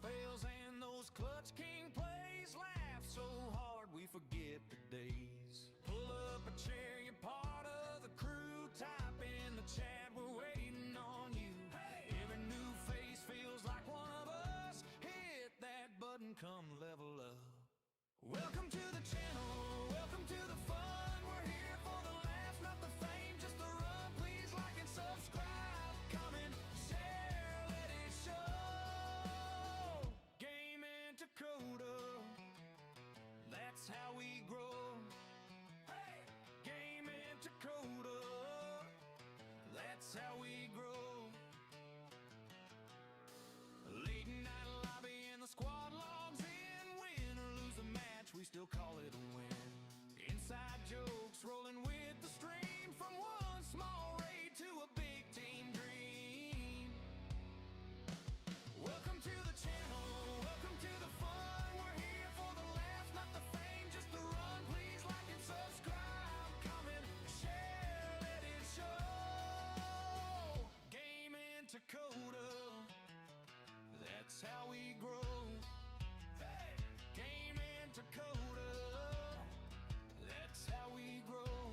fails and those clutch king plays. Laugh so hard we forget the days. Pull up a chair, you're part of the crew. Type in the chat, we're waiting on you. Every new face feels like one of us. Hit that button, come level up. Welcome to the channel, welcome to the fun. We're here for the laughs, not the fame, just the run. Please like and subscribe, comment, share, let it show. Game and Dakota, that's how we grow. Hey, Game and Dakota, that's how we grow. Late night lobby and the squad logs in. Win or lose a match, we still call it a win. Inside jokes rolling with the stream. From one small raid to a big team dream. Welcome to the channel, welcome to the fun. We're here for the laughs, not the fame, just the run. Please like and subscribe, comment, share, let it show. Game and Dakota, that's how we grow. Hey! Game and Dakota, that's how we grow.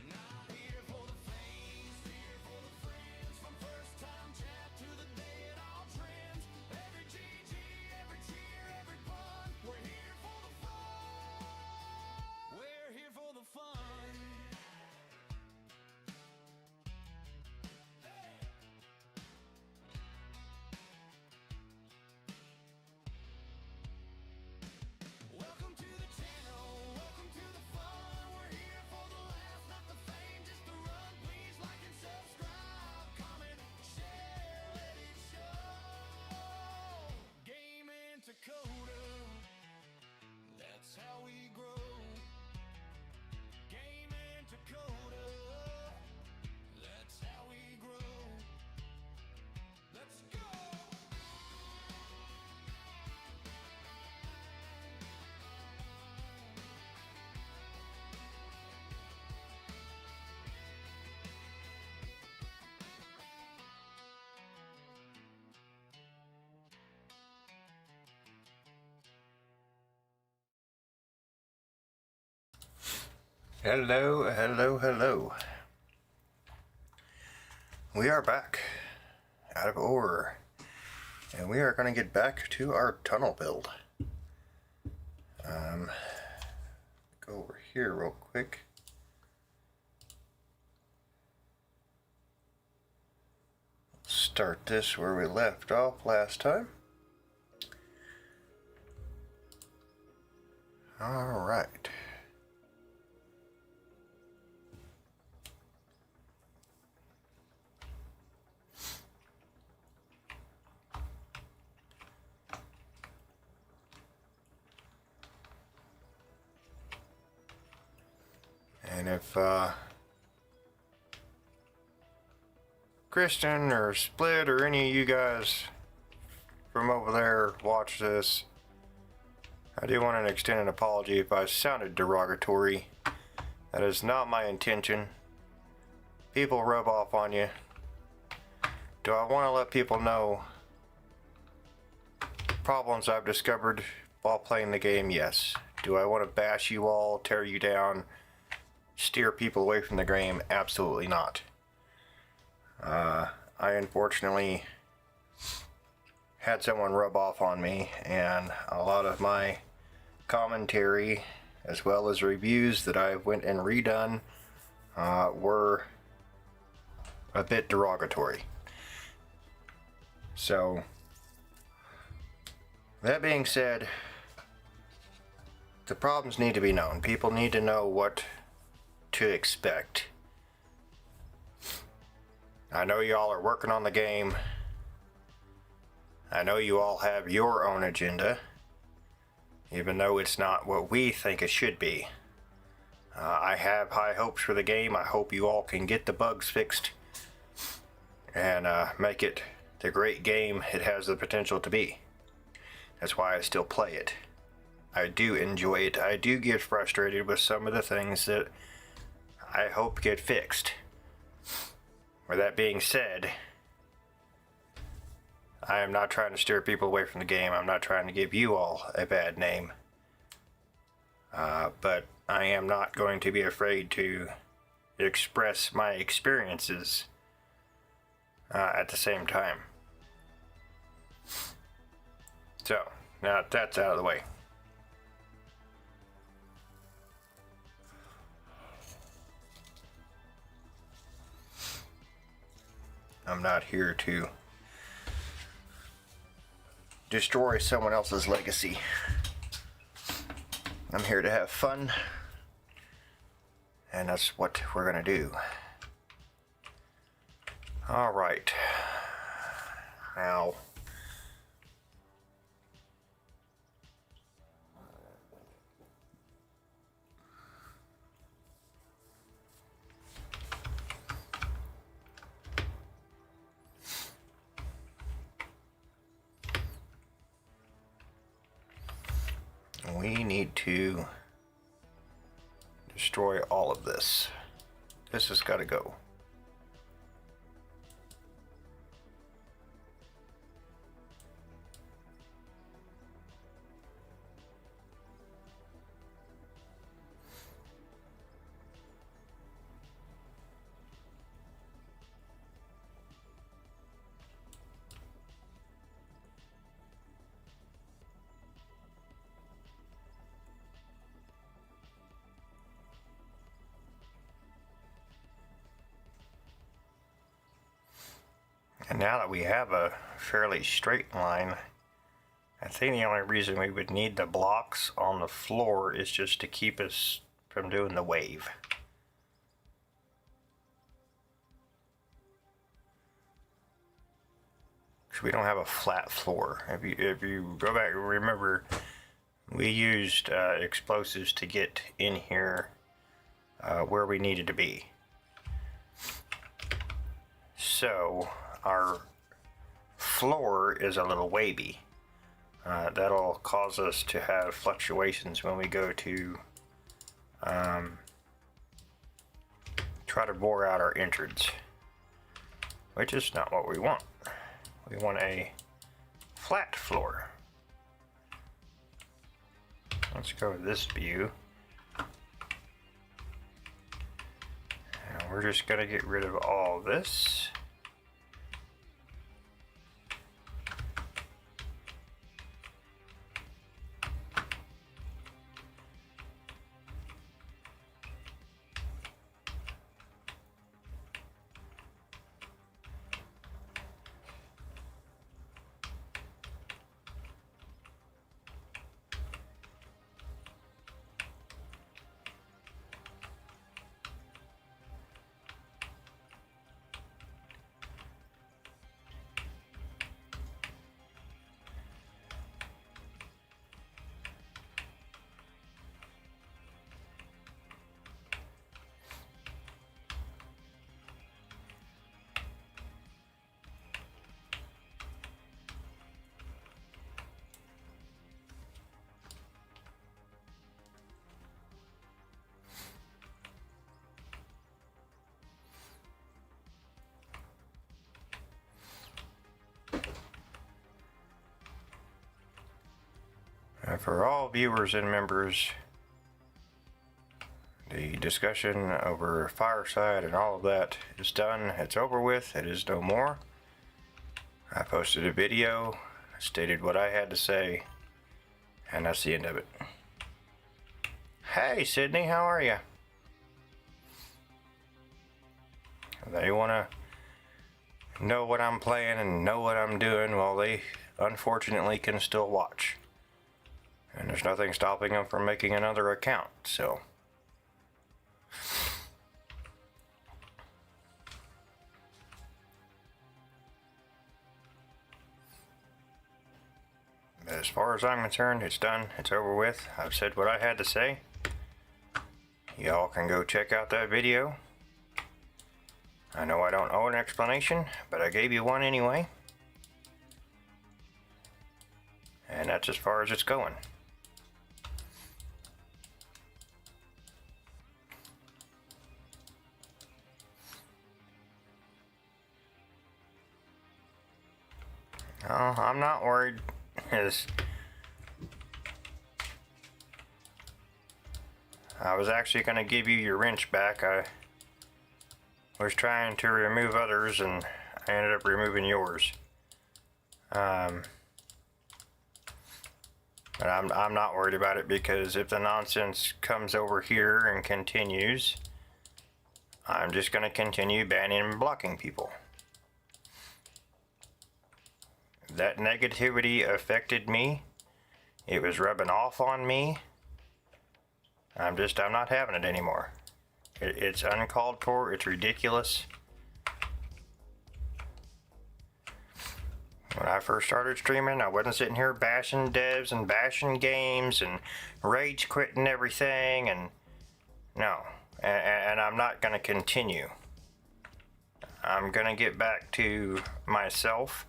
Not here for the fame, here for the friends. From first time chat to the day it all trends. Every GG, every cheer, every pun. We're here for the fun. We're here for the fun. Welcome to the channel, welcome to the fun. We're here for the laugh, not the fame, just the run. Please like and subscribe, comment, share, let it show. Game and Dakota, that's how we grow. Game and Dakota, that's how we grow. Let's go! Hello, hello, hello. We are back out of ore, and we are going to get back to our tunnel build. Go over here real quick. Start this where we left off last time. All right. And if Kristen or Split or any of you guys from over there watch this, I do want to extend an apology if I sounded derogatory. That is not my intention. People rub off on you. Do I want to let people know problems I've discovered while playing the game? Yes. Do I want to bash you all, tear you down, steer people away from the game? Absolutely not. I unfortunately had someone rub off on me, and a lot of my commentary as well as reviews that I went and redone were a bit derogatory. So that being said, the problems need to be known. People need to know what to expect. I know y'all are working on the game. I know you all have your own agenda, even though it's not what we think it should be. I have high hopes for the game. I hope you all can get the bugs fixed and make it the great game it has the potential to be. That's why I still play it. I do enjoy it. I do get frustrated with some of the things that I hope get fixed. With that being said, I am not trying to steer people away from the game. I'm not trying to give you all a bad name. But I am not going to be afraid to express my experiences at the same time. So, now that's out of the way. I'm not here to destroy someone else's legacy. I'm here to have fun, and that's what we're gonna do. All right. Now, we need to destroy all of this. This has got to go. And now that we have a fairly straight line, I think the only reason we would need the blocks on the floor is just to keep us from doing the wave. Because we don't have a flat floor. If you go back and remember, we used explosives to get in here where we needed to be. So our floor is a little wavy. That'll cause us to have fluctuations when we go to try to bore out our entrance, which is not what we want. We want a flat floor. Let's go with this view. And we're just going to get rid of all this. For all viewers and members, the discussion over Fireside and all of that is done. It's over with. It is no more. I posted a video, stated what I had to say, and that's the end of it. Hey, Sydney, how are you? They want to know what I'm playing and know what I'm doing. Well, they unfortunately can still watch. And there's nothing stopping them from making another account, so. But as far as I'm concerned, it's done. It's over with. I've said what I had to say. Y'all can go check out that video. I know I don't owe an explanation, but I gave you one anyway. And that's as far as it's going. Oh, I'm not worried. I was actually going to give you your wrench back. I was trying to remove others and I ended up removing yours. But I'm not worried about it, because if the nonsense comes over here and continues, I'm just going to continue banning and blocking people. That negativity affected me. It was rubbing off on me. I'm not having it anymore. It's uncalled for. It's ridiculous. When I first started streaming, I wasn't sitting here bashing devs and bashing games and rage quitting everything, and no. And I'm not going to continue. I'm going to get back to myself,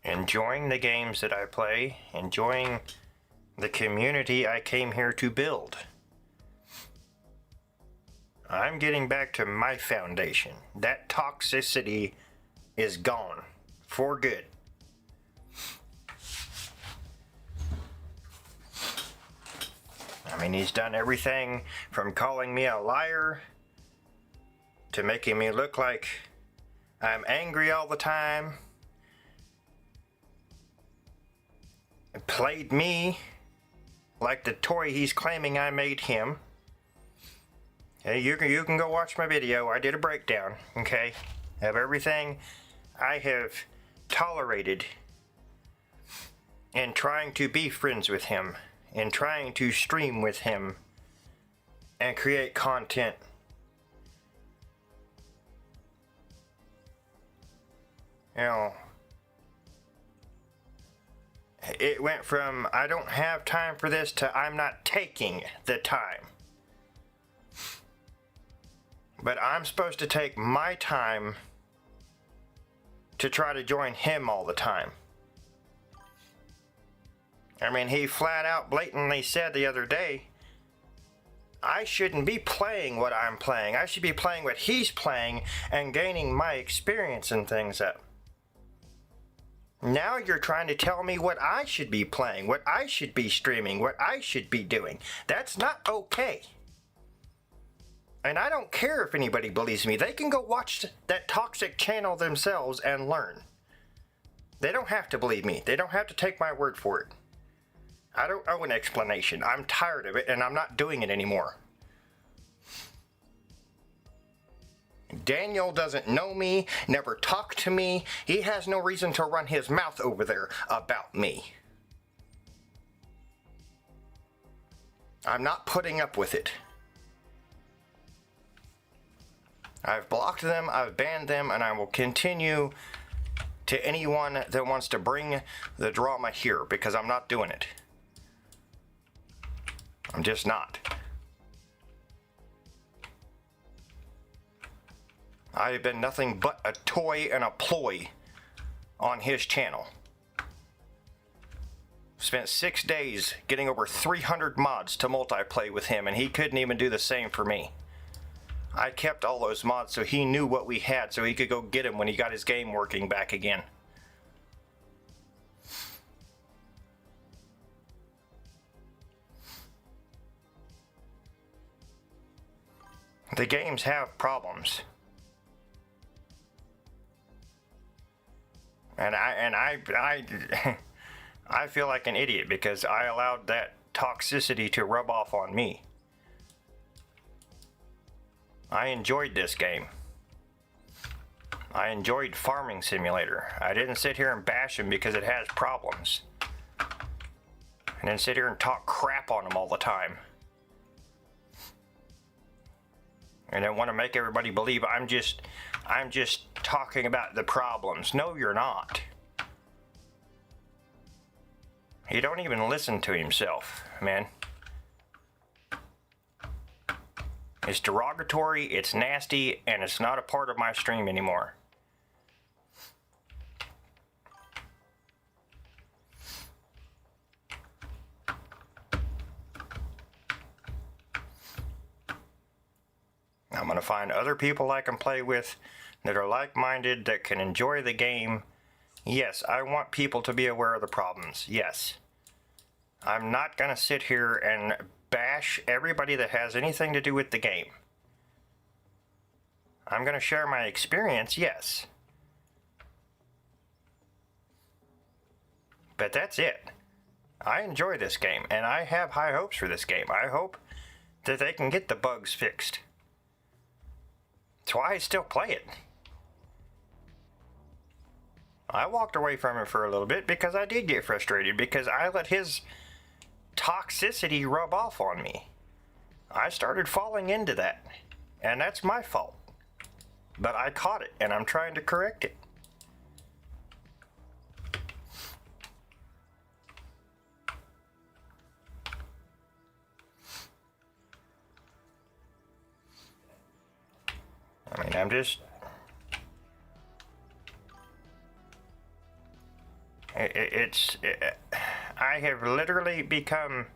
enjoying the games that I play, enjoying the community I came here to build. I'm getting back to my foundation. That toxicity is gone for good. I mean, he's done everything from calling me a liar to making me look like I'm angry all the time. Played me like the toy he's claiming I made him. Hey, you can go watch my video. I did a breakdown, okay, of everything I have tolerated in trying to be friends with him, in trying to stream with him and create content. You know, it went from I don't have time for this to I'm not taking the time. But I'm supposed to take my time to try to join him all the time. I mean, he flat out blatantly said the other day, I shouldn't be playing what I'm playing. I should be playing what he's playing and gaining my experience and things up. Now you're trying to tell me what I should be playing, what I should be streaming, what I should be doing. That's not okay. And I don't care if anybody believes me. They can go watch that toxic channel themselves and learn. They don't have to believe me. They don't have to take my word for it. I don't owe an explanation. I'm tired of it and I'm not doing it anymore. Daniel doesn't know me, never talked to me. He has no reason to run his mouth over there about me. I'm not putting up with it. I've blocked them, I've banned them, and I will continue to anyone that wants to bring the drama here, because I'm not doing it. I'm just not. I have been nothing but a toy and a ploy on his channel. Spent 6 days getting over 300 mods to multiplay with him, and he couldn't even do the same for me. I kept all those mods so he knew what we had, so he could go get him when he got his game working back again. The games have problems. And I feel like an idiot because I allowed that toxicity to rub off on me. I enjoyed this game. I enjoyed Farming Simulator. I didn't sit here and bash him because it has problems. I didn't sit here and talk crap on him all the time. And I want to make everybody believe I'm just talking about the problems. No, you're not. He don't even listen to himself, man. It's derogatory, it's nasty, and it's not a part of my stream anymore. I'm going to find other people I can play with that are like-minded, that can enjoy the game, Yes, I want people to be aware of the problems. Yes. I'm not going to sit here and bash everybody that has anything to do with the game. I'm going to share my experience, yes. But that's it. I enjoy this game, and I have high hopes for this game. I hope that they can get the bugs fixed. That's why I still play it. I walked away from it for a little bit because I did get frustrated because I let his toxicity rub off on me. I started falling into that, and that's my fault. But I caught it, and I'm trying to correct it. I mean, I have literally become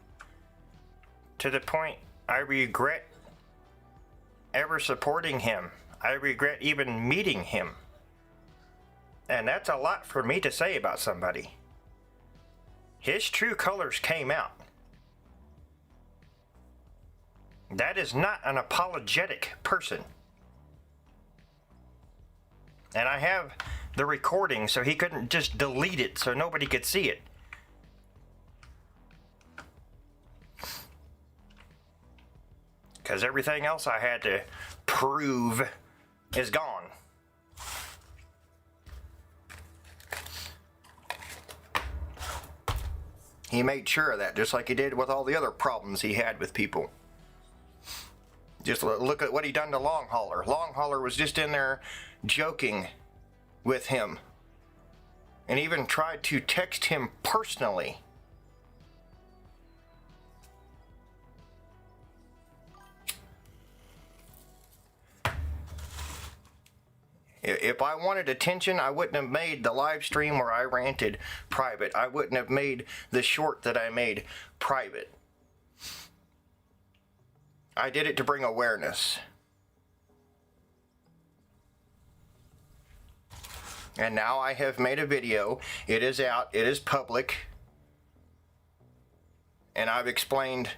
to the point I regret ever supporting him. I regret even meeting him. And that's a lot for me to say about somebody. His true colors came out. That is not an apologetic person. And I have the recording so he couldn't just delete it so nobody could see it. Because everything else I had to prove is gone. He made sure of that, just like he did with all the other problems he had with people. Just look at what he done to Longhauler. Longhauler was just in there joking with him. And even tried to text him personally. If I wanted attention, I wouldn't have made the live stream where I ranted private. I wouldn't have made the short that I made private. I did it to bring awareness. And now I have made a video. It is out. It is public. And I've explained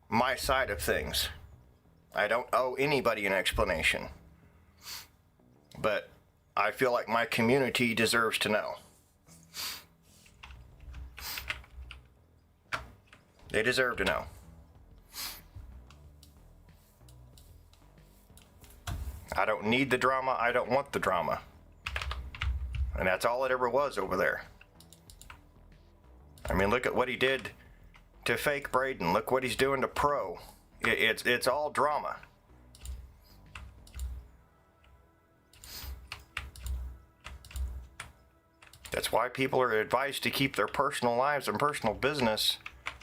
my side of things. I don't owe anybody an explanation. But I feel like my community deserves to know. They deserve to know. I don't need the drama. I don't want the drama. And that's all it ever was over there. I mean, look at what he did to fake Braden. Look what he's doing to Pro. It's all drama. That's why people are advised to keep their personal lives and personal business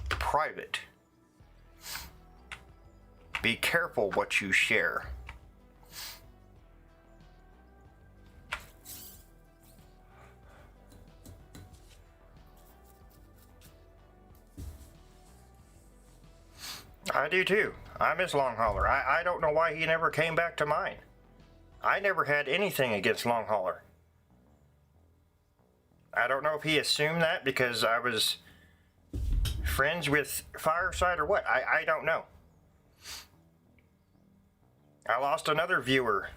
private. Be careful what you share. I do too. I miss Longhauler. I don't know why he never came back to mine. I never had anything against Longhauler. I don't know if he assumed that because I was friends with Fireside or what. I don't know. I lost another viewer.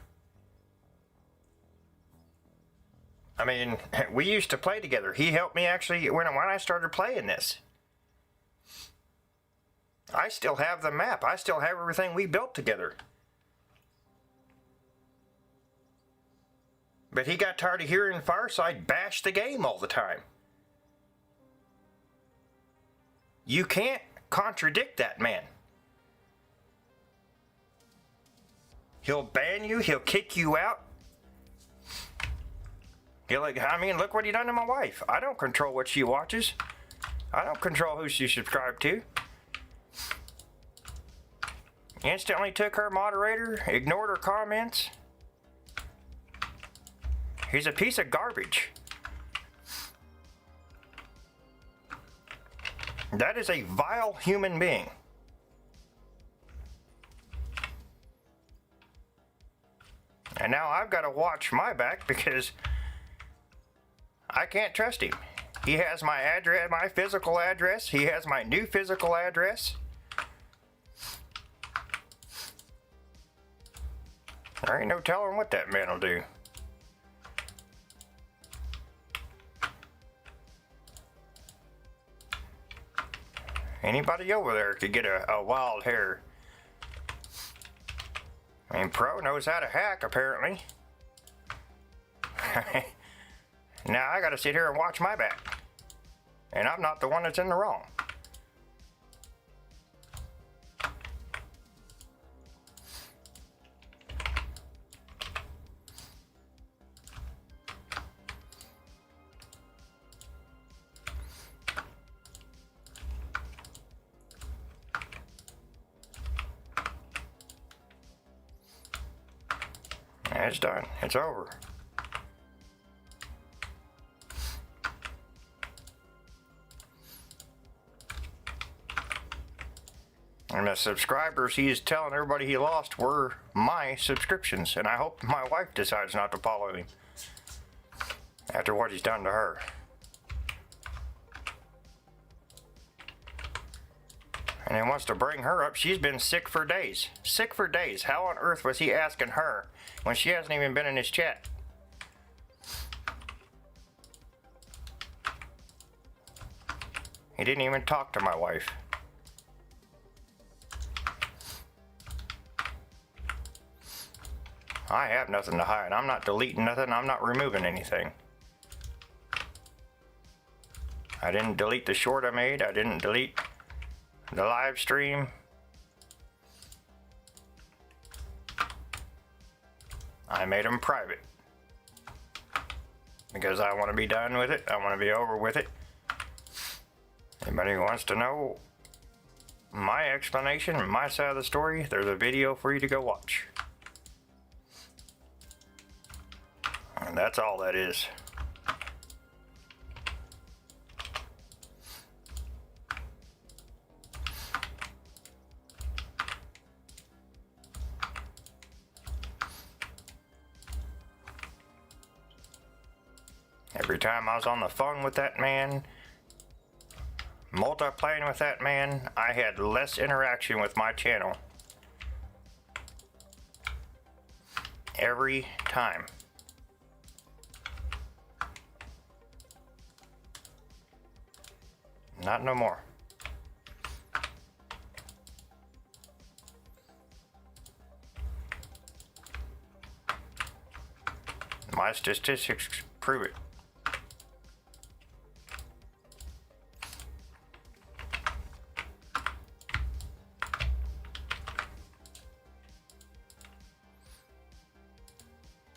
I mean, we used to play together. He helped me actually when I started playing this. I still have the map. I still have everything we built together. But he got tired of hearing Fireside bash the game all the time. You can't contradict that man. He'll ban you. He'll kick you out. Look what he done to my wife. I don't control what she watches. I don't control who she subscribed to. Instantly took her moderator, ignored her comments. He's a piece of garbage. That is a vile human being. And now I've got to watch my back because I can't trust him. He has my address, my physical address. He has my new physical address. There ain't no telling what that man will do. Anybody over there could get a wild hair. I mean, Pro knows how to hack, apparently. Now I gotta sit here and watch my back. And I'm not the one that's in the wrong. It's done. It's over. And the subscribers he is telling everybody he lost were my subscriptions. And I hope my wife decides not to follow him after what he's done to her. And he wants to bring her up. She's been sick for days. Sick for days. How on earth was he asking her when she hasn't even been in his chat? He didn't even talk to my wife. I have nothing to hide. I'm not deleting nothing. I'm not removing anything. I didn't delete the short I made. I didn't delete the live stream. I made them private because I want to be done with it. I want to be over with it. Anybody who wants to know my explanation, my side of the story, there's a video for you to go watch. And that's all that is. Every time I was on the phone with that man, multiplaying with that man, I had less interaction with my channel. Every time. Not no more. My statistics prove it.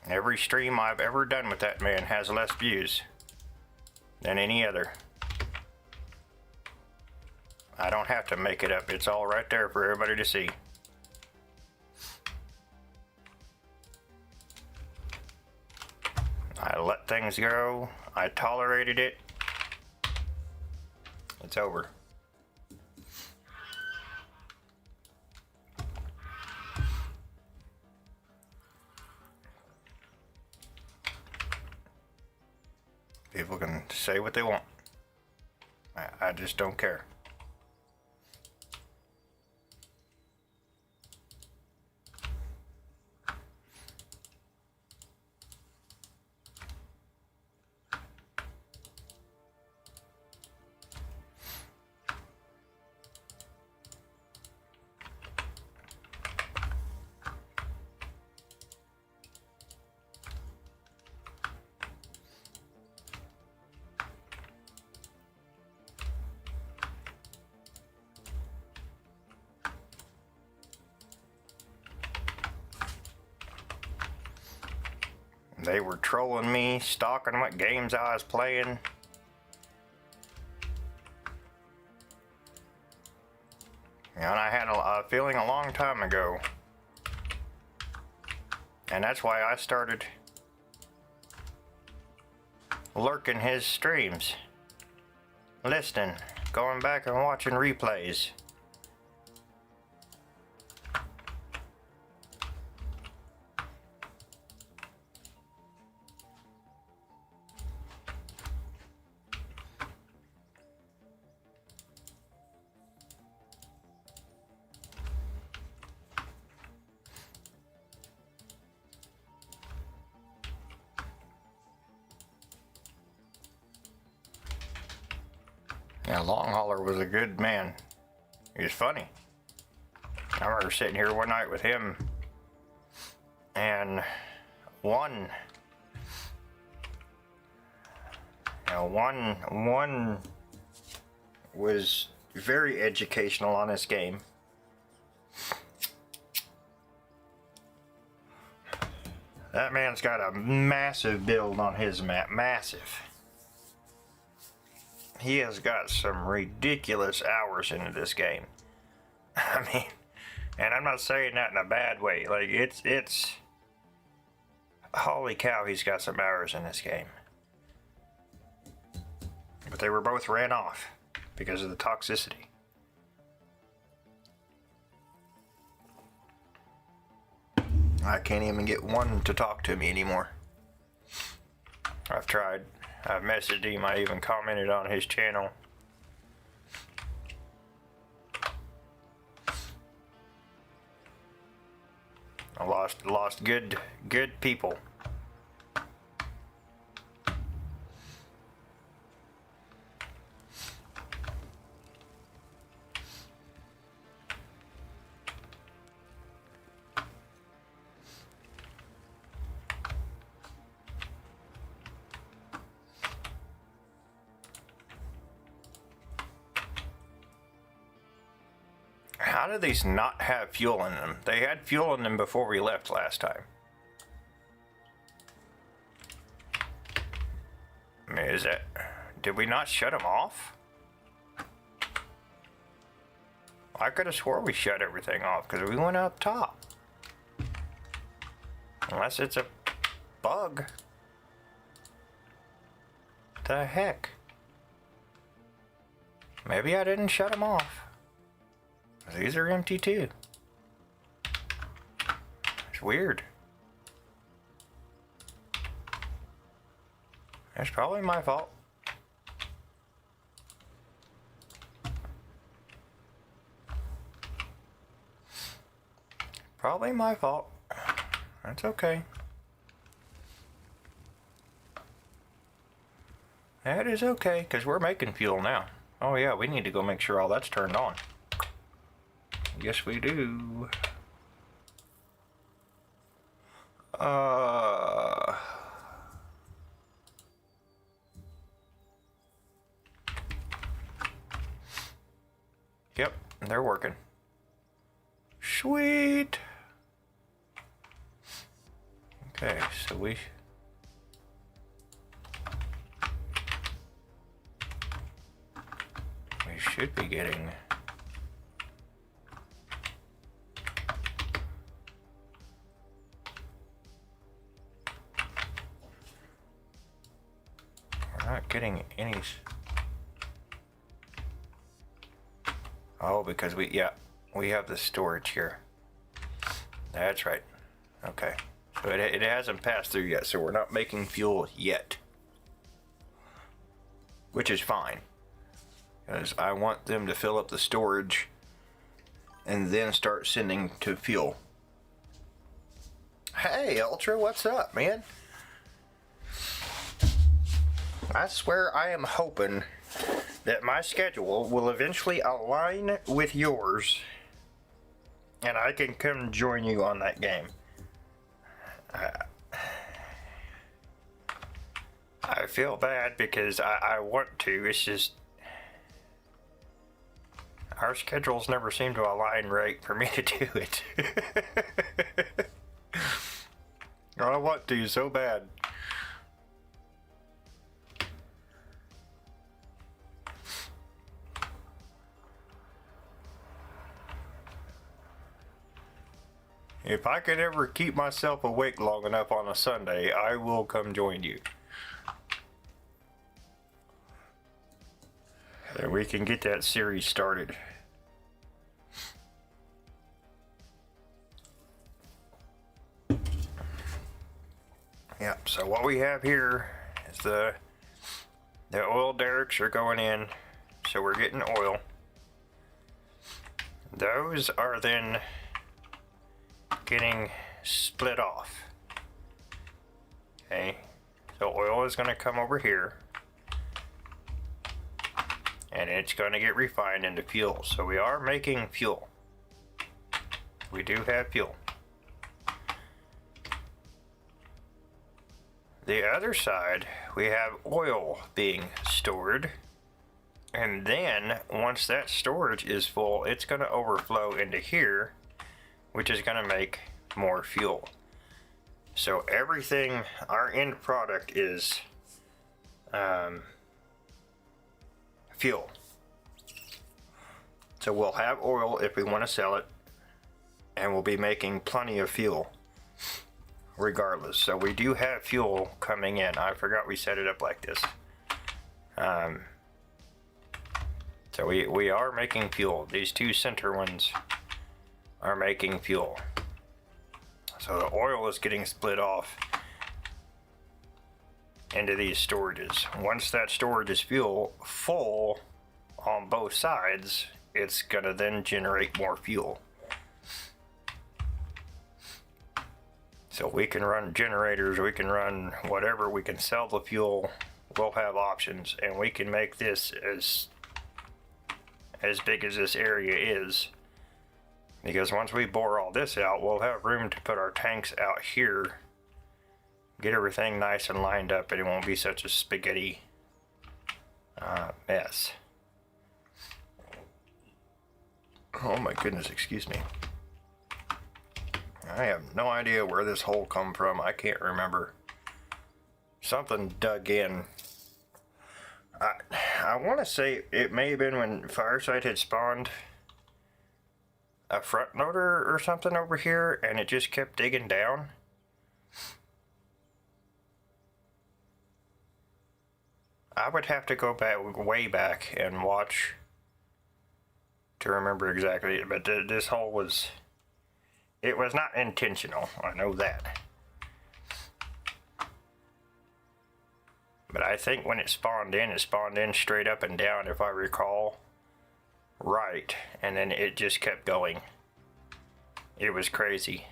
Every stream I've ever done with that man has less views than any other. I don't have to make it up. It's all right there for everybody to see. I let things go. I tolerated it. It's over. People can say what they want. I just don't care. They were trolling me, stalking what games I was playing. And I had a feeling a long time ago. And that's why I started lurking his streams. Listening, going back and watching replays. Yeah, Long Hauler was a good man. He was funny. I remember sitting here one night with him, and one was very educational on this game. That man's got a massive build on his map. Massive. He has got some ridiculous hours into this game. I mean, and I'm not saying that in a bad way. Like, it's holy cow, he's got some hours in this game. But they were both ran off because of the toxicity. I can't even get one to talk to me anymore. I've tried. I've messaged him. I even commented on his channel. I lost good people. How do these not have fuel in them? They had fuel in them before we left last time. I mean, did we not shut them off? I could have swore we shut everything off because we went up top. Unless it's a bug. The heck? Maybe I didn't shut them off. These are empty too. It's weird. That's probably my fault. Probably my fault. That's okay. That is okay, because we're making fuel now. Oh yeah, we need to go make sure all that's turned on. Yes, we do. Yep, they're working. Sweet. Okay, so we should be getting not getting any. Oh, because we have the storage here. That's right. Okay. So it hasn't passed through yet, so we're not making fuel yet. Which is fine. Because I want them to fill up the storage and then start sending to fuel. Hey, Ultra, what's up, man? I swear I am hoping that my schedule will eventually align with yours and I can come join you on that game. I feel bad because I want to. It's just our schedules never seem to align right for me to do it. I want to so bad. If I could ever keep myself awake long enough on a Sunday, I will come join you. And we can get that series started. Yep, so what we have here is the oil derricks are going in, so we're getting oil. Those are then getting split off. Okay, so oil is going to come over here. and it's going to get refined into fuel. So we are making fuel. We do have fuel. The other side, we have oil being stored. And then, once that storage is full, it's going to overflow into here, which is going to make more fuel. So everything, our end product is fuel. So we'll have oil if we want to sell it, and we'll be making plenty of fuel regardless. So we do have fuel coming in. I forgot we set it up like this. So we are making fuel. These two center ones are making fuel. So the oil is getting split off into these storages. Once that storage is full on both sides, it's gonna then generate more fuel. So we can run generators, we can run whatever, we can sell the fuel, we'll have options, and we can make this as big as this area is. Because once we bore all this out, we'll have room to put our tanks out here, get everything nice and lined up, and it won't be such a spaghetti mess. Oh my goodness, excuse me. I have no idea where this hole come from. I can't remember. Something dug in. I want to say it may have been when Fireside had spawned a front loader or something over here, and it just kept digging down. I would have to go back, way back, and watch to remember exactly. But this hole was, it was not intentional. I know that. But I think when it spawned in straight up and down, if I recall right, and then it just kept going. It was crazy.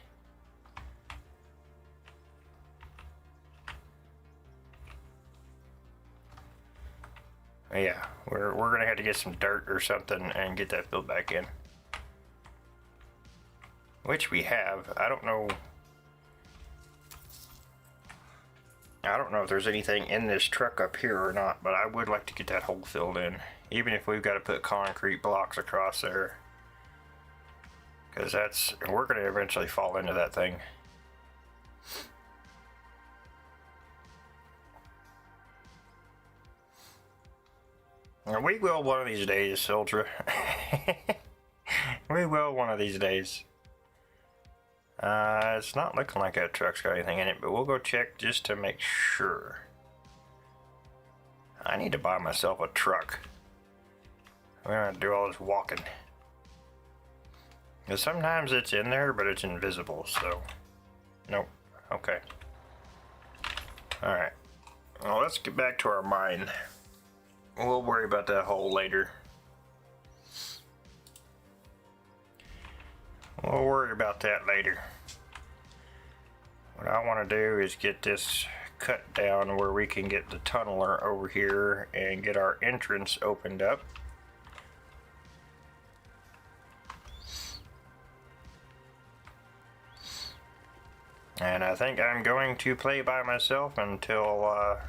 Yeah, we're gonna have to get some dirt or something and get that filled back in. Which we have. I don't know if there's anything in this truck up here or not, but I would like to get that hole filled in. Even if we've got to put concrete blocks across there. Because we're going to eventually fall into that thing. And we will one of these days, Soldier. We will one of these days. It's not looking like that truck's got anything in it, but we'll go check just to make sure. I need to buy myself a truck. I'm gonna do all this walking. Because sometimes it's in there, but it's invisible, so... Nope. Okay. Alright. Well, let's get back to our mine. We'll worry about that hole later. We'll worry about that later. What I want to do is get this cut down where we can get the tunneler over here and get our entrance opened up. And I think I'm going to play by myself until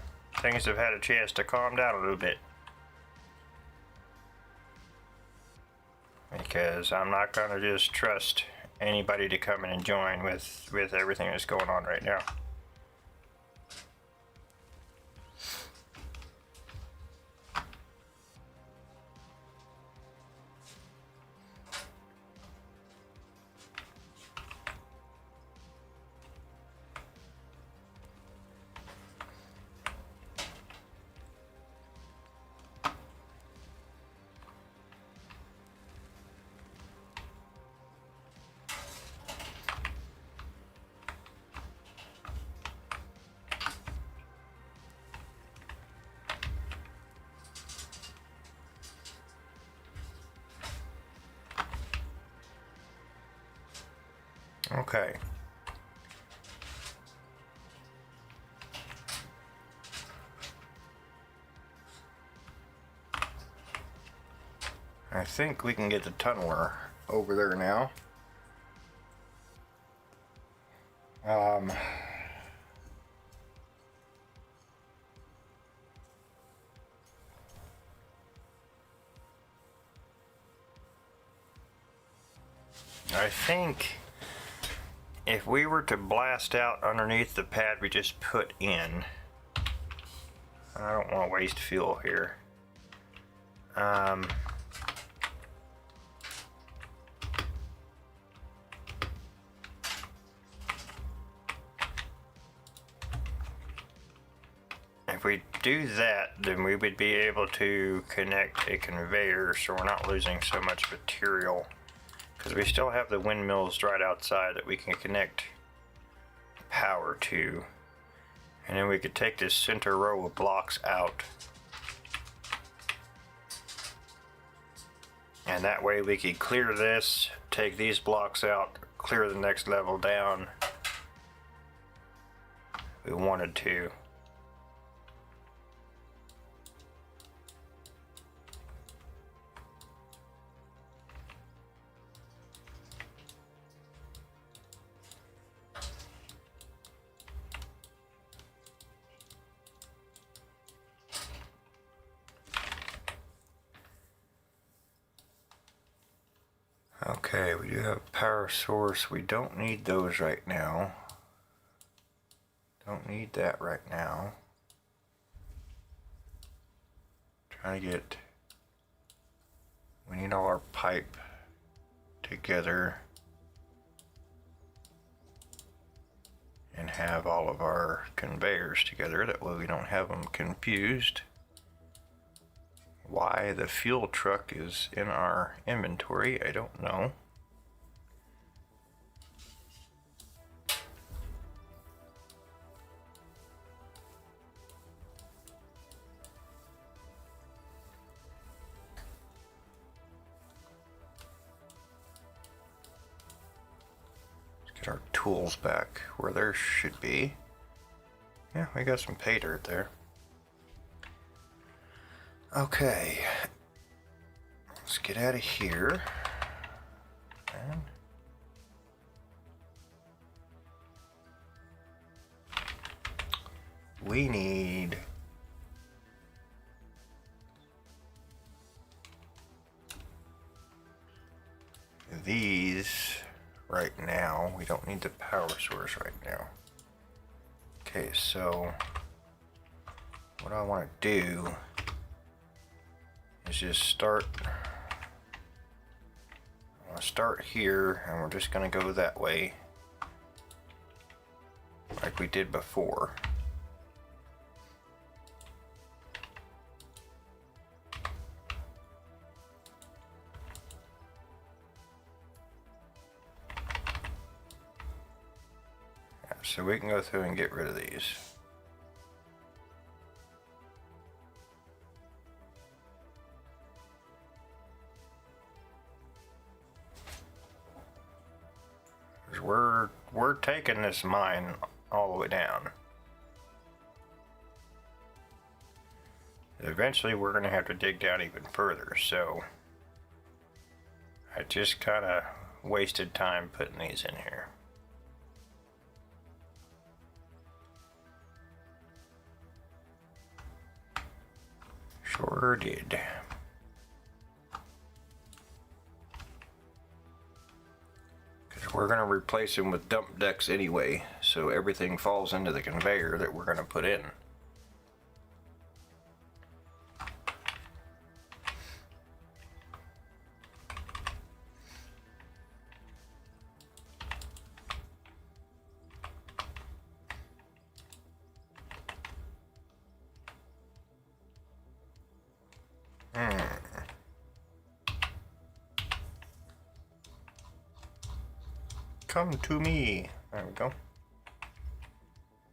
things have had a chance to calm down a little bit. Because I'm not going to just trust anybody to come in and join with everything that's going on right now. Okay. I think we can get the tunneler over there now. I think if we were to blast out underneath the pad we just put in, I don't want to waste fuel here. If we do that, then we would be able to connect a conveyor so we're not losing so much material. Because we still have the windmills right outside that we can connect power to. And then we could take this center row of blocks out. And that way we could clear this, take these blocks out, clear the next level down. If we wanted to. Okay, we do have a power source. We don't need those right now. Don't need that right now. Trying to get... We need all our pipe together. And have all of our conveyors together. That way we don't have them confused. Why the fuel truck is in our inventory, I don't know. Let's get our tools back where there should be. Yeah, we got some pay dirt there. Okay, let's get out of here. And we need these right now. We don't need the power source right now. Okay, so what I want to do is just start here, and we're just going to go that way like we did before. Yeah, so we can go through and get rid of these. We're taking this mine all the way down. Eventually we're going to have to dig down even further, so I just kind of wasted time putting these in here. Sure did. We're going to replace them with dump decks anyway, so everything falls into the conveyor that we're going to put in. Come to me. There we go.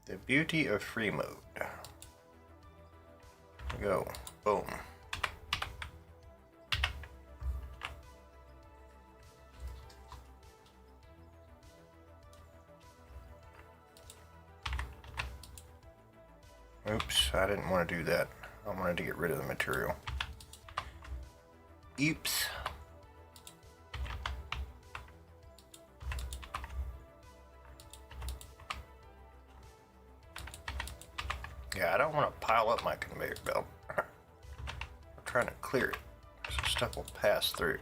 The beauty of free mode. There we go. Boom. Oops, I didn't want to do that. I wanted to get rid of the material. Oops. Yeah, I don't want to pile up my conveyor belt. I'm trying to clear it so stuff will pass through.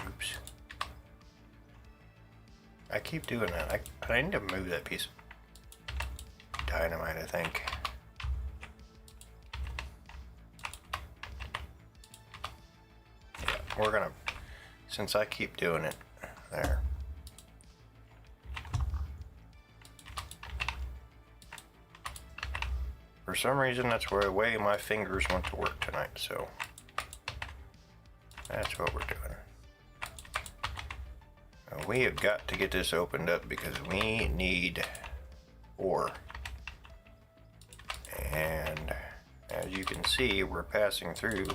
Oops. I keep doing that. I need to move that piece of dynamite, I think. Yeah, we're gonna, since I keep doing it, there. For some reason, that's where the way my fingers went to work tonight, so that's what we're doing. We have got to get this opened up because we need ore. And as you can see, we're passing through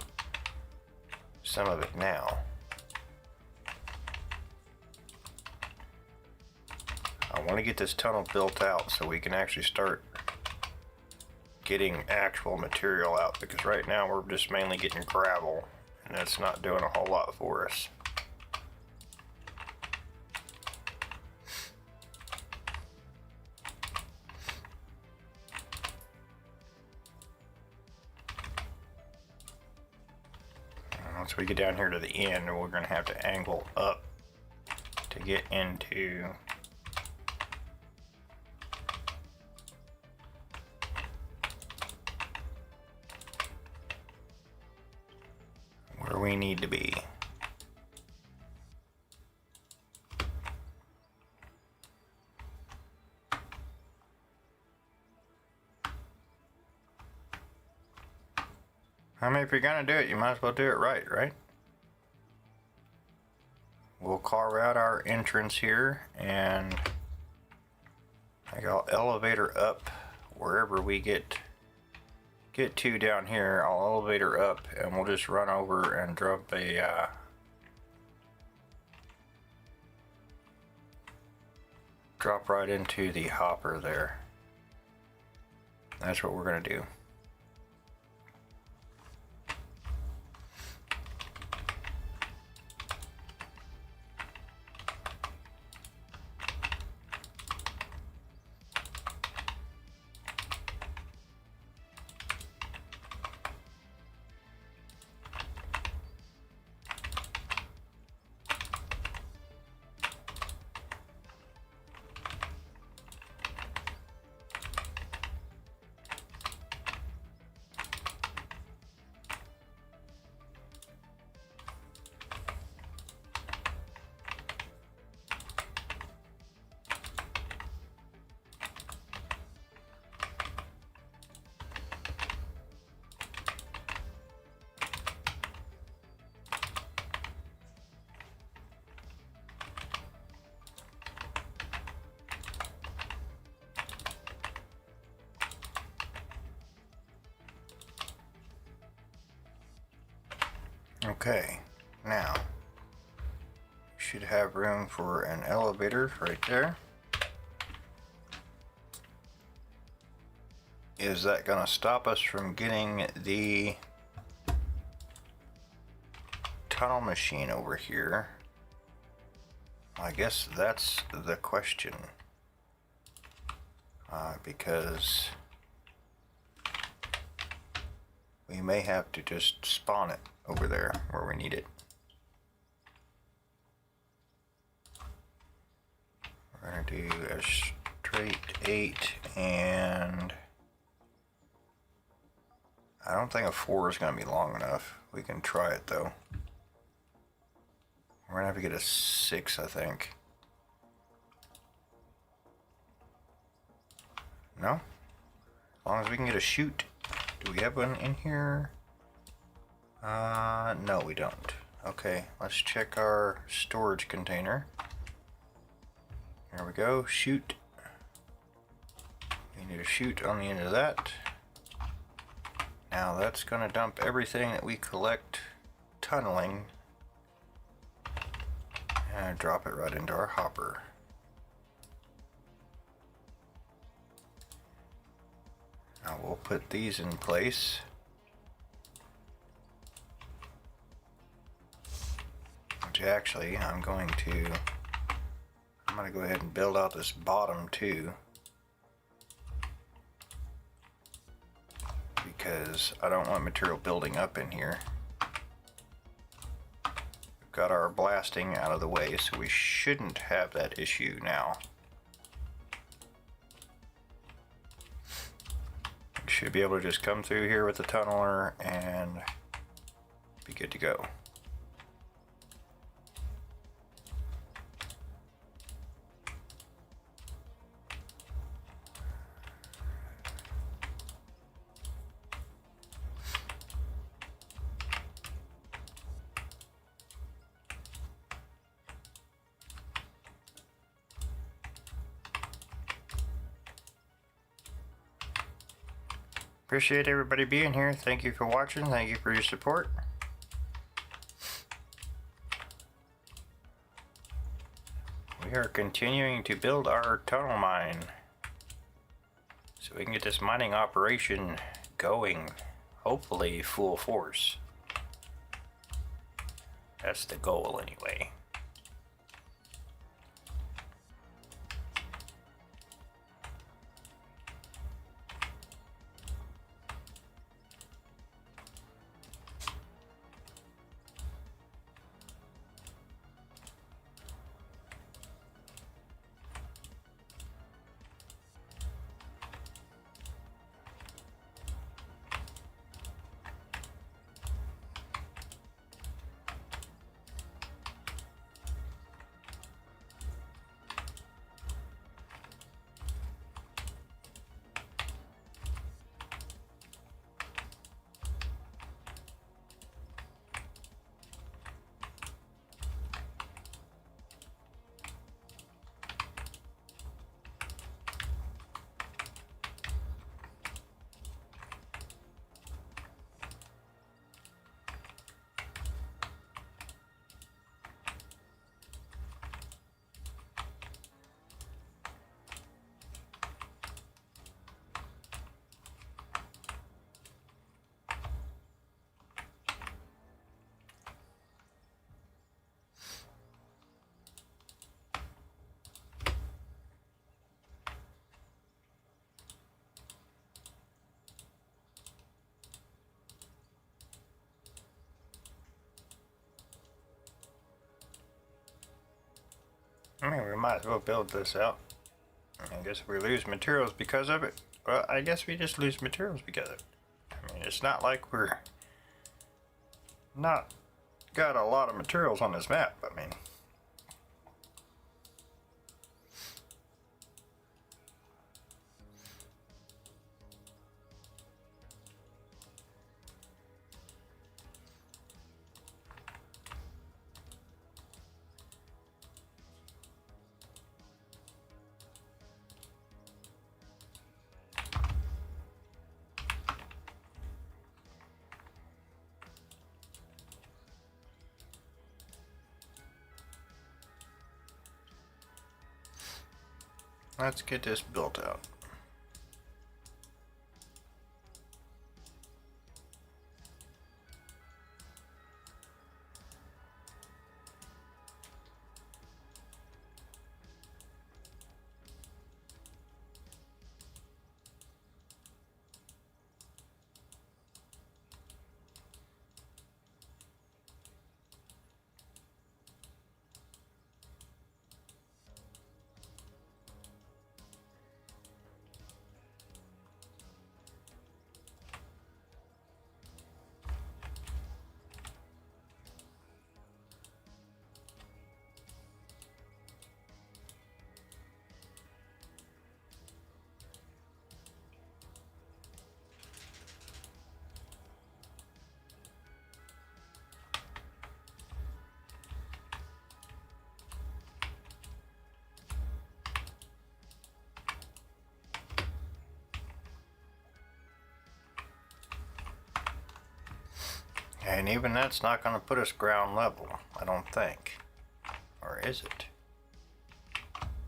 some of it now. I want to get this tunnel built out so we can actually start getting actual material out, because right now we're just mainly getting gravel and that's not doing a whole lot for us. Once we get down here to the end, we're going to have to angle up to get into where we need to be. I mean, if you're gonna do it, you might as well do it right? We'll carve out our entrance here, and I'll elevator up wherever we get to down here. I'll elevator up, and we'll just run over and drop a drop right into the hopper there. That's what we're gonna do. Okay, now we should have room for an elevator right there. Is that going to stop us from getting the tunnel machine over here? I guess that's the question. Because we may have to just spawn it over there where we need it. We're going to do a straight 8, and I don't think a 4 is going to be long enough. We can try it though. We're going to have to get a 6, I think. No? As long as we can get a chute. Do we have one in here? No, we don't. Okay, let's check our storage container. There we go, chute. We need a chute on the end of that. Now that's going to dump everything that we collect tunneling and drop it right into our hopper. Now we'll put these in place. Which actually I'm going to go ahead and build out this bottom too, because I don't want material building up in here. We've got our blasting out of the way, so we shouldn't have that issue now. We should be able to just come through here with the tunneler and be good to go. Appreciate everybody being here. Thank you for watching. Thank you for your support. We are continuing to build our tunnel mine so we can get this mining operation going, hopefully full force. That's the goal anyway. I mean, we might as well build this out. I guess we lose materials because of it. Well, I guess we just lose materials because of it. I mean, it's not like we're not got a lot of materials on this map. I mean, let's get this built out. And even that's not going to put us ground level, I don't think. Or is it?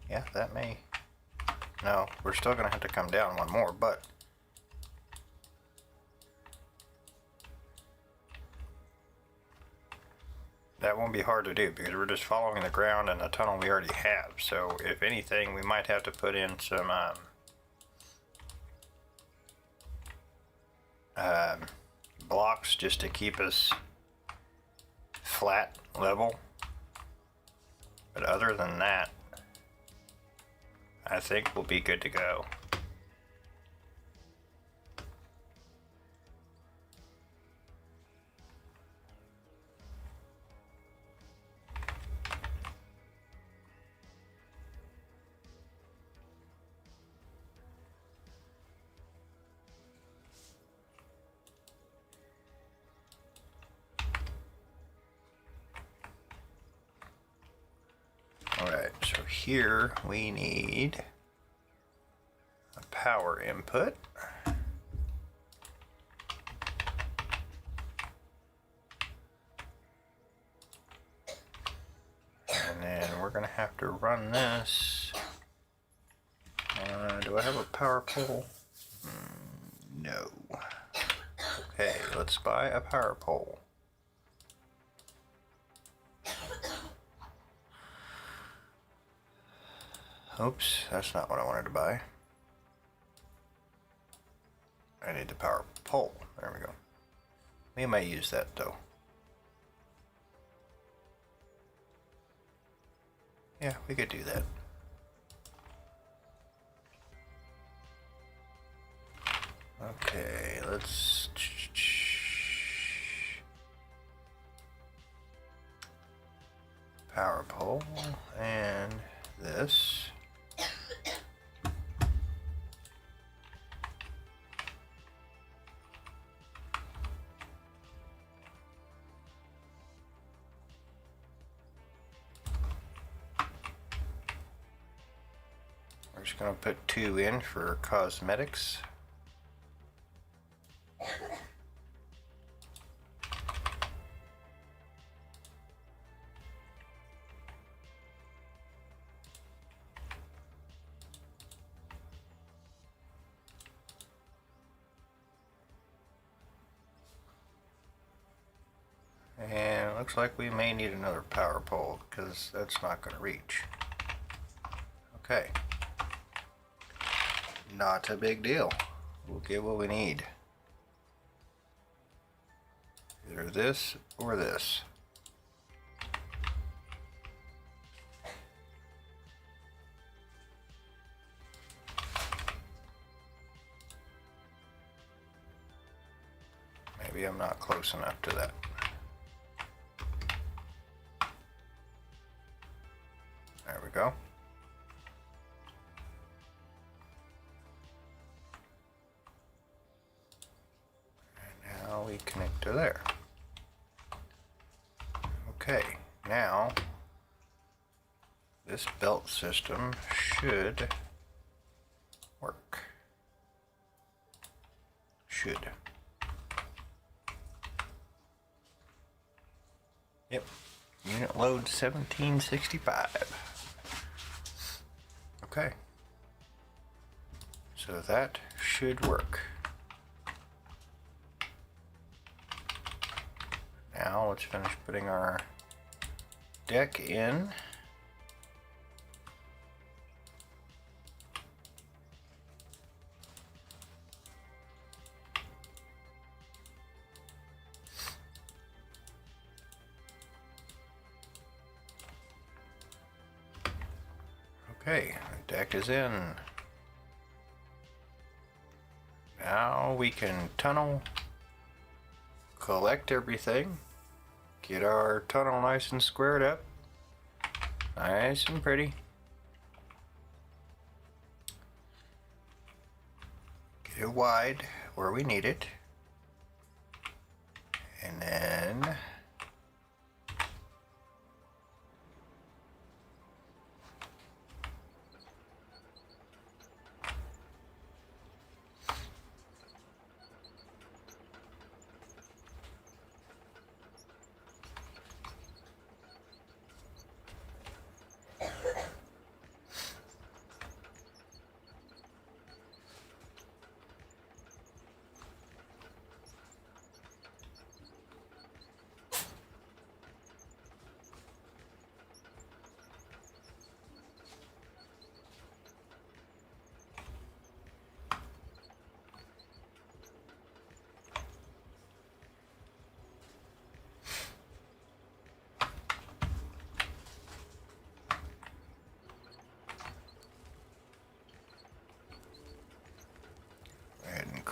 Yeah, that may. No, we're still going to have to come down one more, but that won't be hard to do because we're just following the ground and the tunnel we already have. So if anything, we might have to put in some blocks just to keep us flat level. But other than that, I think we'll be good to go. Alright, so here we need a power input. And then we're going to have to run this. Do I have a power pole? No. Okay, let's buy a power pole. Oops, that's not what I wanted to buy. I need the power pole. There we go. We might use that though. Yeah, we could do that. Okay, let's power pole and this. We're just going to put 2 in for cosmetics. And it looks like we may need another power pole because that's not going to reach. Okay. Not a big deal. We'll get what we need. Either this or this. Maybe I'm not close enough to that. There we go. And now we connect to there. Okay, now this belt system should work. Should. Yep. Unit load 1765. Okay. So that should work. Now let's finish putting our deck in. Okay, the deck is in. Now we can tunnel, collect everything, get our tunnel nice and squared up, nice and pretty. Get it wide where we need it. And then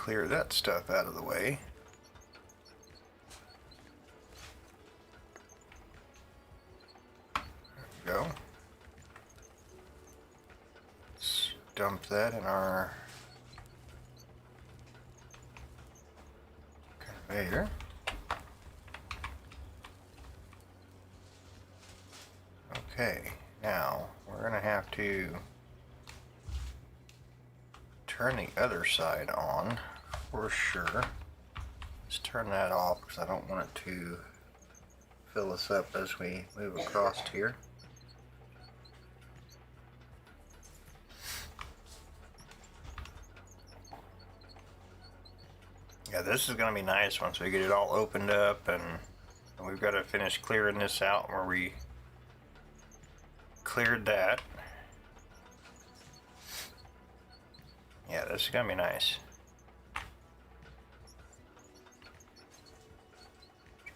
clear that stuff out of the way. There we go. Let's dump that in our conveyor. Okay, now we're gonna have to turn the other side on for sure. Let's turn that off because I don't want it to fill us up as we move across here. Yeah, this is going to be nice once we get it all opened up, and we've got to finish clearing this out where we cleared that. Yeah, this is going to be nice.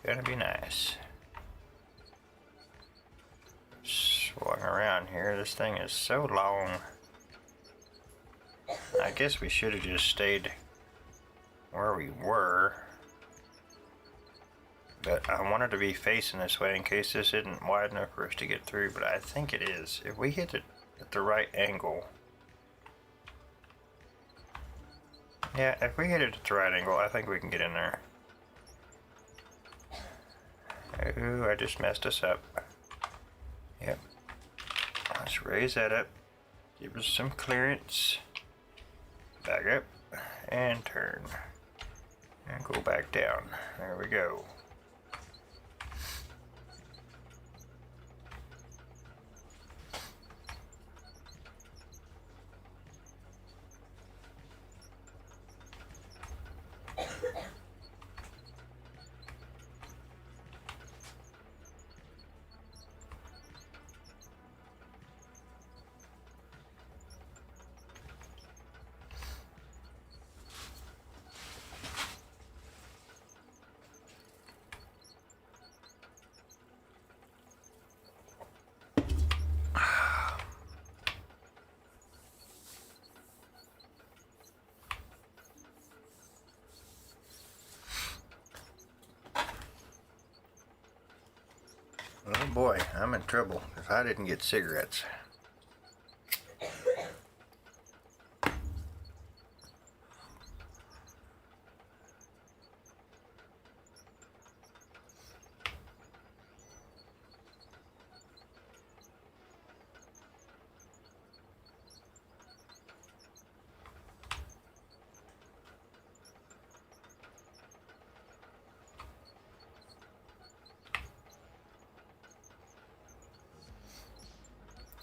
It's going to be nice. Swung around here. This thing is so long. I guess we should have just stayed where we were. But I wanted to be facing this way in case this isn't wide enough for us to get through, but I think it is. If we hit it at the right angle. Yeah, if we hit it at the right angle, I think we can get in there. Ooh, I just messed us up. Yep. Let's raise that up. Give us some clearance. Back up. And turn. And go back down. There we go. Oh boy, I'm in trouble if I didn't get cigarettes.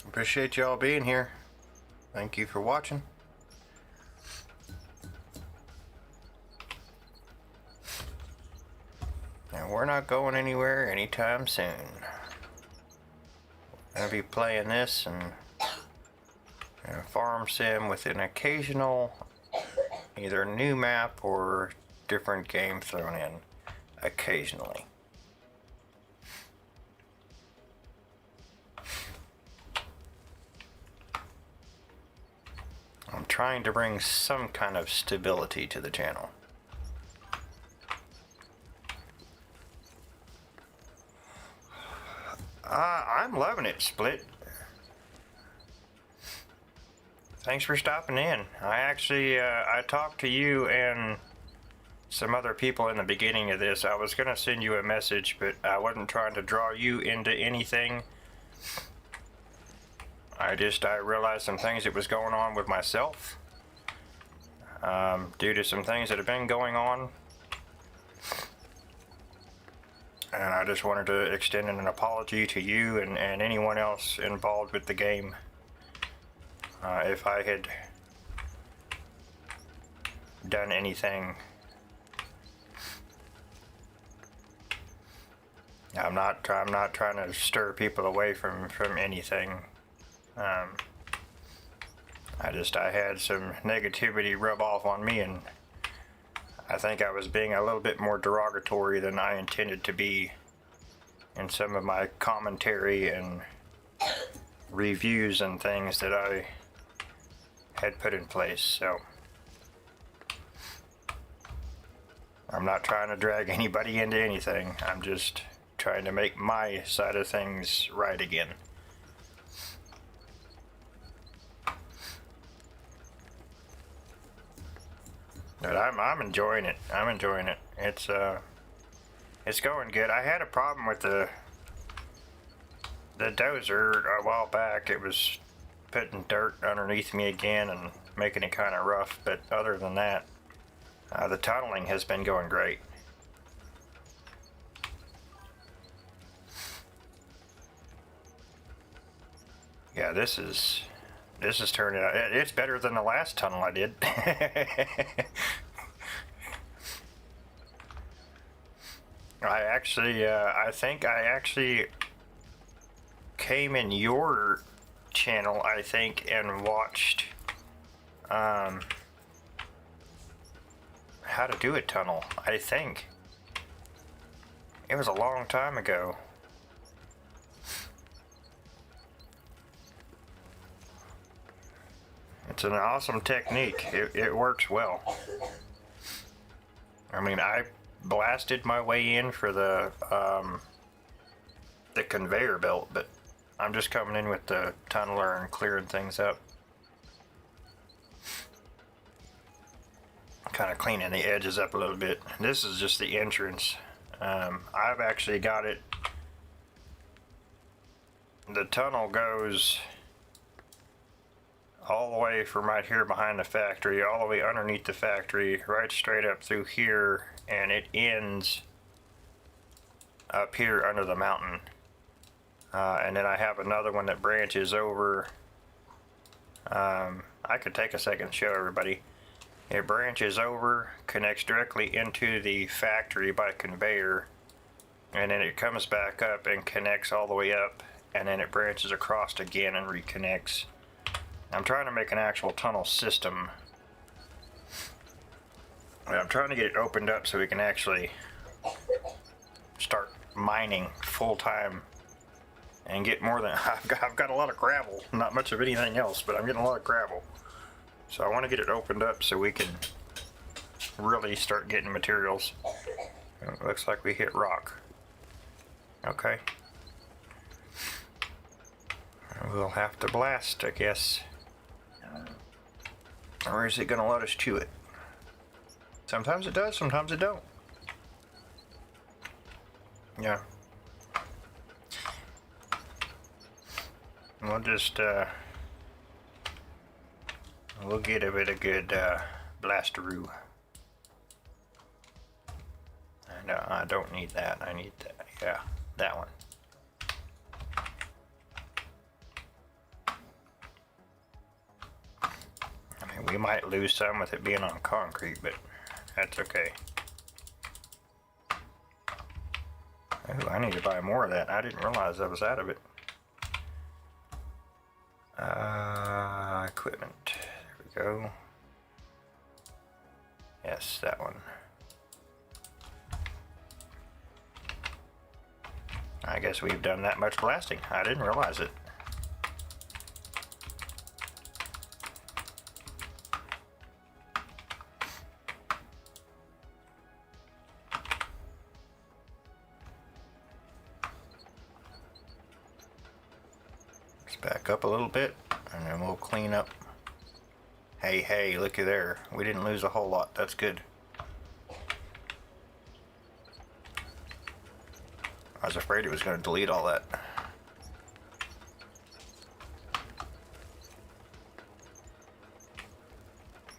Appreciate y'all being here. Thank you for watching. And we're not going anywhere anytime soon. I'll be playing this and a farm sim with an occasional either new map or different game thrown in occasionally. I'm trying to bring some kind of stability to the channel. I'm loving it, Split. Thanks for stopping in. I actually, I talked to you and some other people in the beginning of this. I was going to send you a message, but I wasn't trying to draw you into anything. I realized some things that was going on with myself due to some things that have been going on, and I just wanted to extend an apology to you and anyone else involved with the game if I had done anything. I'm not trying to stir people away from anything. I had some negativity rub off on me, and I think I was being a little bit more derogatory than I intended to be in some of my commentary and reviews and things that I had put in place. So I'm not trying to drag anybody into anything. I'm just trying to make my side of things right again. But I'm enjoying it. I'm enjoying it. It's going good. I had a problem with the dozer a while back. It was putting dirt underneath me again and making it kind of rough. But other than that, the tunneling has been going great. Yeah, this is turning out. It's better than the last tunnel I did. I think I actually came in your channel, I think, and watched how to do a tunnel. I think it was a long time ago. It's an awesome technique. It works well. I mean, I blasted my way in for the conveyor belt, but I'm just coming in with the tunneler and clearing things up. Kind of cleaning the edges up a little bit. This is just the entrance. I've actually got it. The tunnel goes all the way from right here behind the factory, all the way underneath the factory, right straight up through here, and it ends up here under the mountain. And then I have another one that branches over. I could take a second to show everybody. It branches over, connects directly into the factory by conveyor, and then it comes back up and connects all the way up, and then it branches across again and reconnects. I'm trying to make an actual tunnel system. I'm trying to get it opened up so we can actually start mining full time and get more than I've got a lot of gravel, not much of anything else, but I'm getting a lot of gravel. So I want to get it opened up so we can really start getting materials. It looks like we hit rock. Okay. We'll have to blast, I guess. Or is it going to let us chew it? Sometimes it does, sometimes it don't. Yeah. We'll just, we'll get a bit of good blasteroo. No, I don't need that. I need that. Yeah, that one. I mean, we might lose some with it being on concrete, but that's okay. Ooh, I need to buy more of that. I didn't realize I was out of it. Equipment. There we go. Yes, that one. I guess we've done that much blasting. I didn't realize it. Let's back up a little bit and then we'll clean up. Hey, looky there. We didn't lose a whole lot. That's good. I was afraid it was going to delete all that.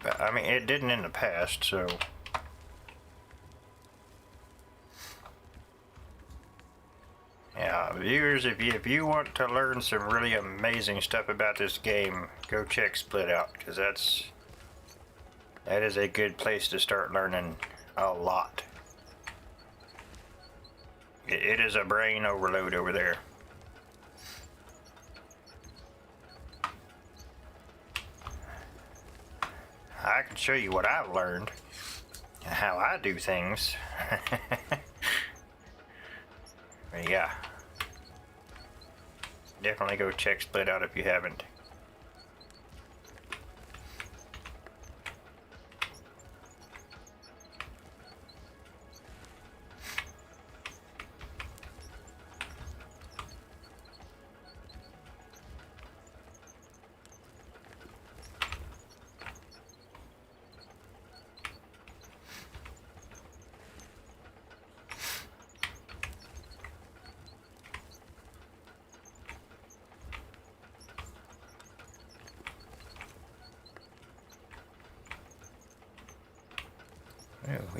But, I mean, it didn't in the past, so... Yeah, viewers, if you want to learn some really amazing stuff about this game, go check Split Out, because that is a good place to start learning a lot. It is a brain overload over there. I can show you what I've learned and how I do things. But yeah, definitely go check Split Out if you haven't.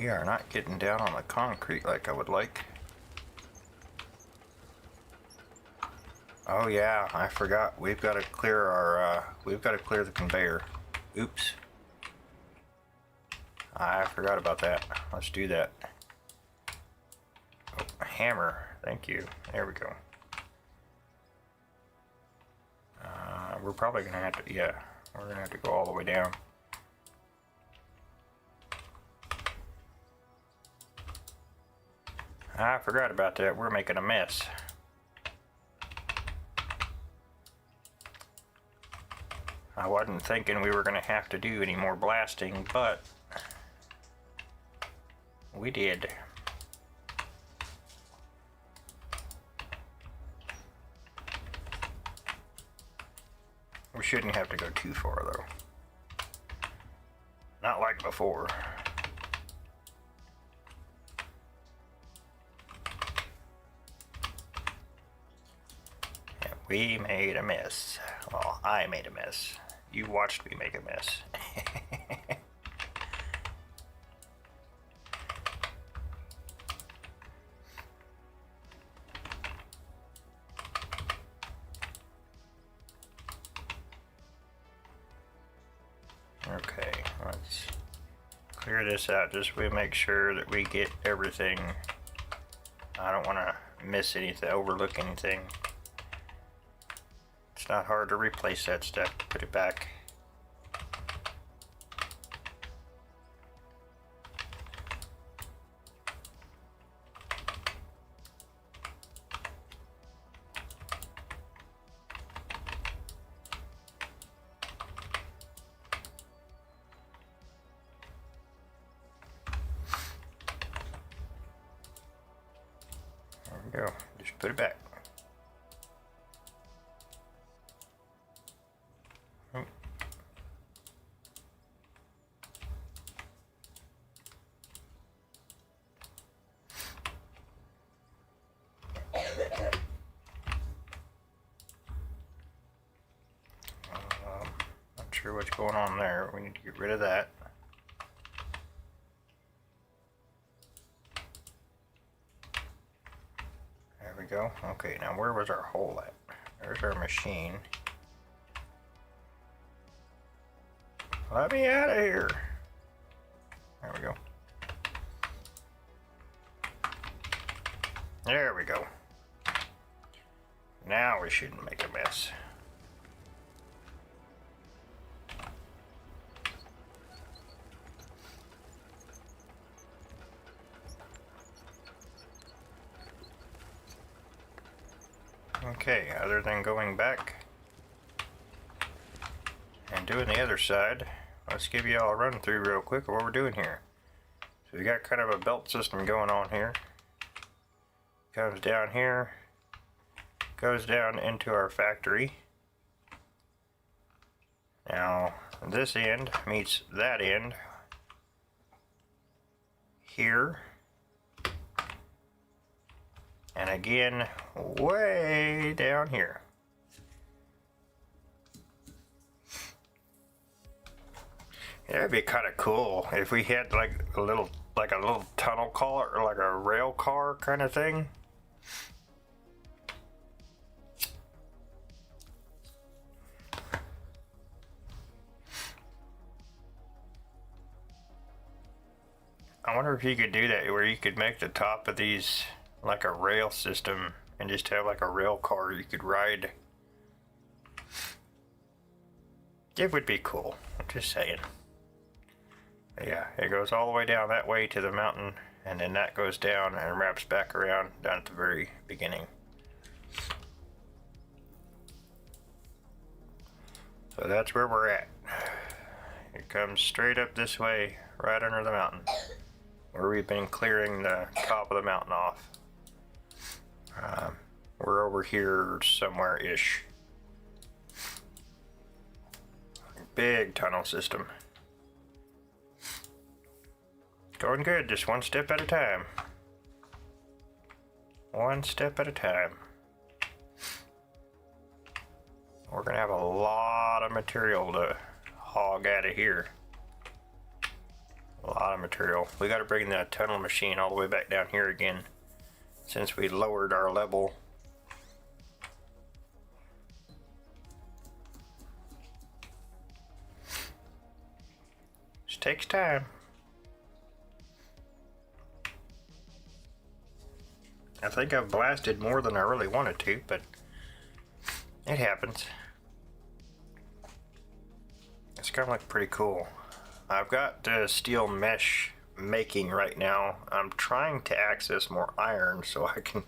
We are not getting down on the concrete like I would like. Oh yeah, I forgot. We've got to clear our, we've got to clear the conveyor. Oops. I forgot about that. Let's do that. Oh, hammer. Thank you. There we go. We're probably going to have to, yeah, we're going to have to go all the way down. I forgot about that. We're making a mess. I wasn't thinking we were going to have to do any more blasting, but we did. We shouldn't have to go too far though. Not like before. Yeah, we made a mess. Well, I made a mess. You watched me make a mess. Okay, let's clear this out just so we make sure that we get everything. I don't want to miss anything, overlook anything. It's not hard to replace that stuff, put it back. There we go, just put it back. Oh. Not sure what's going on there. We need to get rid of that. There we go. Okay, now where was our hole at? There's our machine. Let me out of here. There we go. There we go. Now we shouldn't make a mess. Okay, other than going back and doing the other side, let's give you all a run through real quick of what we're doing here. So we got kind of a belt system going on here. Comes down here, goes down into our factory. Now this end meets that end here. And again, way down here. Yeah, it'd be kind of cool if we had like a little tunnel car or like a rail car kind of thing. I wonder if you could do that where you could make the top of these like a rail system and just have like a rail car you could ride. It would be cool. I'm just saying. But yeah, it goes all the way down that way to the mountain, and then that goes down and wraps back around down at the very beginning. So that's where we're at. It comes straight up this way, right under the mountain, where we've been clearing the top of the mountain off. We're over here somewhere-ish. Big tunnel system. Going good, just one step at a time. One step at a time. We're gonna have a lot of material to hog out of here. A lot of material. We got to bring that tunnel machine all the way back down here again, since we lowered our level. Just takes time. I think I've blasted more than I really wanted to, but it happens. It's gonna look pretty cool. I've got steel mesh making right now. I'm trying to access more iron so I can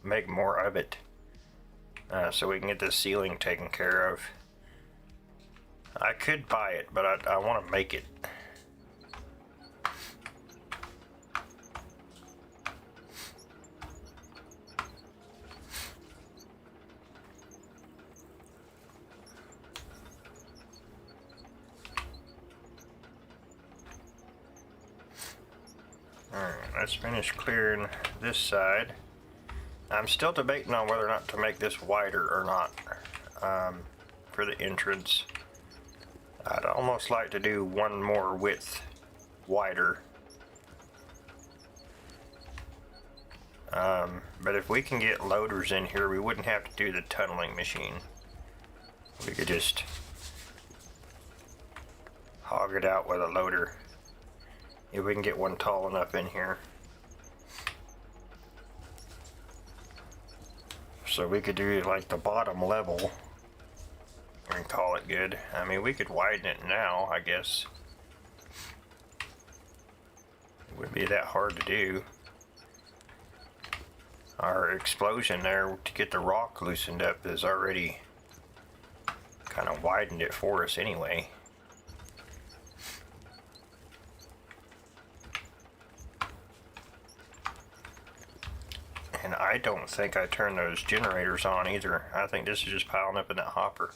make more of it, so we can get this ceiling taken care of. I could buy it, but I want to make it. Alright, let's finish clearing this side. I'm still debating on whether or not to make this wider or not, for the entrance. I'd almost like to do one more width wider. But if we can get loaders in here, we wouldn't have to do the tunneling machine. We could just hog it out with a loader. If we can get one tall enough in here. So we could do like the bottom level and call it good. I mean, we could widen it now, I guess. It wouldn't be that hard to do. Our explosion there to get the rock loosened up is already kind of widened it for us anyway. And I don't think I turned those generators on either. I think this is just piling up in that hopper.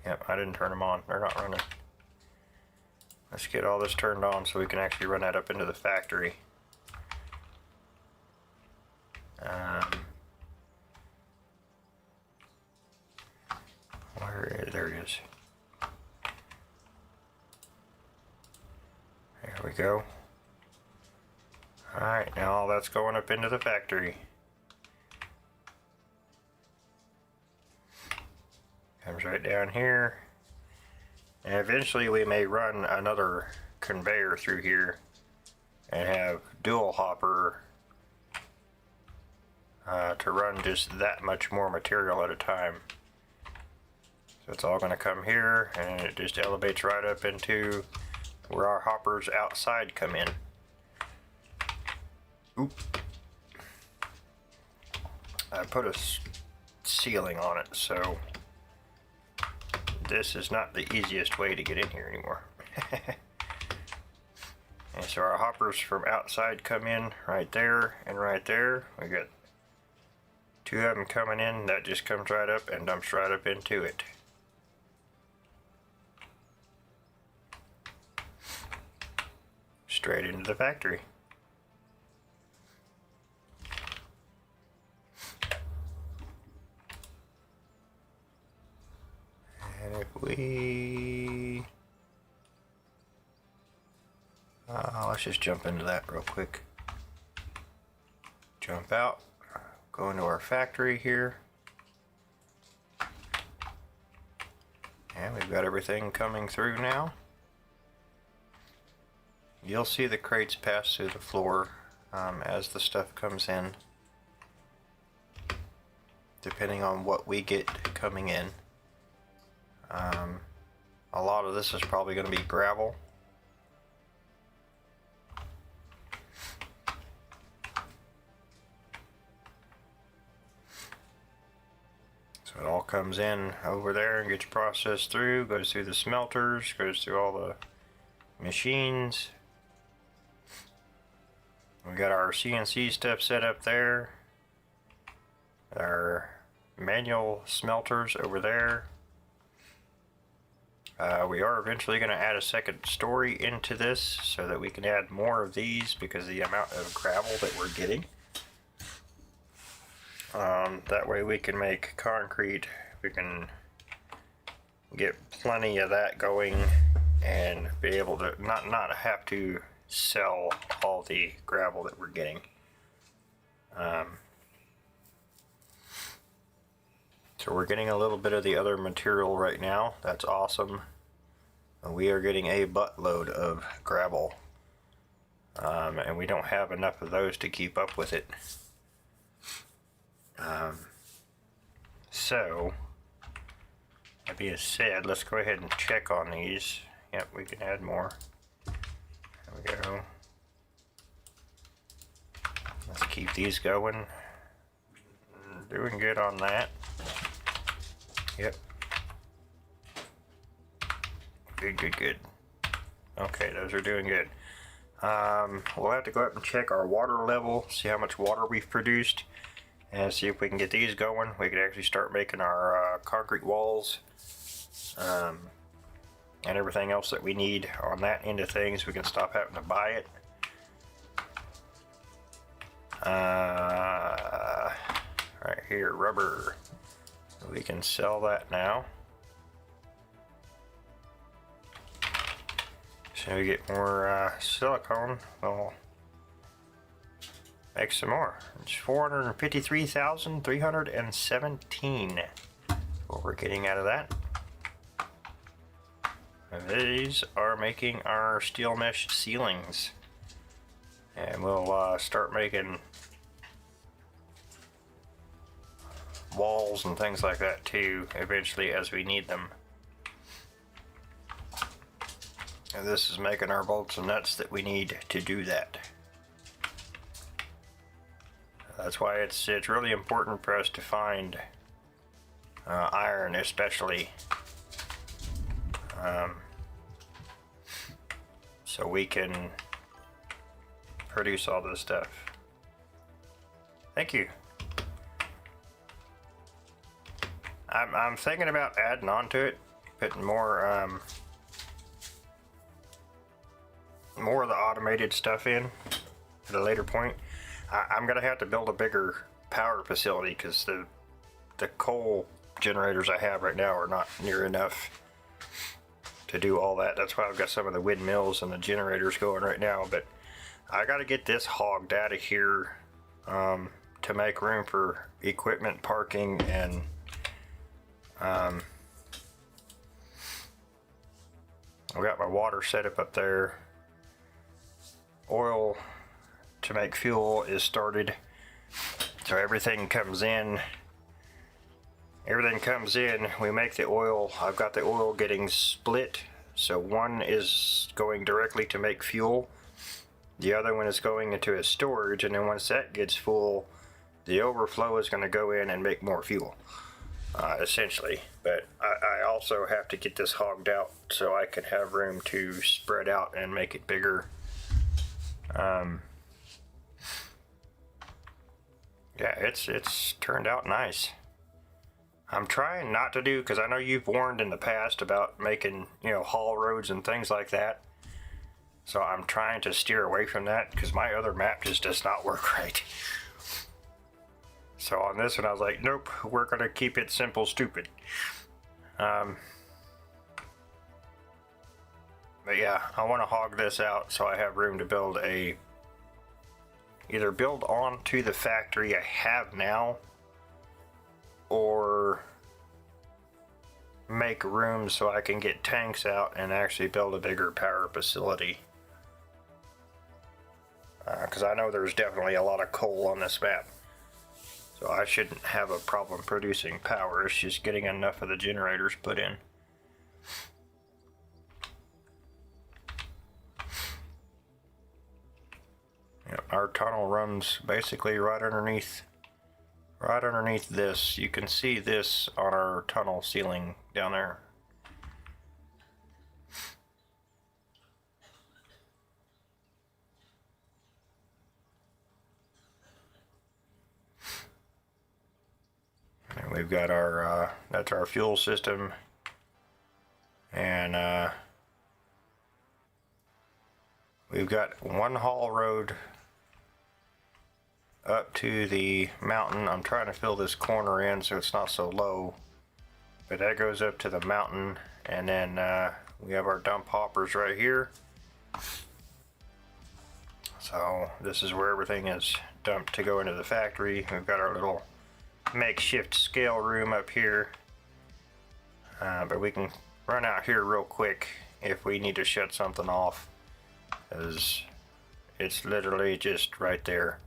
Yep, I didn't turn them on. They're not running. Let's get all this turned on so we can actually run that up into the factory. There it is. There we go. Alright, now all that's going up into the factory. Comes right down here. And eventually we may run another conveyor through here and have dual hopper to run just that much more material at a time. So it's all going to come here and it just elevates right up into where our hoppers outside come in. Oop. I put a ceiling on it, so this is not the easiest way to get in here anymore. And so our hoppers from outside come in right there and right there. We got two of them coming in. That just comes right up and dumps right up into it. Straight into the factory. And if we... let's just jump into that real quick. Jump out, go into our factory here. And we've got everything coming through now. You'll see the crates pass through the floor as the stuff comes in, depending on what we get coming in. A lot of this is probably going to be gravel. So it all comes in over there and gets processed through, goes through the smelters, goes through all the machines. We got our CNC stuff set up there. Our manual smelters over there. We are eventually going to add a second story into this so that we can add more of these because of the amount of gravel that we're getting. That way we can make concrete. We can get plenty of that going and be able to not have to sell all the gravel that we're getting. So we're getting a little bit of the other material right now. That's awesome. We are getting a buttload of gravel. And we don't have enough of those to keep up with it. So, that being said, let's go ahead and check on these. Yep, we can add more. There we go. Let's keep these going. Doing good on that. Yep. Good. Okay, those are doing good. We'll have to go up and check our water level, see how much water we've produced, and see if we can get these going. We could actually start making our concrete walls and everything else that we need on that end of things. We can stop having to buy it. Right here, rubber. We can sell that now. So we get more silicone. We'll make some more. It's 453,317. What we're getting out of that. And these are making our steel mesh ceilings, and we'll start making walls and things like that too eventually as we need them. And this is making our bolts and nuts that we need to do that. That's why it's really important for us to find iron, especially, so we can produce all this stuff. Thank you. I'm thinking about adding on to it, putting more of the automated stuff in at a later point. I'm gonna have to build a bigger power facility because the coal generators I have right now are not near enough to do all that. That's why I've got some of the windmills and the generators going right now, but I got to get this hogged out of here to make room for equipment parking, and I've got my water set up there. Oil to make fuel is started, so everything comes in. We make the oil. I've got the oil getting split, so one is going directly to make fuel, the other one is going into a storage, and then once that gets full, the overflow is going to go in and make more fuel, essentially. But I also have to get this hogged out so I can have room to spread out and make it bigger. Yeah, it's turned out nice. I'm trying not to do, because I know you've warned in the past about making, haul roads and things like that. So I'm trying to steer away from that because my other map just does not work right. So on this one I was like, nope, we're going to keep it simple, stupid. But yeah, I want to hog this out so I have room to build either build onto the factory I have now, or make room so I can get tanks out and actually build a bigger power facility. Because I know there's definitely a lot of coal on this map, so I shouldn't have a problem producing power. It's just getting enough of the generators put in. Yep, our tunnel runs basically right underneath this. You can see this on our tunnel ceiling down there. And we've got our that's our fuel system, and we've got one haul road up to the mountain. I'm trying to fill this corner in so it's not so low, but that goes up to the mountain, and then We have our dump hoppers right here. So this is where everything is dumped to go into the factory. We've got our little makeshift scale room up here. But we can run out here real quick if we need to shut something off, as it's literally just right there.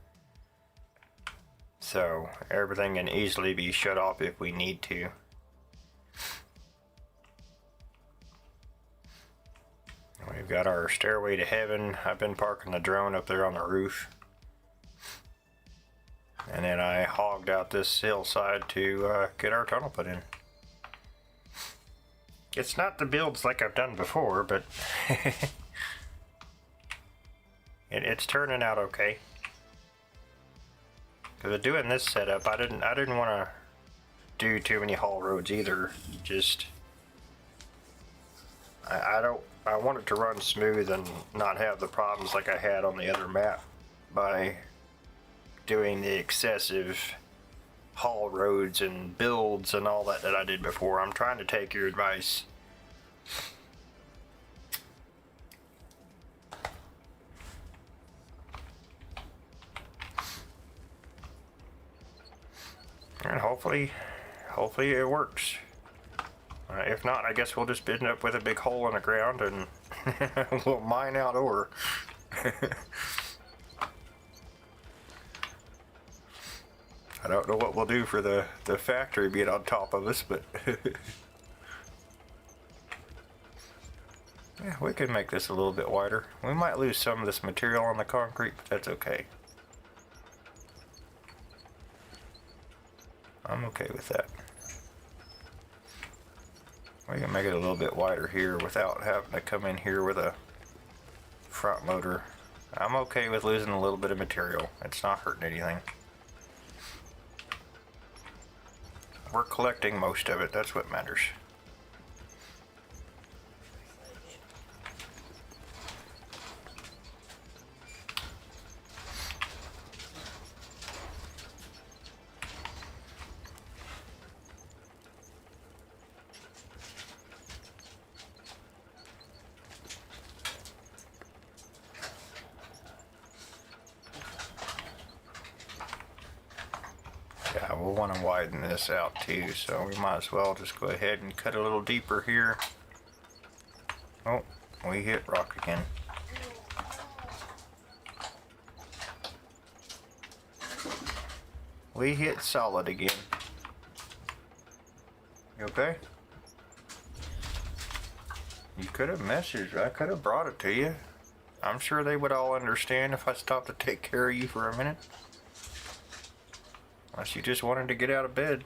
So everything can easily be shut off if we need to. We've got our stairway to heaven. I've been parking the drone up there on the roof. And then I hogged out this hillside to get our tunnel put in. It's not the builds like I've done before, but it's turning out okay. Because doing this setup, I didn't want to do too many haul roads either. Just I want it to run smooth and not have the problems like I had on the other map by doing the excessive haul roads and builds and all that I did before. I'm trying to take your advice. And hopefully it works. If not, I guess we'll just end up with a big hole in the ground and we'll mine out ore. I don't know what we'll do for the factory being on top of us, but yeah, we can make this a little bit wider. We might lose some of this material on the concrete, but that's okay. I'm okay with that. We can make it a little bit wider here without having to come in here with a front loader. I'm okay with losing a little bit of material. It's not hurting anything. We're collecting most of it. That's what matters. Yeah, we'll want to widen this out too, so we might as well just go ahead and cut a little deeper here. Oh, we hit rock again. We hit solid again. You okay? You could have messaged. I could have brought it to you. I'm sure they would all understand if I stopped to take care of you for a minute. Unless you just wanted to get out of bed.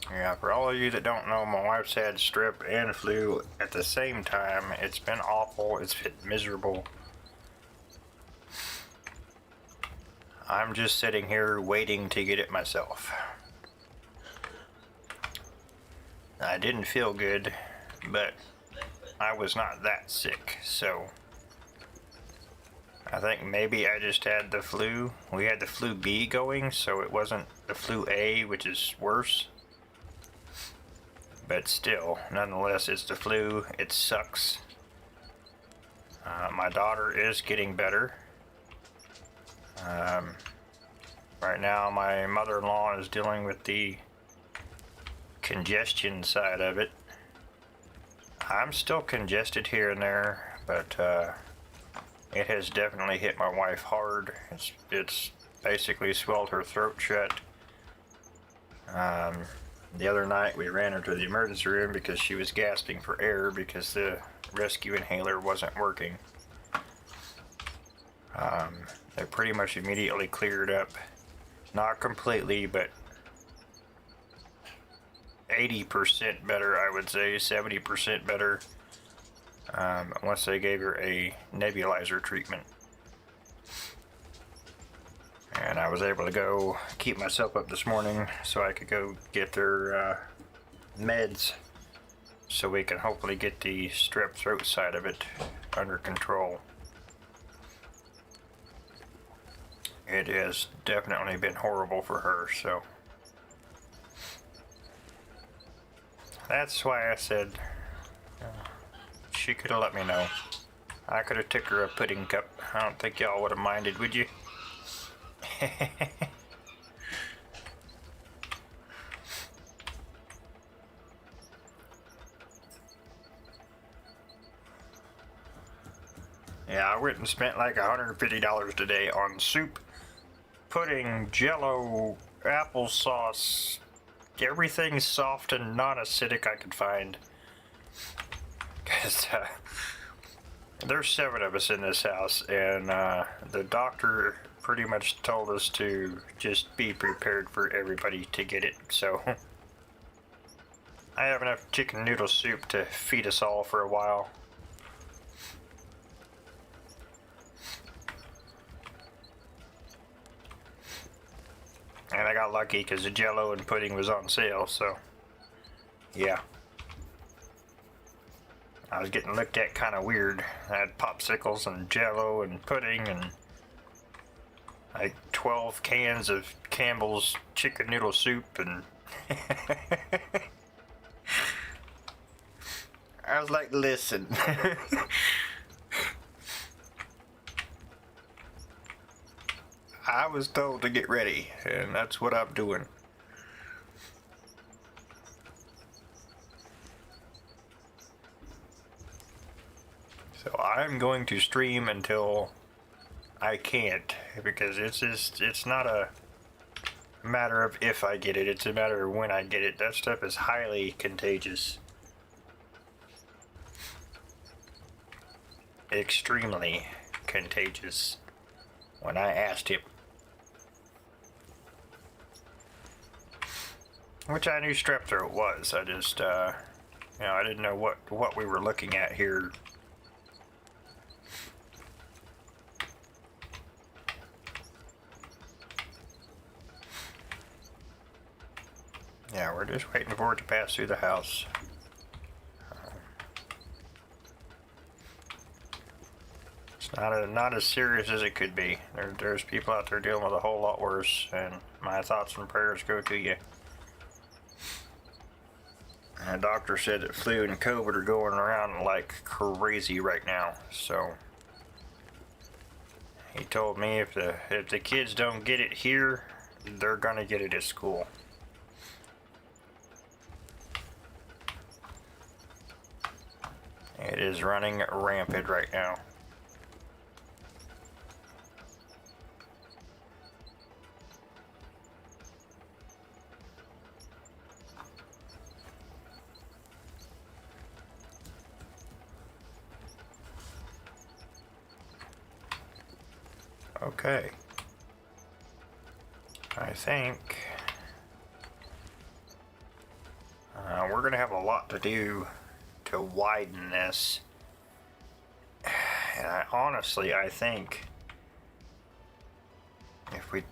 Yeah, for all of you that don't know, my wife's had strep and flu at the same time. It's been awful. It's been miserable. I'm just sitting here waiting to get it myself. I didn't feel good, but I was not that sick, so I think maybe I just had the flu. We had the flu B going, so it wasn't the flu A, which is worse. But still, nonetheless, it's the flu. It sucks. My daughter is getting better. Right now, my mother-in-law is dealing with the congestion side of it. I'm still congested here and there, but it has definitely hit my wife hard. It's basically swelled her throat shut. The other night, we ran her to the emergency room because she was gasping for air because the rescue inhaler wasn't working. They pretty much immediately cleared up. Not completely, but 80% better, I would say, 70% better, once they gave her a nebulizer treatment. And I was able to go keep myself up this morning so I could go get their meds so we can hopefully get the strep throat side of it under control. It has definitely been horrible for her, so that's why I said she could have let me know. I could have took her a pudding cup. I don't think y'all would have minded, would you? Yeah, I went and spent like $150 today on soup, pudding, jello, applesauce, everything soft and non-acidic I could find. Because there's 7 of us in this house, and the doctor pretty much told us to just be prepared for everybody to get it. So I have enough chicken noodle soup to feed us all for a while. And I got lucky because the jello and pudding was on sale, so yeah. I was getting looked at kind of weird. I had popsicles and jello and pudding and like 12 cans of Campbell's chicken noodle soup, and I was like, listen. I was told to get ready, and that's what I'm doing. So I'm going to stream until I can't, because it's not a matter of if I get it, it's a matter of when I get it. That stuff is highly contagious. Extremely contagious. When I asked him. Which I knew strep throat was. I just, I didn't know what we were looking at here. Yeah, we're just waiting for it to pass through the house. It's not as serious as it could be. There's people out there dealing with a whole lot worse, and my thoughts and prayers go to you. And the doctor said that flu and COVID are going around like crazy right now, so he told me if the kids don't get it here, they're gonna get it at school. It is running rampant right now. Okay. I think we're going to have a lot to do to widen this. And I think if we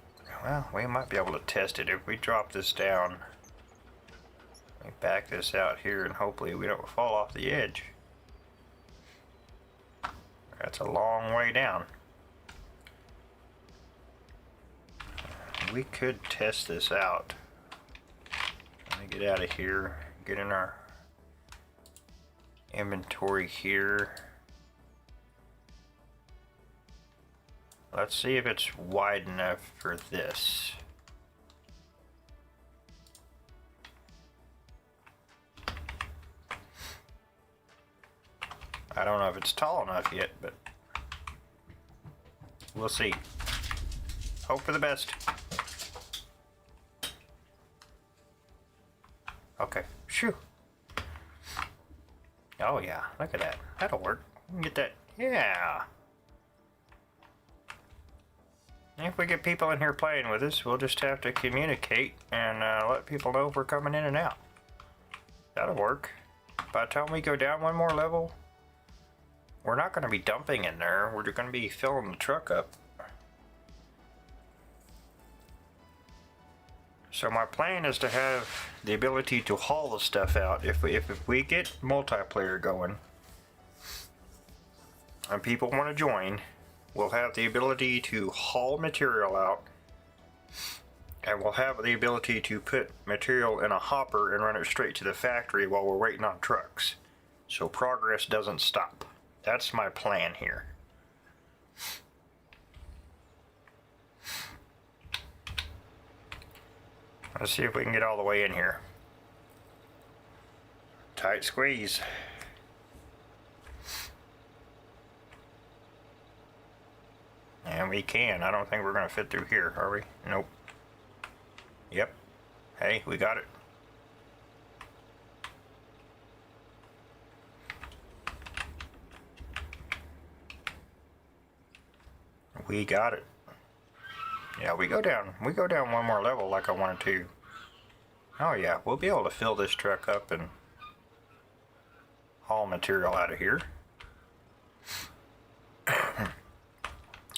might be able to test it. If we drop this down, we back this out here, and hopefully we don't fall off the edge. That's a long way down. We could test this out. Let me get out of here, get in our inventory here. Let's see if it's wide enough for this. I don't know if it's tall enough yet, but we'll see. Hope for the best. Okay, shoo. Oh yeah, look at that. That'll work. We can get that. Yeah. If we get people in here playing with us, we'll just have to communicate and let people know if we're coming in and out. That'll work. By the time we go down one more level, we're not going to be dumping in there. We're just going to be filling the truck up. So my plan is to have the ability to haul the stuff out. If we get multiplayer going and people want to join, we'll have the ability to haul material out, and we'll have the ability to put material in a hopper and run it straight to the factory while we're waiting on trucks. So progress doesn't stop. That's my plan here. Let's see if we can get all the way in here. Tight squeeze. And we can. I don't think we're going to fit through here, are we? Nope. Yep. Hey, we got it. We got it. Yeah, we go down one more level like I wanted to. Oh yeah, we'll be able to fill this truck up and haul material out of here.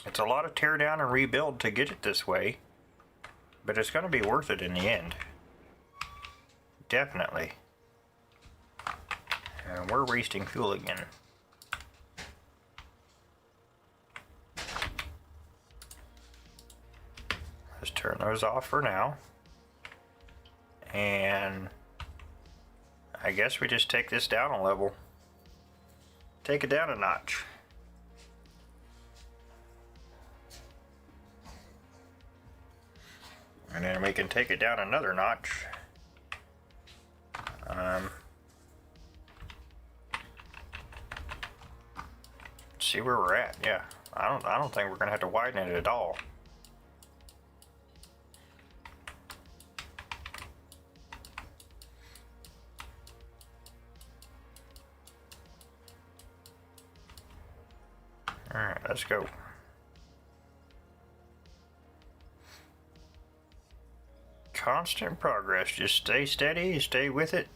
It's a lot of tear down and rebuild to get it this way, but it's going to be worth it in the end. Definitely. And we're wasting fuel again. Let's turn those off for now. And I guess we just take this down a level. Take it down a notch. And then we can take it down another notch. See where we're at. Yeah, I don't think we're gonna have to widen it at all. All right, let's go. Constant progress. Just stay steady, stay with it.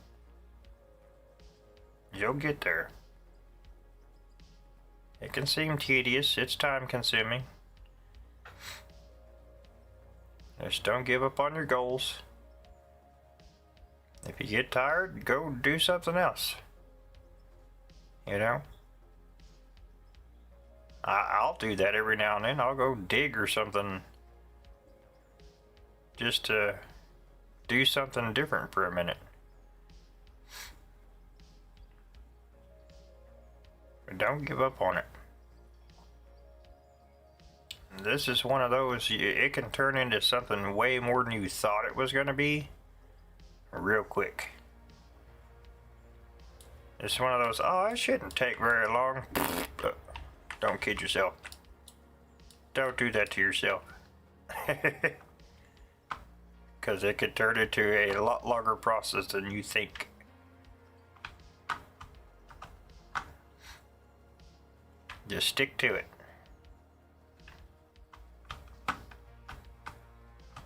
You'll get there. It can seem tedious, it's time consuming. Just don't give up on your goals. If you get tired, go do something else. You know? I'll do that every now and then. I'll go dig or something. Just to do something different for a minute. But don't give up on it. This is one of those, it can turn into something way more than you thought it was going to be real quick. It's one of those, oh, it shouldn't take very long. Don't kid yourself. Don't do that to yourself. Because it could turn into a lot longer process than you think. Just stick to it.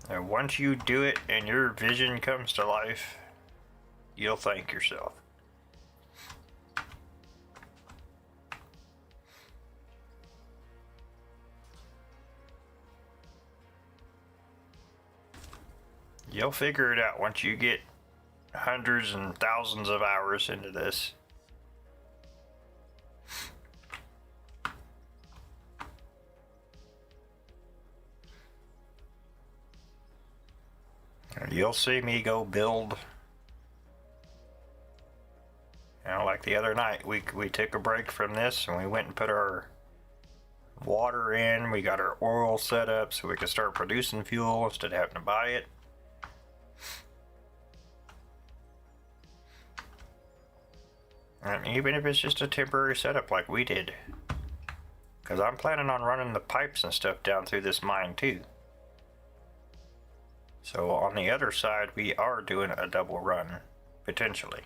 And once you do it and your vision comes to life, you'll thank yourself. You'll figure it out once you get hundreds and thousands of hours into this. You'll see me go build. You know, like the other night, we took a break from this and we went and put our water in. We got our oil set up so we could start producing fuel instead of having to buy it. And even if it's just a temporary setup like we did. Because I'm planning on running the pipes and stuff down through this mine too. So on the other side, we are doing a double run, potentially.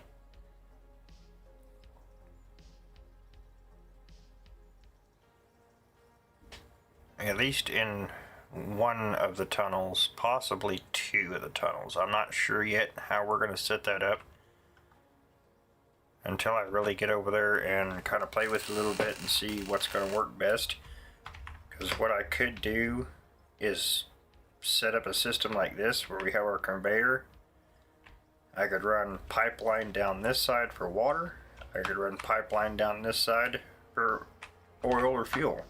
At least in one of the tunnels, possibly two of the tunnels. I'm not sure yet how we're going to set that up until I really get over there and kind of play with it a little bit and see what's going to work best. Because what I could do is set up a system like this where we have our conveyor. I could run pipeline down this side for water. I could run pipeline down this side for oil or fuel.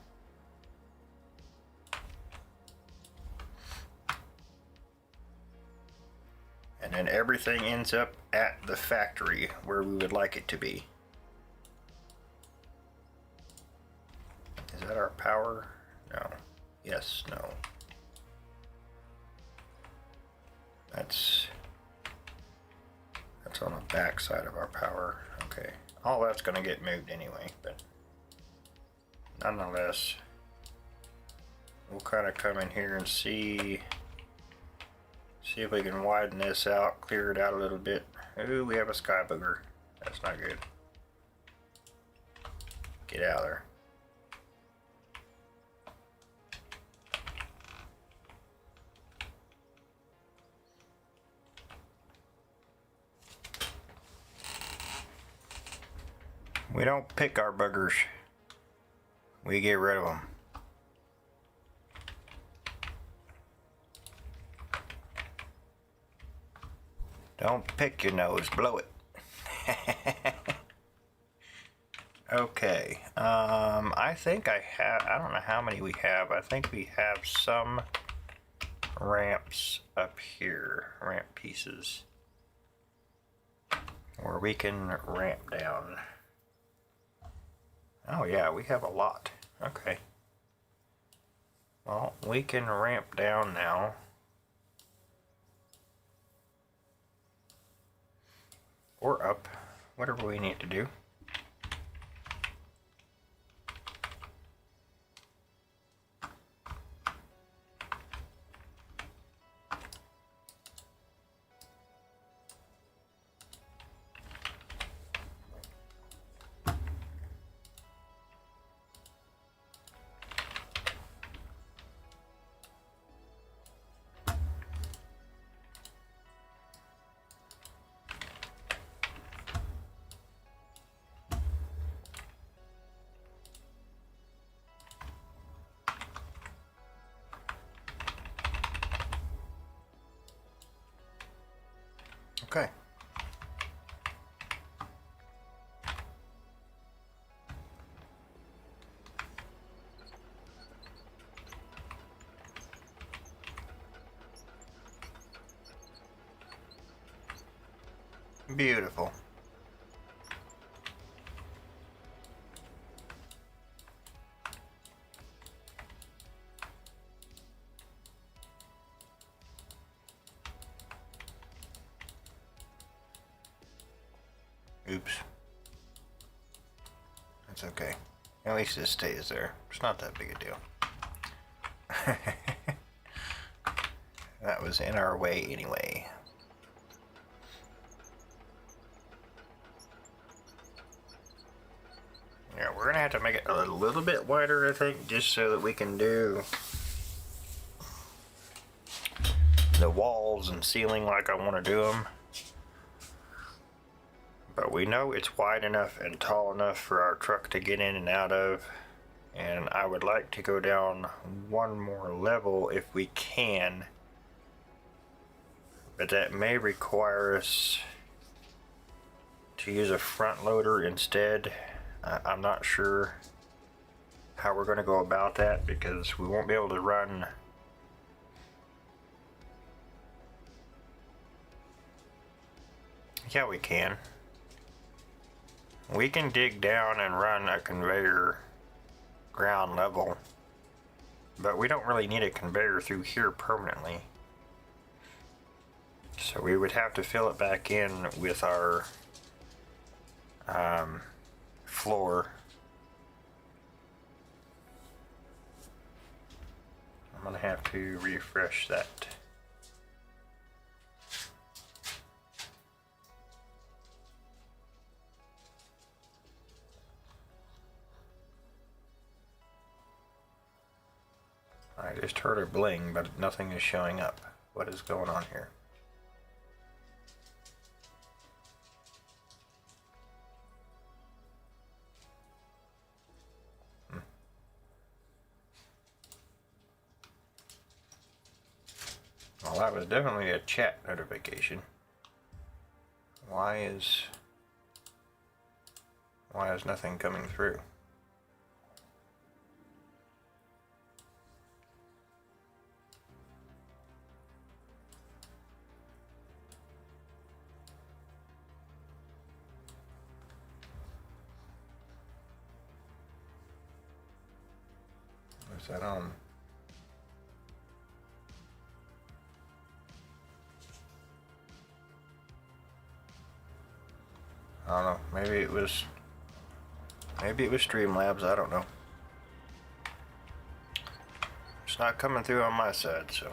And then everything ends up at the factory where we would like it to be. Is that our power? No. Yes, no. That's on the back side of our power. Okay. All that's going to get moved anyway, but nonetheless, we'll kind of come in here and see if we can widen this out, clear it out a little bit. Ooh, we have a sky booger. That's not good. Get out of there. We don't pick our buggers. We get rid of them. Don't pick your nose, blow it. Okay. I think I don't know how many we have. I think we have some ramps up here, ramp pieces, where we can ramp down. Oh yeah, we have a lot. Okay. Well, we can ramp down now. Or up, whatever we need to do. Okay. Beautiful. Oops. That's okay. At least it stays there. It's not that big a deal. That was in our way anyway. Yeah, we're gonna have to make it a little bit wider, I think, just so that we can do the walls and ceiling like I want to do them. But we know it's wide enough and tall enough for our truck to get in and out of. And I would like to go down one more level if we can. But that may require us to use a front loader instead. I'm not sure how we're going to go about that because we won't be able to run yeah, we can. We can dig down and run a conveyor ground level, but we don't really need a conveyor through here permanently. So we would have to fill it back in with our floor. I'm gonna have to refresh that. I just heard a bling, but nothing is showing up. What is going on here? Well, that was definitely a chat notification. Why is nothing coming through? What's that on? I don't know. Maybe it was Streamlabs. I don't know. It's not coming through on my side, so.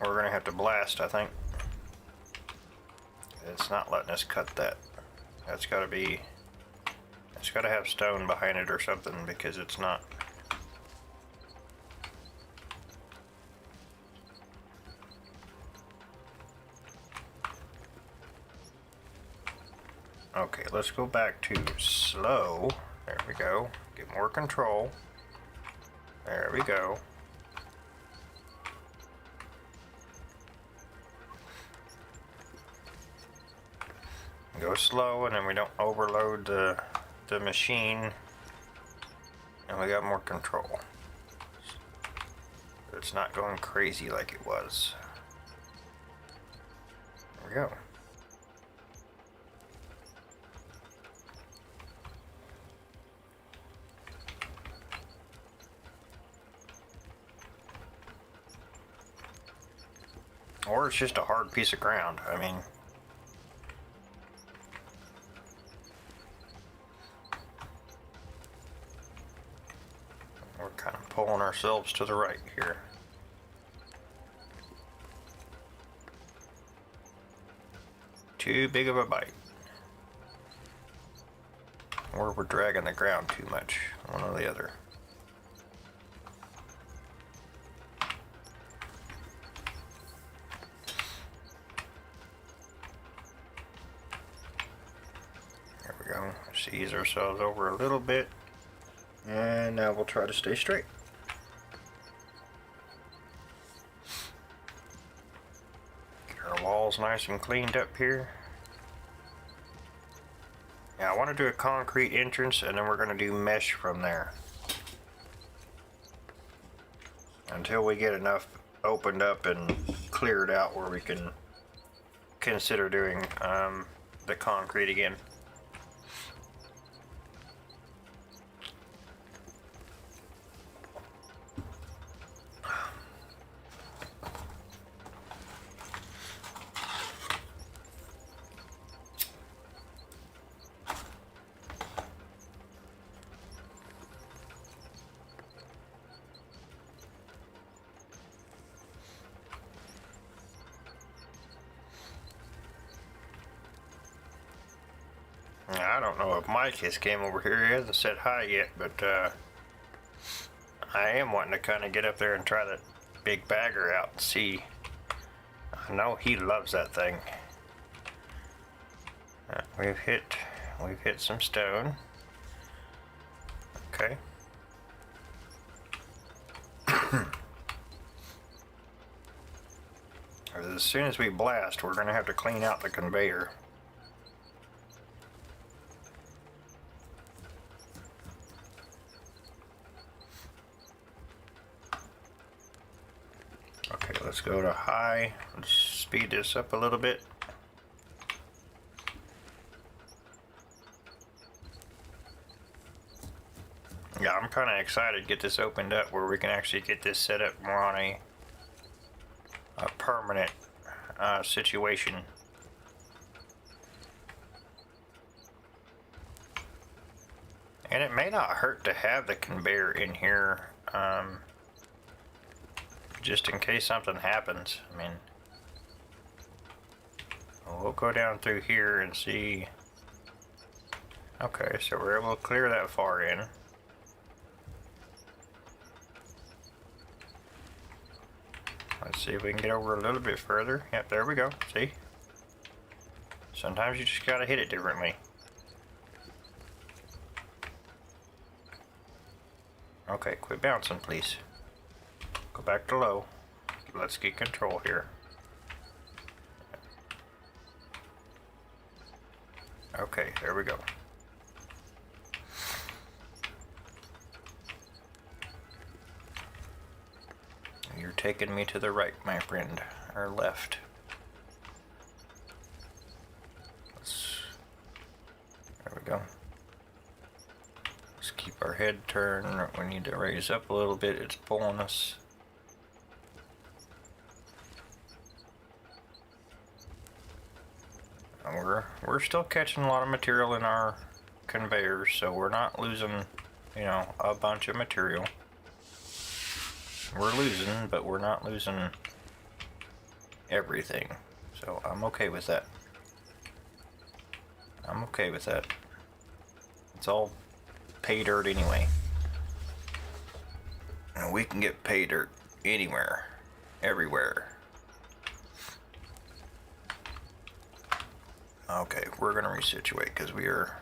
We're gonna have to blast, I think. It's not letting us cut that. That's gotta be, it's gotta have stone behind it or something, because it's not. Okay, let's go back to slow. There we go. Get more control. There we go. Go slow, and then we don't overload the machine, and we got more control. It's not going crazy like it was. There we go. Or it's just a hard piece of ground. I mean, we're kind of pulling ourselves to the right here. Too big of a bite. Or we're dragging the ground too much. One or the other. There we go. Let's ease ourselves over a little bit. And now we'll try to stay straight. Get our walls nice and cleaned up here. Now I want to do a concrete entrance, and then we're going to do mesh from there. Until we get enough opened up and cleared out where we can consider doing the concrete again. I don't know if Mike has came over here. He hasn't said hi yet, but I am wanting to kind of get up there and try that big bagger out and see. I know he loves that thing. We've hit some stone. Okay. As soon as we blast, we're going to have to clean out the conveyor. Okay, let's go to high. Let's speed this up a little bit. Yeah, I'm kind of excited to get this opened up where we can actually get this set up more on a permanent situation. And it may not hurt to have the conveyor in here, just in case something happens. I mean, we'll go down through here and see. Okay, so we're able to clear that far in. Let's see if we can get over a little bit further. Yep, there we go. See? Sometimes you just gotta hit it differently. Okay, quit bouncing, please. Go back to low. Let's get control here. Okay, there we go. You're taking me to the right, my friend, or left. There we go. Let's keep our head turned. We need to raise up a little bit. It's pulling us. We're still catching a lot of material in our conveyors, so we're not losing, you know, a bunch of material. We're losing, but we're not losing everything. So I'm okay with that. I'm okay with that. It's all pay dirt anyway. And we can get pay dirt anywhere, everywhere. Okay, we're gonna resituate because we are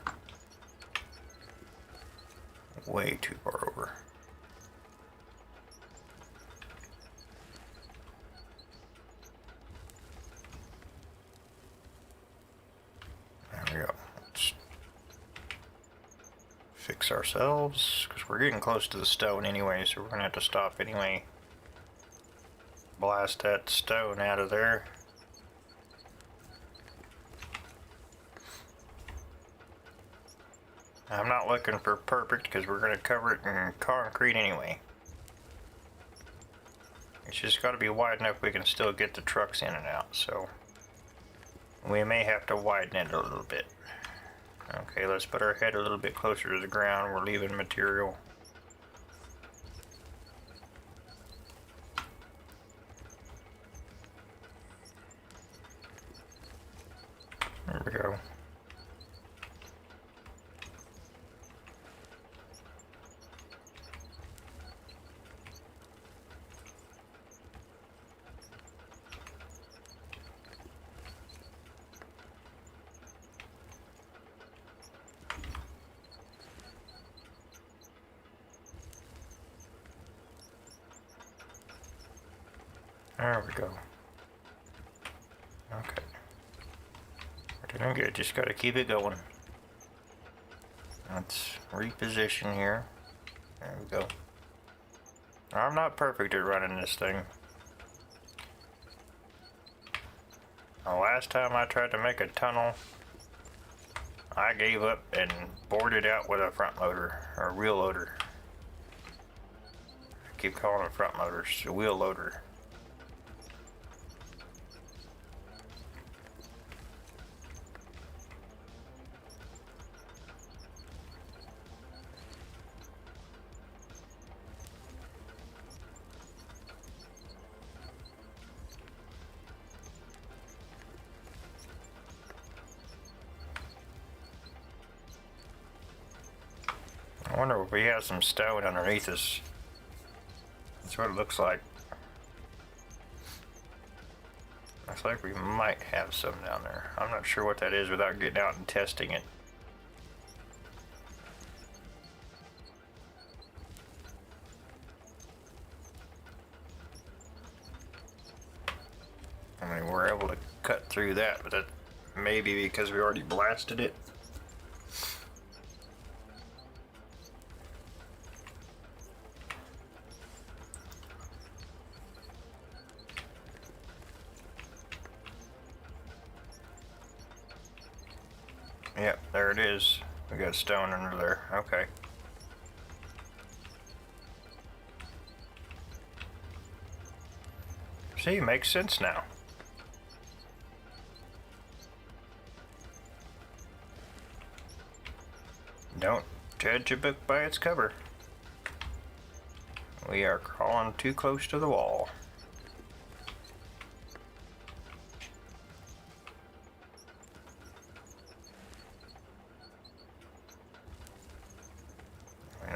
way too far over. There we go. Let's fix ourselves because we're getting close to the stone anyway, so we're gonna have to stop anyway. Blast that stone out of there. I'm not looking for perfect because we're going to cover it in concrete anyway. It's just got to be wide enough we can still get the trucks in and out, so we may have to widen it a little bit. Okay, let's put our head a little bit closer to the ground. We're leaving material. There we go. There we go. Okay. We're doing good. Just gotta keep it going. Let's reposition here. There we go. I'm not perfect at running this thing. The last time I tried to make a tunnel, I gave up and bored it out with a front loader, or a wheel loader. I keep calling it front loaders, a wheel loader. I wonder if we have some stone underneath us. That's what it looks like. Looks like we might have some down there. I'm not sure what that is without getting out and testing it. I mean, we're able to cut through that, but that may be because we already blasted it. Yep, there it is. We got stone under there. Okay. See, it makes sense now. Don't judge a book by its cover. We are crawling too close to the wall.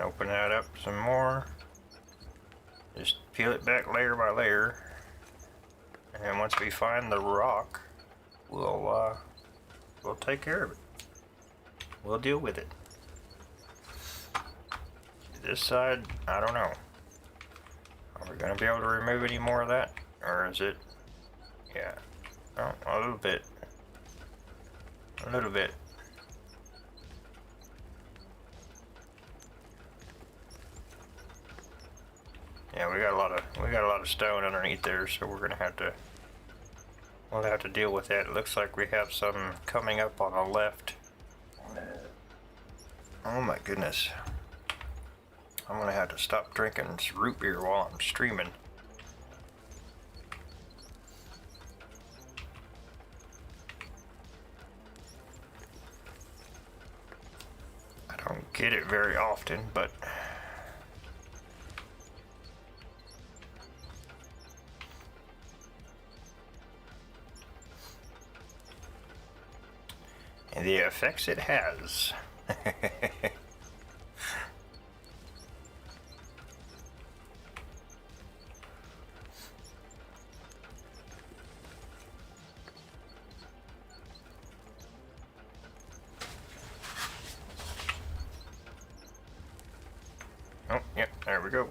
Open that up some more. Just peel it back layer by layer. And once we find the rock, we'll take care of it. We'll deal with it. This side, I don't know. Are we going to be able to remove any more of that? Or is it... Yeah. Oh, a little bit. A little bit. Yeah, we got a lot of stone underneath there, so we'll have to deal with that. It looks like we have some coming up on the left. Oh my goodness. I'm gonna have to stop drinking root beer while I'm streaming. I don't get it very often, but the effects it has. Oh, yep, there we go.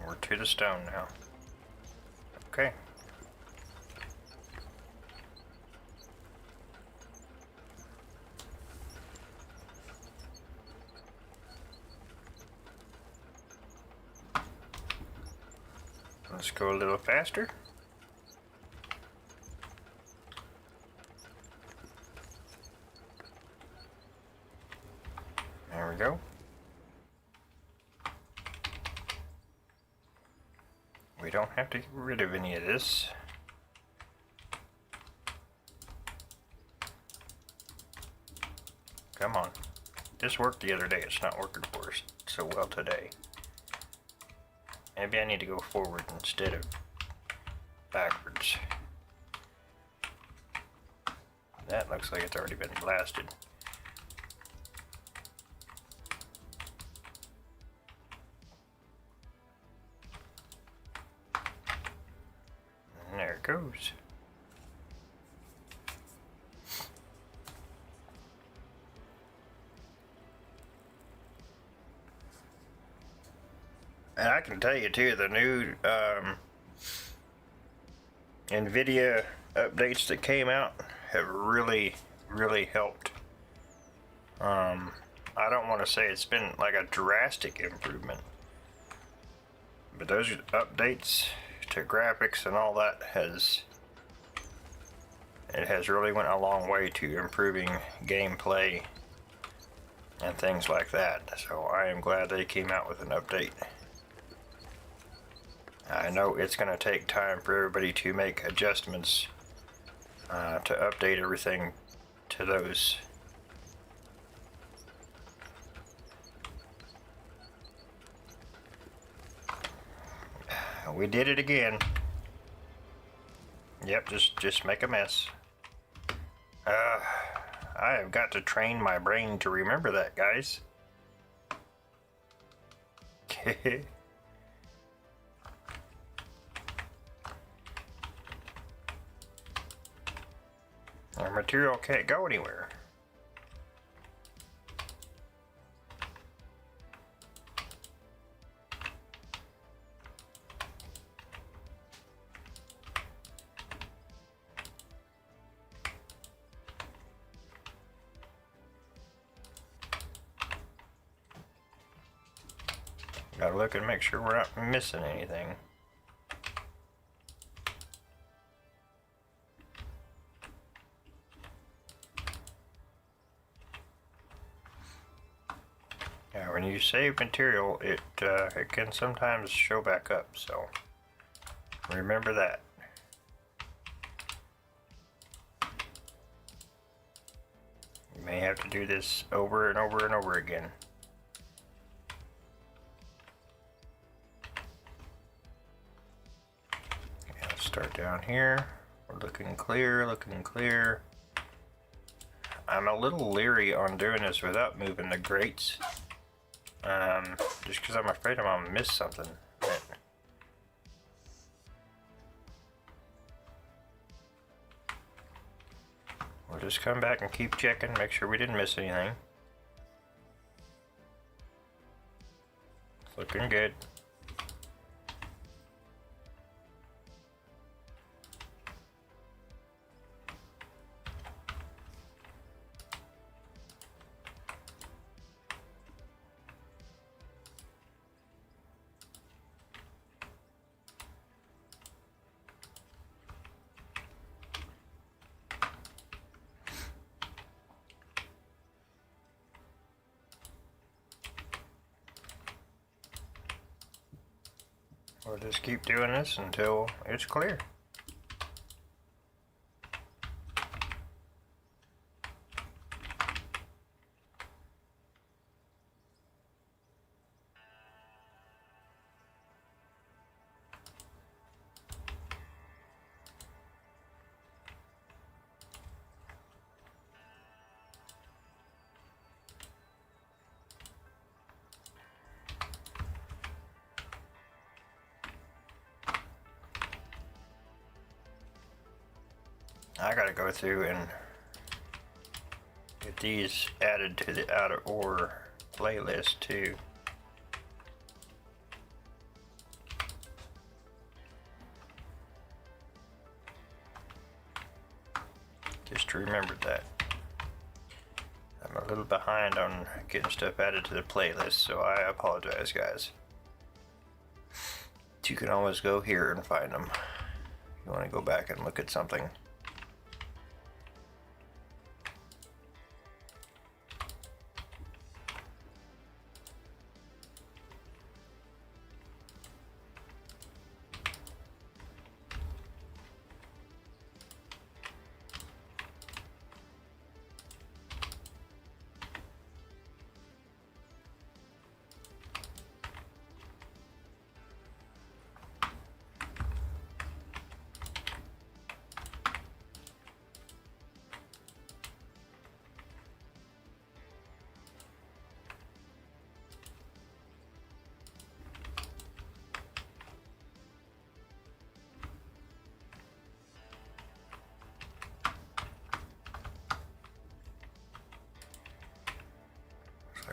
We're to the stone now. Okay. Let's go a little faster. There we go. We don't have to get rid of any of this. Come on. This worked the other day. It's not working for us so well today. Maybe I need to go forward instead of backwards. That looks like it's already been blasted. And there it goes. And I can tell you too, the new NVIDIA updates that came out have really helped. I don't want to say it's been like a drastic improvement, but those updates to graphics and all that has really went a long way to improving gameplay and things like that. So I am glad they came out with an update. I know it's going to take time for everybody to make adjustments to update everything to those. We did it again. Yep, just make a mess. I have got to train my brain to remember that, guys. Our material can't go anywhere. Gotta look and make sure we're not missing anything. Yeah, when you save material, it can sometimes show back up, so remember that. You may have to do this over and over and over again. Okay, let's start down here. We're looking clear, looking clear. I'm a little leery on doing this without moving the grates. Just because I'm afraid I'm gonna miss something. We'll just come back and keep checking, make sure we didn't miss anything. It's looking good. We'll just keep doing this until it's clear. I gotta go through and get these added to the out of order playlist too. Just remembered that. I'm a little behind on getting stuff added to the playlist, so I apologize, guys. But you can always go here and find them if you want to go back and look at something.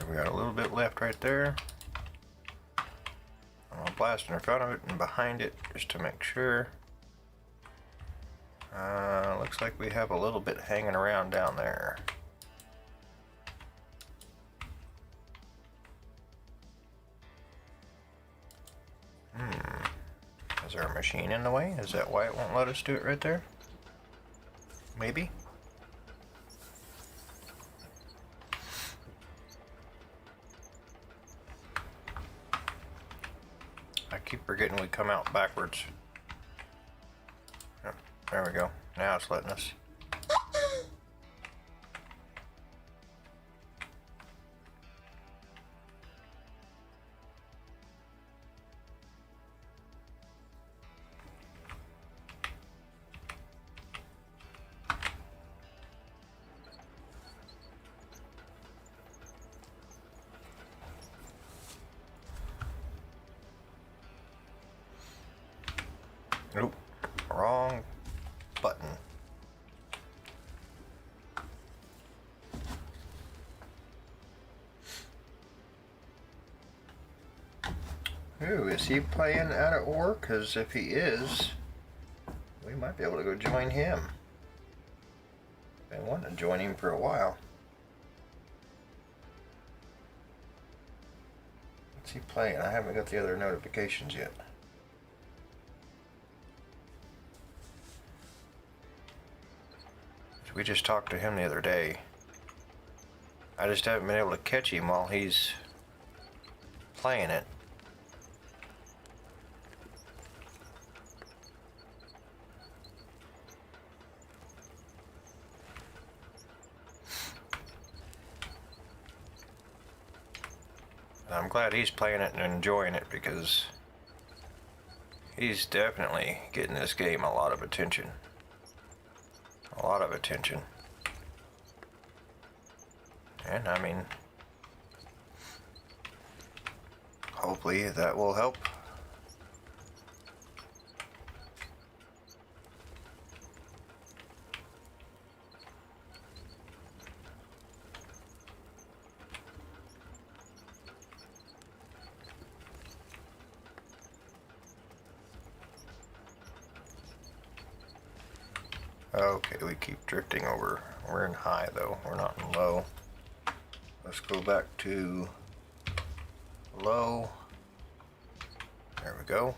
We got a little bit left right there. I'm gonna blast in front of it and behind it just to make sure. Looks like we have a little bit hanging around down there. Is there a machine in the way? Is that why it won't let us do it right there? Maybe? I keep forgetting we come out backwards. Oh, there we go. Now it's letting us. Nope, wrong button. Ooh, is he playing out of order? Because if he is, we might be able to go join him. Been wanting to join him for a while. What's he playing? I haven't got the other notifications yet. We just talked to him the other day. I just haven't been able to catch him while he's playing it. I'm glad he's playing it and enjoying it because he's definitely getting this game a lot of attention. A lot of attention. And I mean, hopefully that will help. Okay, we keep drifting over. We're in high though, we're not in low. Let's go back to low. There we go.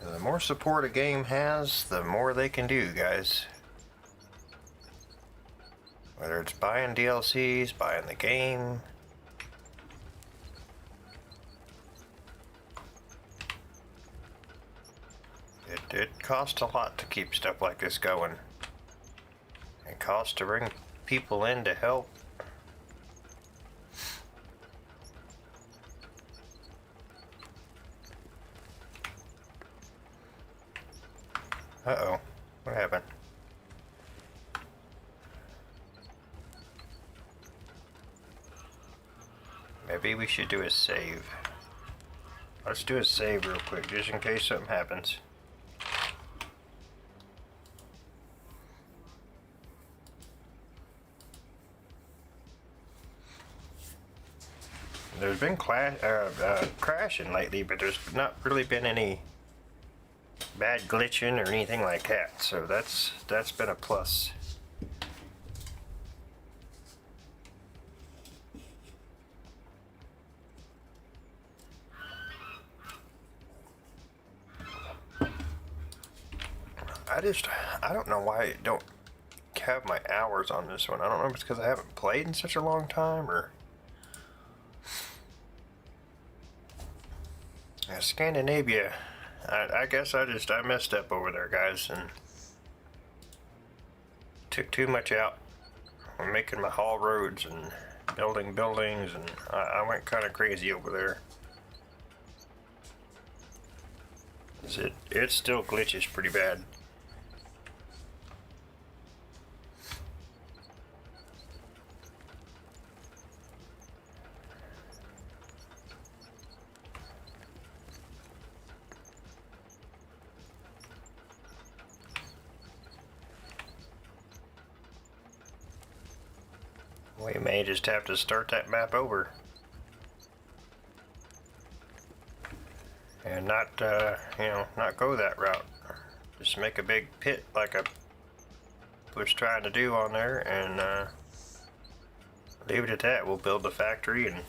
The more support a game has, the more they can do, guys. Whether it's buying DLCs, buying the game. It costs a lot to keep stuff like this going. It costs to bring people in to help. Uh-oh. What happened? Maybe we should do a save. Let's do a save real quick, just in case something happens. There's been crashing lately, but there's not really been any bad glitching or anything like that, so that's been a plus. I don't know why I don't have my hours on this one. I don't know if it's because I haven't played in such a long time, or Scandinavia. I guess I messed up over there, guys, and took too much out. I'm making my haul roads and building buildings, and I went kind of crazy over there. It still glitches pretty bad. We may just have to start that map over. And not, not go that route. Just make a big pit like I was trying to do on there, and leave it at that. We'll build the factory and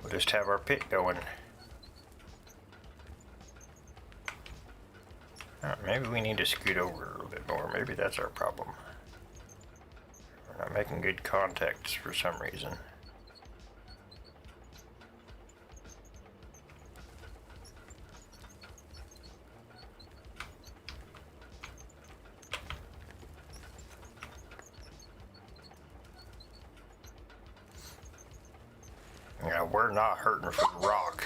we'll just have our pit going. Maybe we need to scoot over a little bit more. Maybe that's our problem. We're not making good contacts for some reason. Yeah, we're not hurting for rock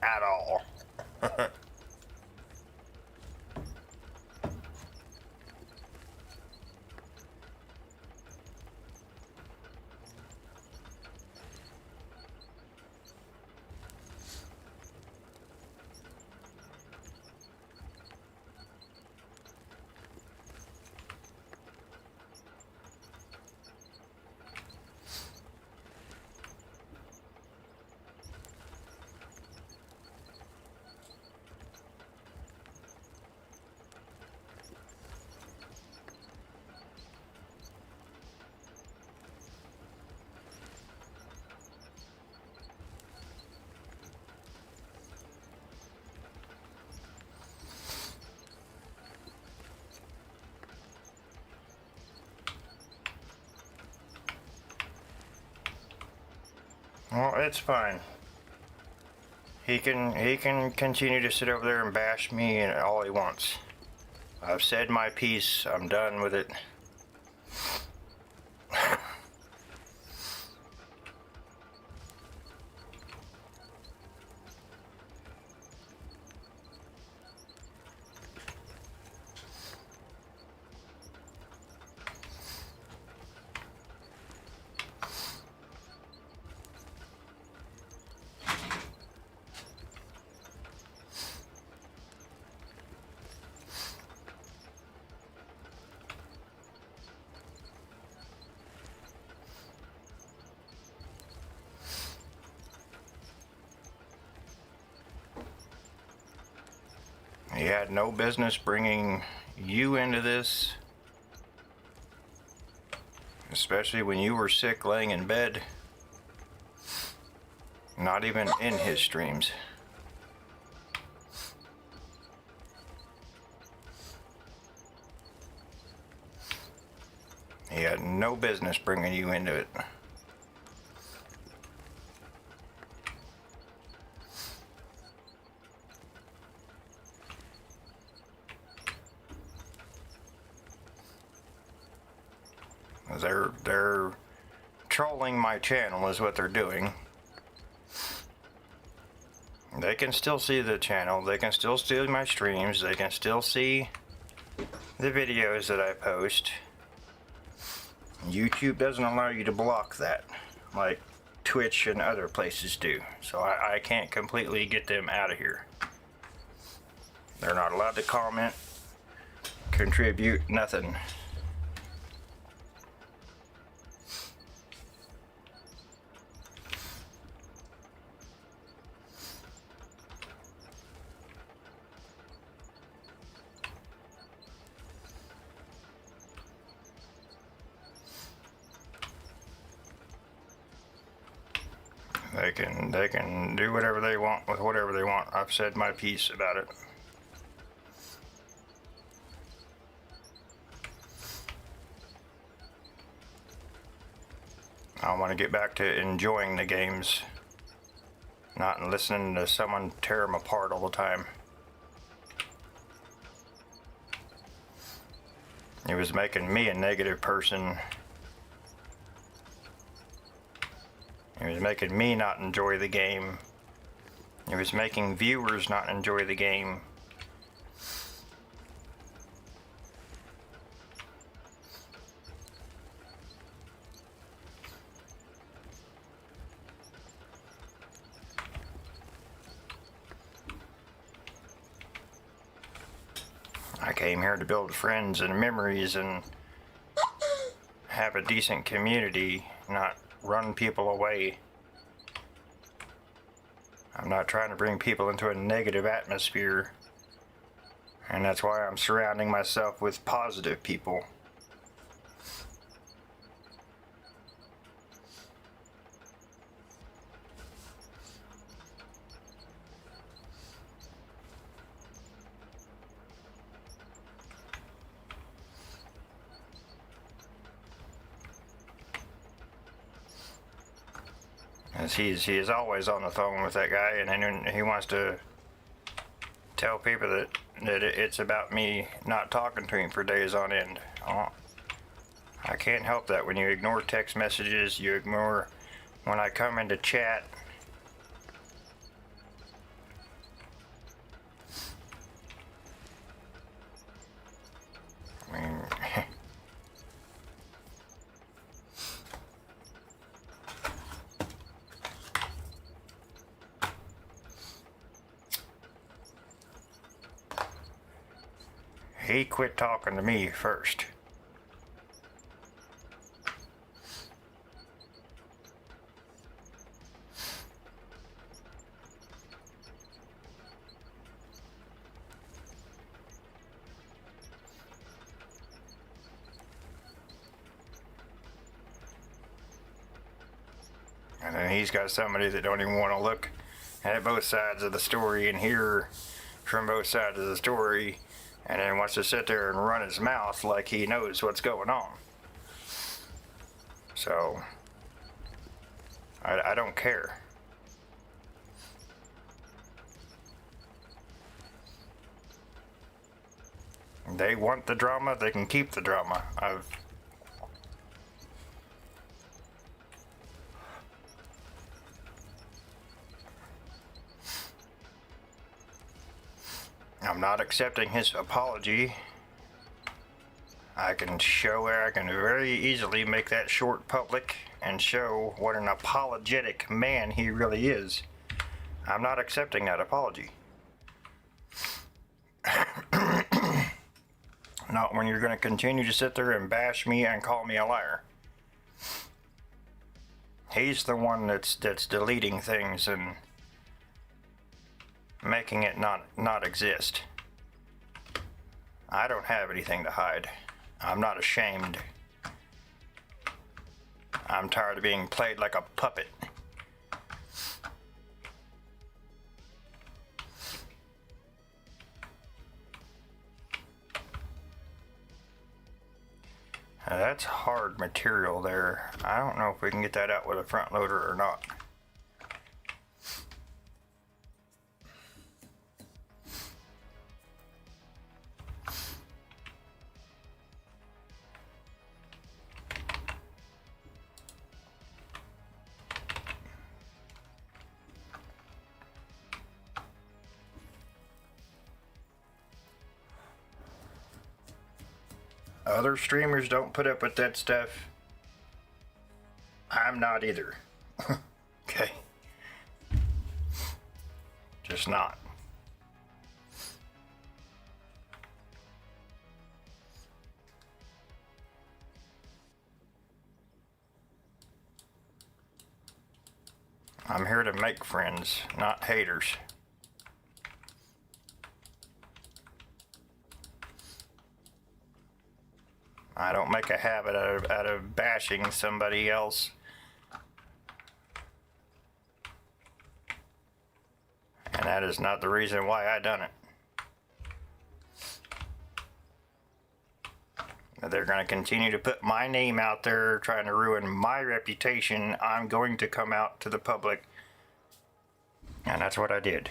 at all. Well, it's fine. He can continue to sit over there and bash me and all he wants. I've said my piece. I'm done with it. He had no business bringing you into this, especially when you were sick laying in bed, not even in his streams. He had no business bringing you into it. They're trolling my channel is what they're doing. They can still see the channel, they can still see my streams, they can still see the videos that I post. YouTube doesn't allow you to block that like Twitch and other places do, so I can't completely get them out of here. They're not allowed to comment, contribute, nothing. They can do whatever they want with whatever they want. I've said my piece about it. I want to get back to enjoying the games, not listening to someone tear them apart all the time. It was making me a negative person. It was making me not enjoy the game. It was making viewers not enjoy the game. I came here to build friends and memories and have a decent community, not run people away. I'm not trying to bring people into a negative atmosphere, and that's why I'm surrounding myself with positive people. As he is always on the phone with that guy, and then he wants to tell people that it's about me not talking to him for days on end. Oh, I can't help that. When you ignore text messages, you ignore when I come into chat. I mean, he quit talking to me first. And then he's got somebody that don't even want to look at both sides of the story and hear from both sides of the story, and then wants to sit there and run his mouth like he knows what's going on. So, I don't care. They want the drama, they can keep the drama. I'm not accepting his apology. I can very easily make that short public and show what an apologetic man he really is. I'm not accepting that apology. Not when you're going to continue to sit there and bash me and call me a liar. He's the one that's deleting things and making it not exist. I don't have anything to hide. I'm not ashamed. I'm tired of being played like a puppet. Now that's hard material there. I don't know if we can get that out with a front loader or not. Other streamers don't put up with that stuff. I'm not either. Okay. Just not. I'm here to make friends, not haters. I don't make a habit out of bashing somebody else. And that is not the reason why I done it. If they're going to continue to put my name out there, trying to ruin my reputation, I'm going to come out to the public. And that's what I did.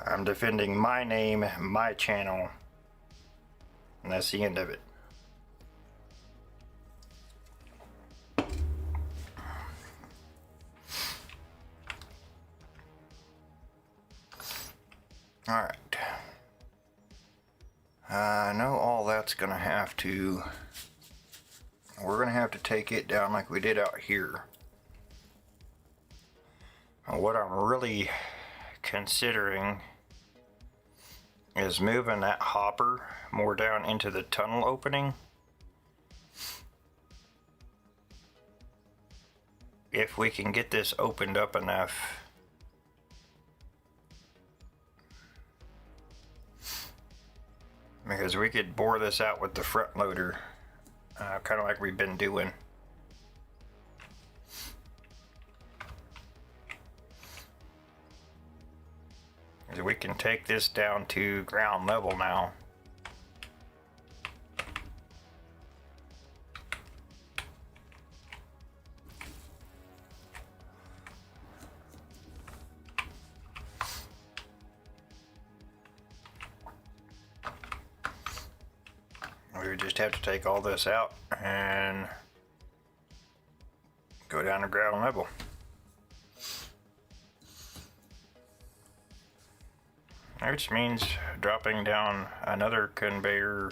I'm defending my name, my channel, and that's the end of it. Alright. I know all that's gonna have to, we're gonna have to take it down like we did out here. What I'm really considering is moving that hopper more down into the tunnel opening. If we can get this opened up enough, because we could bore this out with the front loader, kind of like we've been doing. We can take this down to ground level now. We would just have to take all this out and go down to ground level. Which means dropping down another conveyor.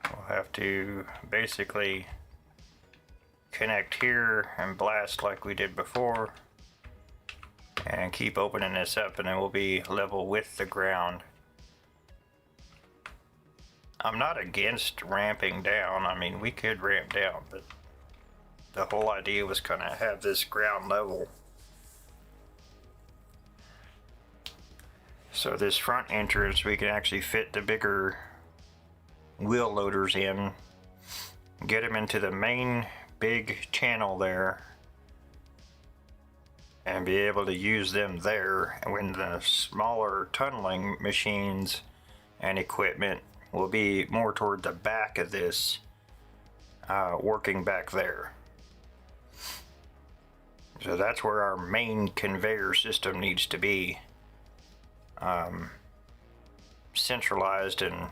We'll have to basically connect here and blast like we did before and keep opening this up, and then we'll be level with the ground. I'm not against ramping down. I mean, we could ramp down, but the whole idea was kind of have this ground level. So this front entrance, we can actually fit the bigger wheel loaders in, get them into the main big channel there, and be able to use them there. And when the smaller tunneling machines and equipment will be more toward the back of this, working back there. So that's where our main conveyor system needs to be. Centralized and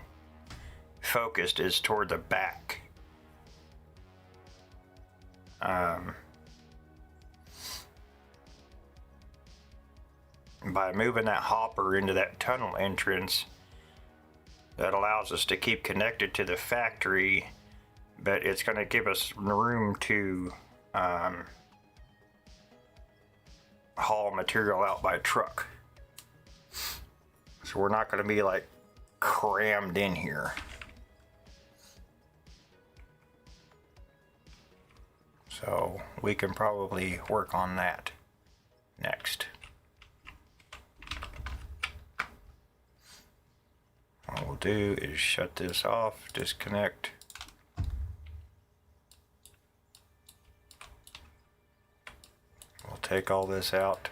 focused is toward the back. By moving that hopper into that tunnel entrance, that allows us to keep connected to the factory, but it's going to give us room to haul material out by truck. So we're not going to be like crammed in here. So we can probably work on that next. do is shut this off, disconnect. We'll take all this out.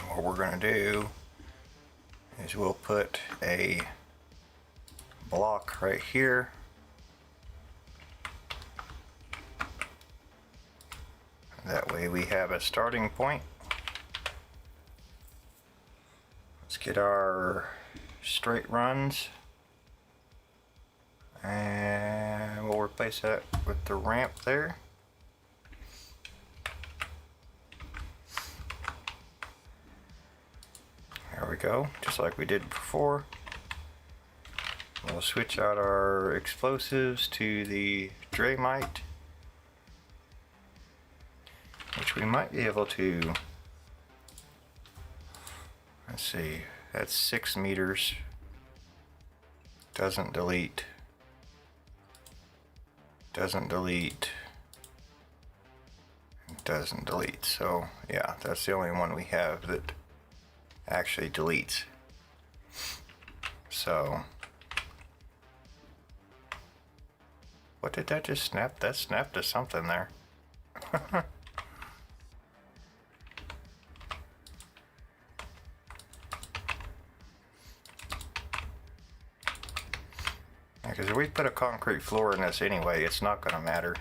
What we're going to do is we'll put a block right here. That way we have a starting point. Let's get our straight runs and we'll replace that with the ramp there. There we go, just like we did before. We'll switch out our explosives to the Dramite, which we might be able to, let's see, that's 6 meters, doesn't delete, doesn't delete, doesn't delete. So yeah, that's the only one we have that actually deletes. So what did that just snap? That snapped to something there. Because if we put a concrete floor in this anyway, it's not going to matter.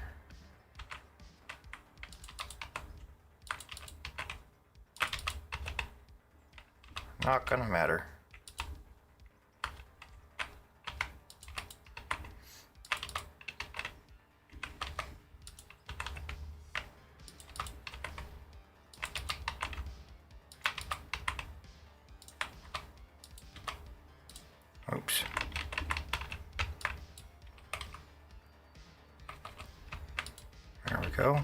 Not going to matter. Oops. There we go.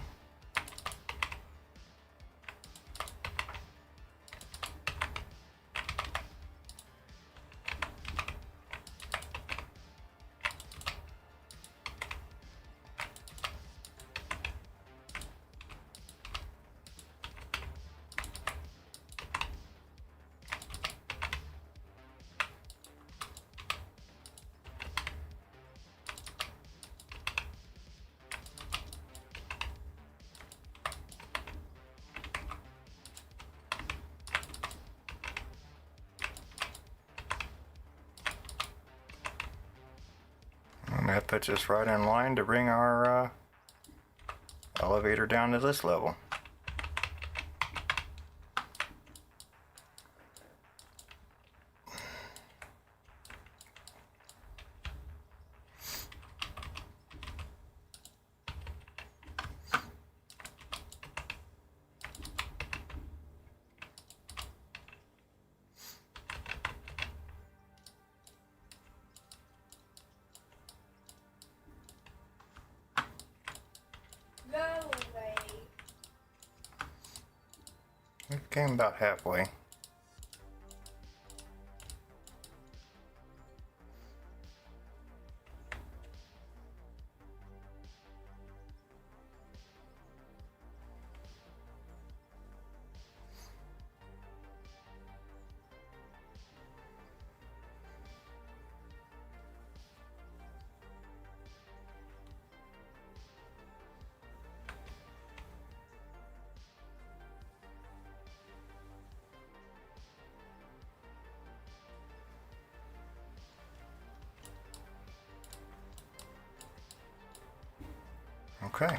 And that puts us right in line to bring our elevator down to this level. We came about halfway. Okay.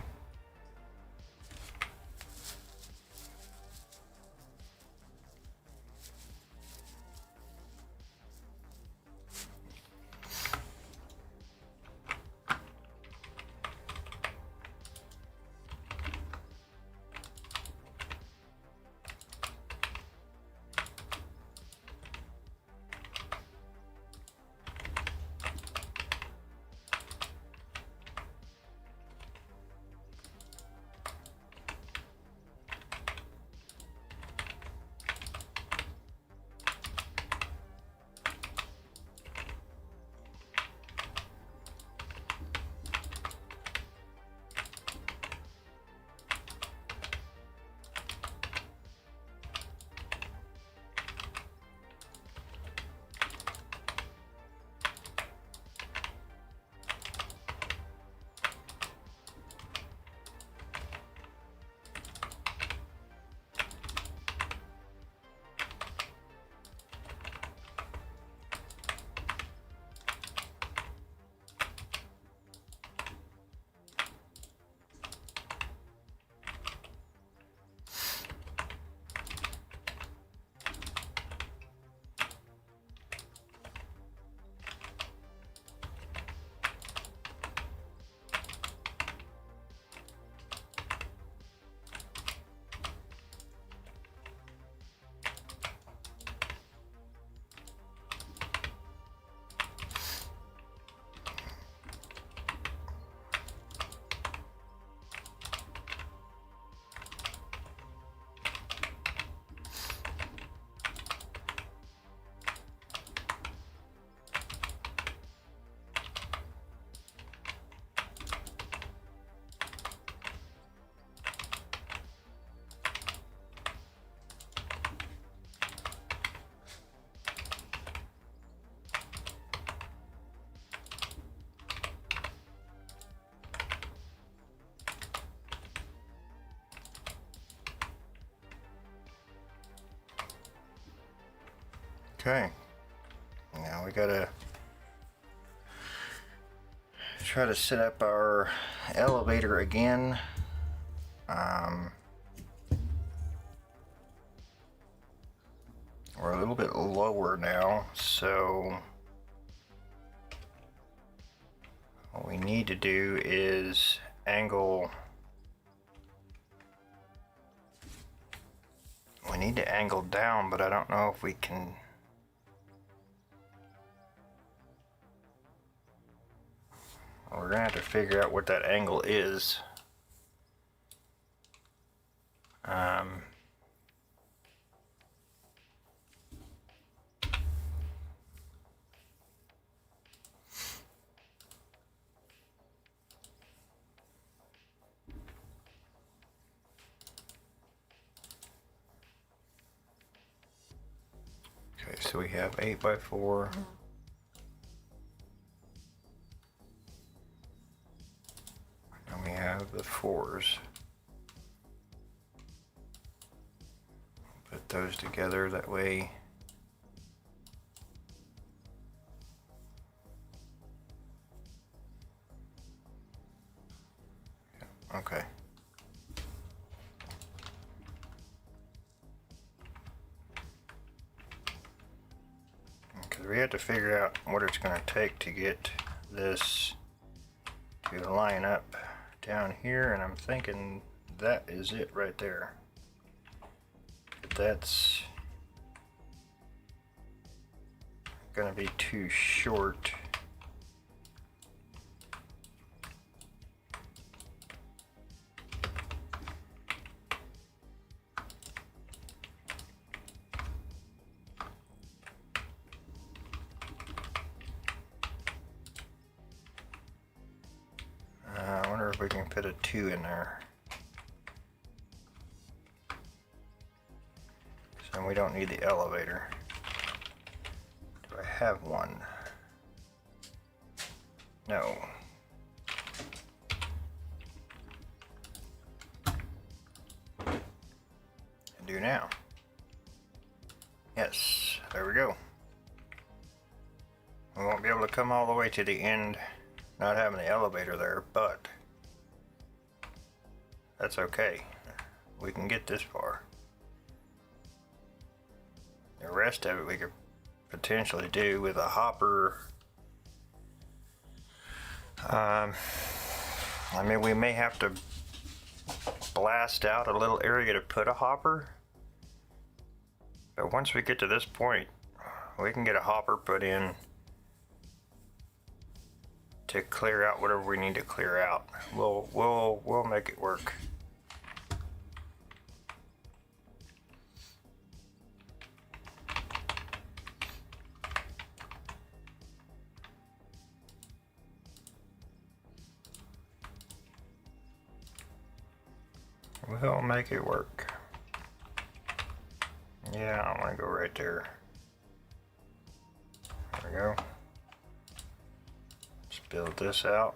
Okay. Now we gotta try to set up our elevator again. We're a little bit lower now, so what we need to do is angle. We need to angle down, but I don't know if we can. We're gonna have to figure out what that angle is. Okay, so we have 8x4. And we have the 4s. Put those together that way. Okay. Because we have to figure out what it's going to take to get this to line up down here, and I'm thinking that is it right there. But that's going to be too short. I wonder if we can fit a 2 in there. So we don't need the elevator. Do I have one? No. I do now. Yes, there we go. We won't be able to come all the way to the end not having the elevator there, but that's okay. We can get this far. The rest of it we could potentially do with a hopper. I mean, we may have to blast out a little area to put a hopper, but once we get to this point, we can get a hopper put in to clear out whatever we need to clear out. We'll make it work. We'll make it work. Yeah, I want to go right there. There we go. Let's build this out.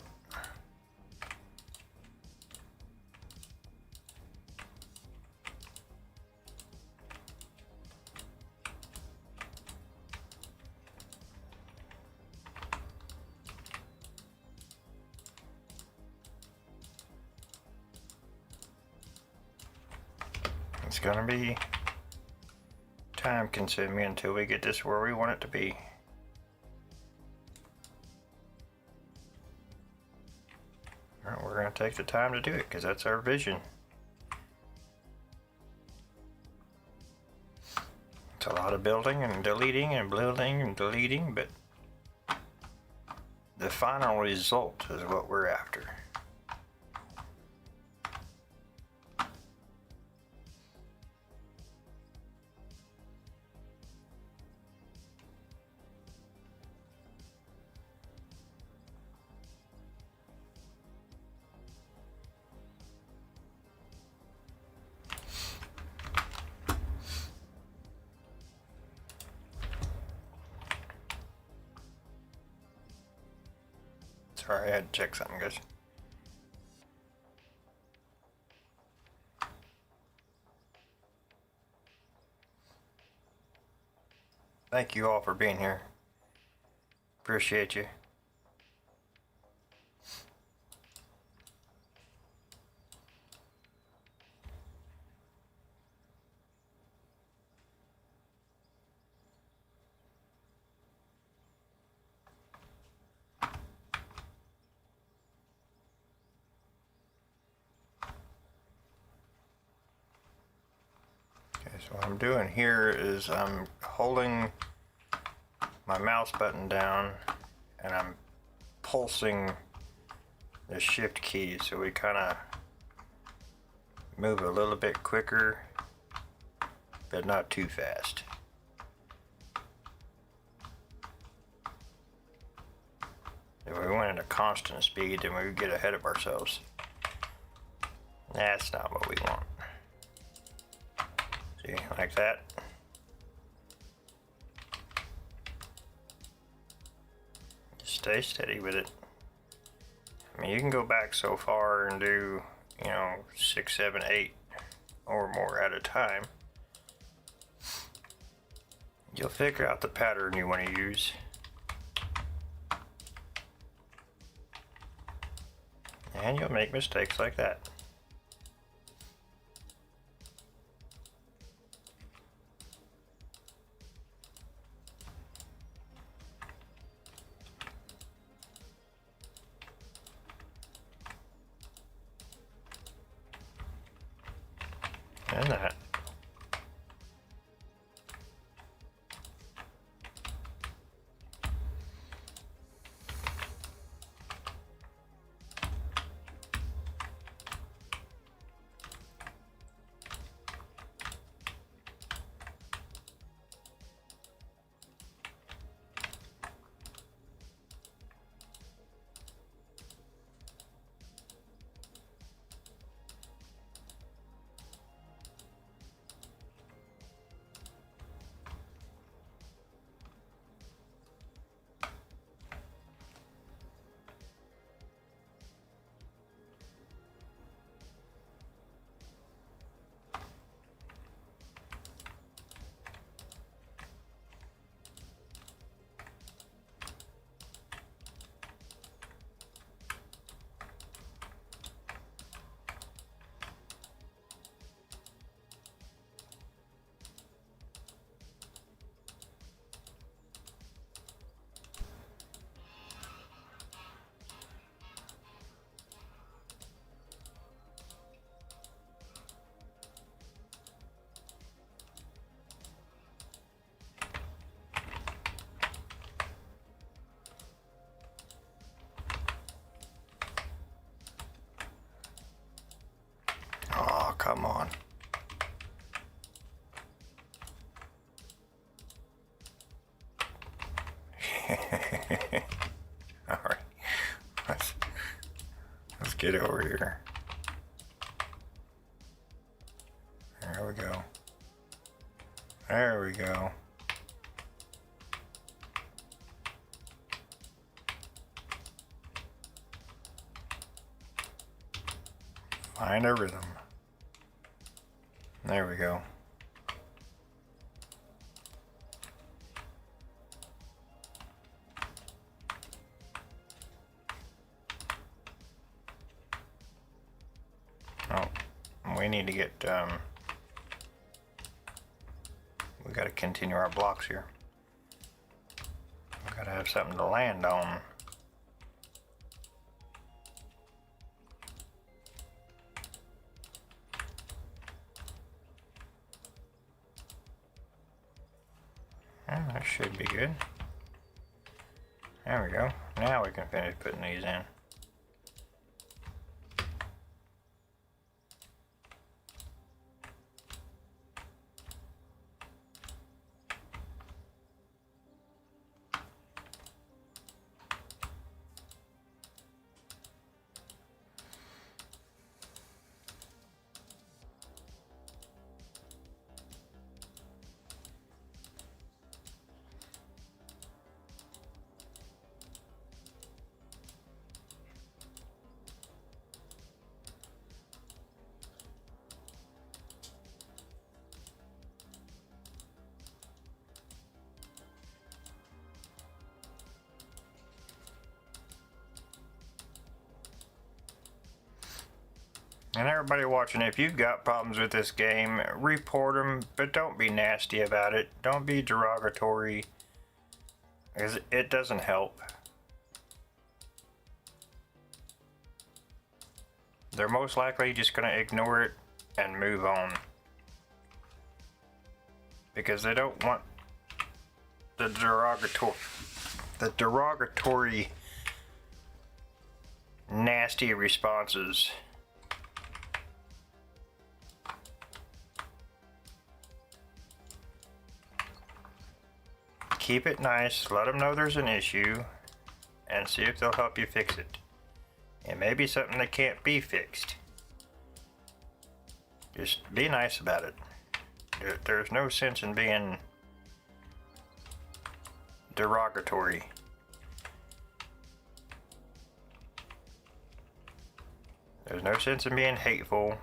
It's gonna be time consuming until we get this where we want it to be. Alright, we're gonna take the time to do it because that's our vision. It's a lot of building and deleting and building and deleting, but the final result is what we're after. Sorry, I had to check something, guys. thank you all for being here. Appreciate you. So what I'm doing here is I'm holding my mouse button down and I'm pulsing the shift key so we kind of move a little bit quicker but not too fast. If we went at a constant speed then we would get ahead of ourselves. That's not what we want. See, like that. Just stay steady with it. I mean, you can go back so far and do, 6, 7, 8 or more at a time. You'll figure out the pattern you want to use. And you'll make mistakes like that. And that. Oh, come on. All right. Let's get over here. There we go. There we go. Find a rhythm. There we go. Oh, we need to get, we gotta continue our blocks here. We gotta have something to land on. That should be good. There we go. Now we can finish putting these in. And everybody watching, if you've got problems with this game, report them, but don't be nasty about it. Don't be derogatory, because it doesn't help. They're most likely just going to ignore it and move on, because they don't want the derogatory nasty responses. Keep it nice, let them know there's an issue, and see if they'll help you fix it. It may be something that can't be fixed. Just be nice about it. There's no sense in being derogatory. There's no sense in being hateful.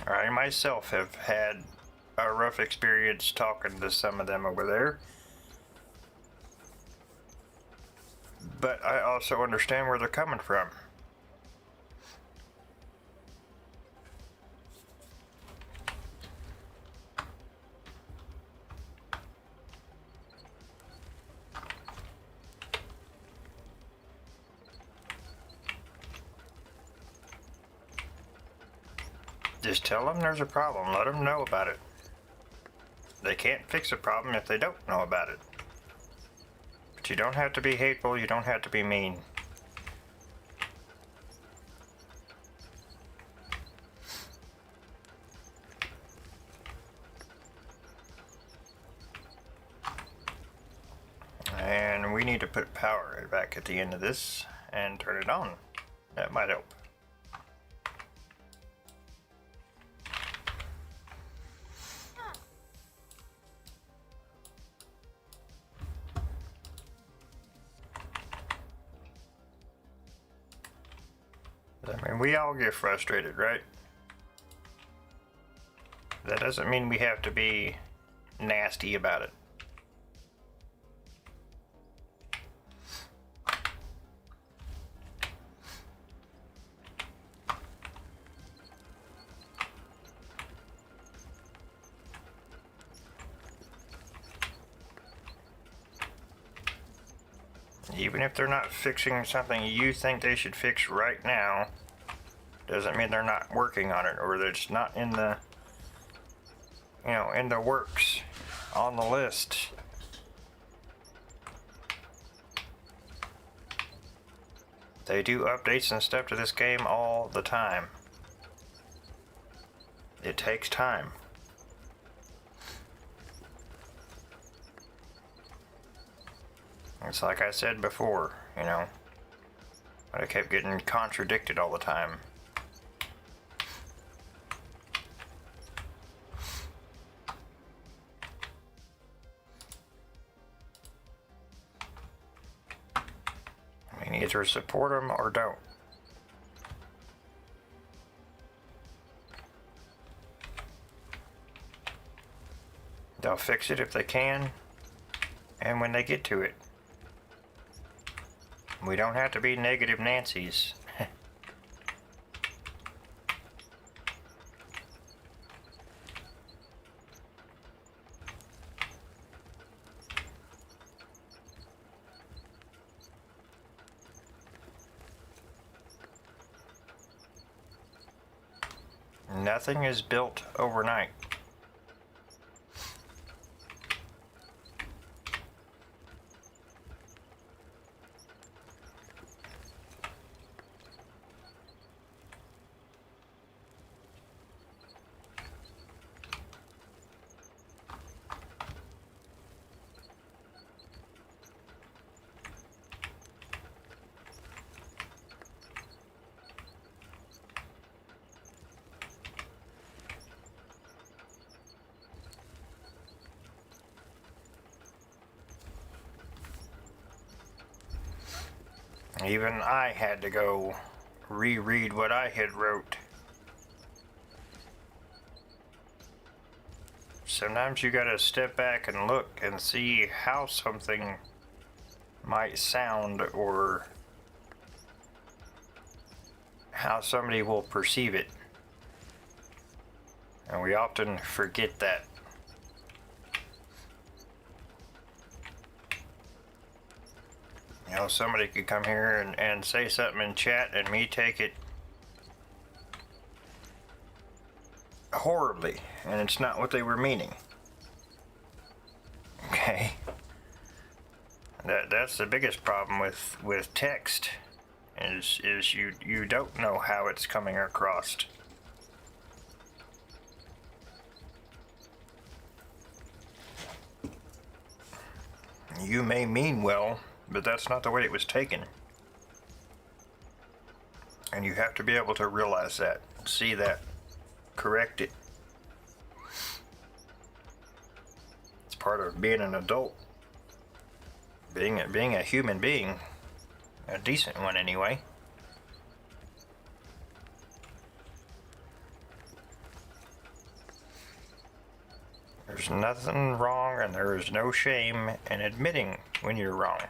I myself have had a rough experience talking to some of them over there. But I also understand where they're coming from. Just tell them there's a problem. Let them know about it. They can't fix a problem if they don't know about it. But you don't have to be hateful. You don't have to be mean. And we need to put power back at the end of this and turn it on. That might help. I mean, we all get frustrated, right? That doesn't mean we have to be nasty about it. Even if they're not fixing something you think they should fix right now, doesn't mean they're not working on it, or that it's not in the, in the works, on the list. They do updates and stuff to this game all the time. It takes time. It's like I said before, but I kept getting contradicted all the time. I mean, either support them or don't. They'll fix it if they can, and when they get to it. We don't have to be negative Nancy's. Nothing is built overnight. Even I had to go reread what I had wrote. Sometimes you gotta step back and look and see how something might sound or how somebody will perceive it. And we often forget that. You know, somebody could come here and say something in chat and me take it horribly, and it's not what they were meaning. Okay? That's the biggest problem with text, is you don't know how it's coming across. You may mean well, but that's not the way it was taken. And you have to be able to realize that, see that, correct it. It's part of being an adult. Being a human being. A decent one anyway. There's nothing wrong, and there is no shame in admitting when you're wrong.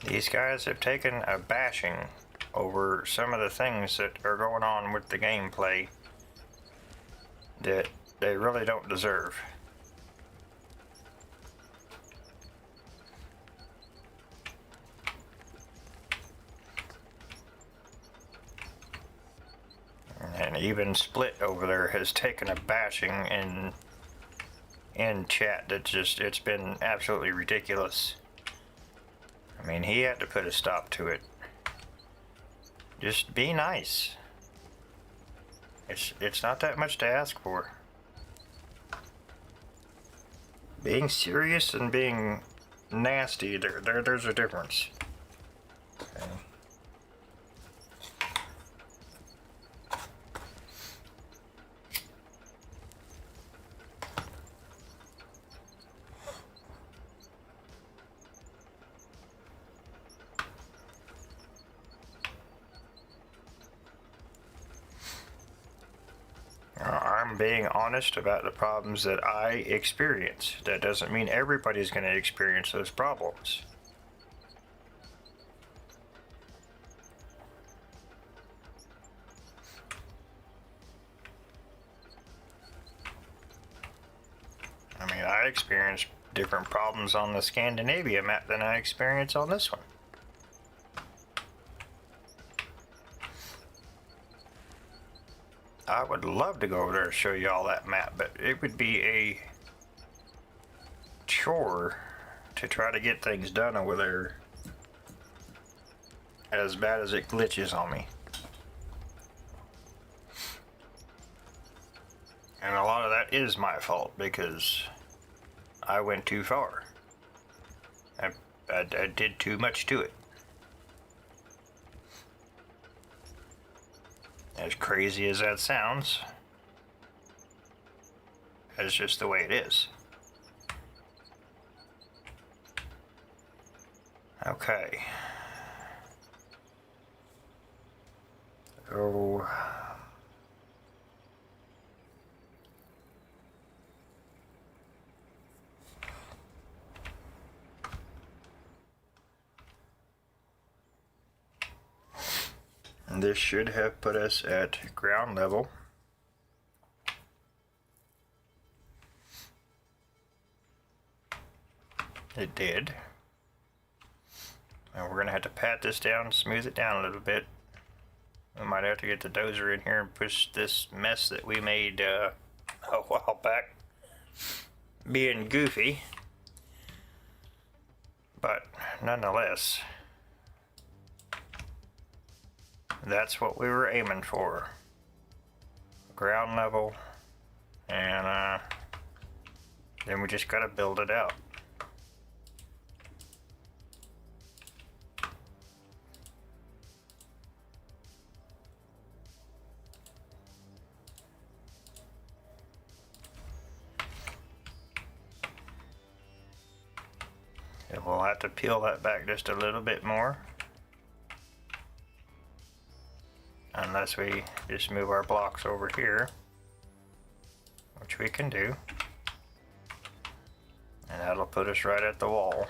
These guys have taken a bashing over some of the things that are going on with the gameplay that they really don't deserve. And even Split over there has taken a bashing in chat that it's been absolutely ridiculous. I mean, he had to put a stop to it. Just be nice. It's not that much to ask for. Being serious and being nasty, there's a difference. Okay. I'm being honest about the problems that I experience. That doesn't mean everybody's going to experience those problems. I mean, I experience different problems on the Scandinavia map than I experience on this one. I would love to go over there and show you all that map, but it would be a chore to try to get things done over there as bad as it glitches on me. And a lot of that is my fault because I went too far. I did too much to it. As crazy as that sounds, that's just the way it is. Okay. So this should have put us at ground level. It did. And we're going to have to pat this down, smooth it down a little bit. We might have to get the dozer in here and push this mess that we made a while back, being goofy. But nonetheless, that's what we were aiming for. Ground level, and then we just gotta build it out. And we'll have to peel that back just a little bit more. Unless we just move our blocks over here, which we can do. And that'll put us right at the wall.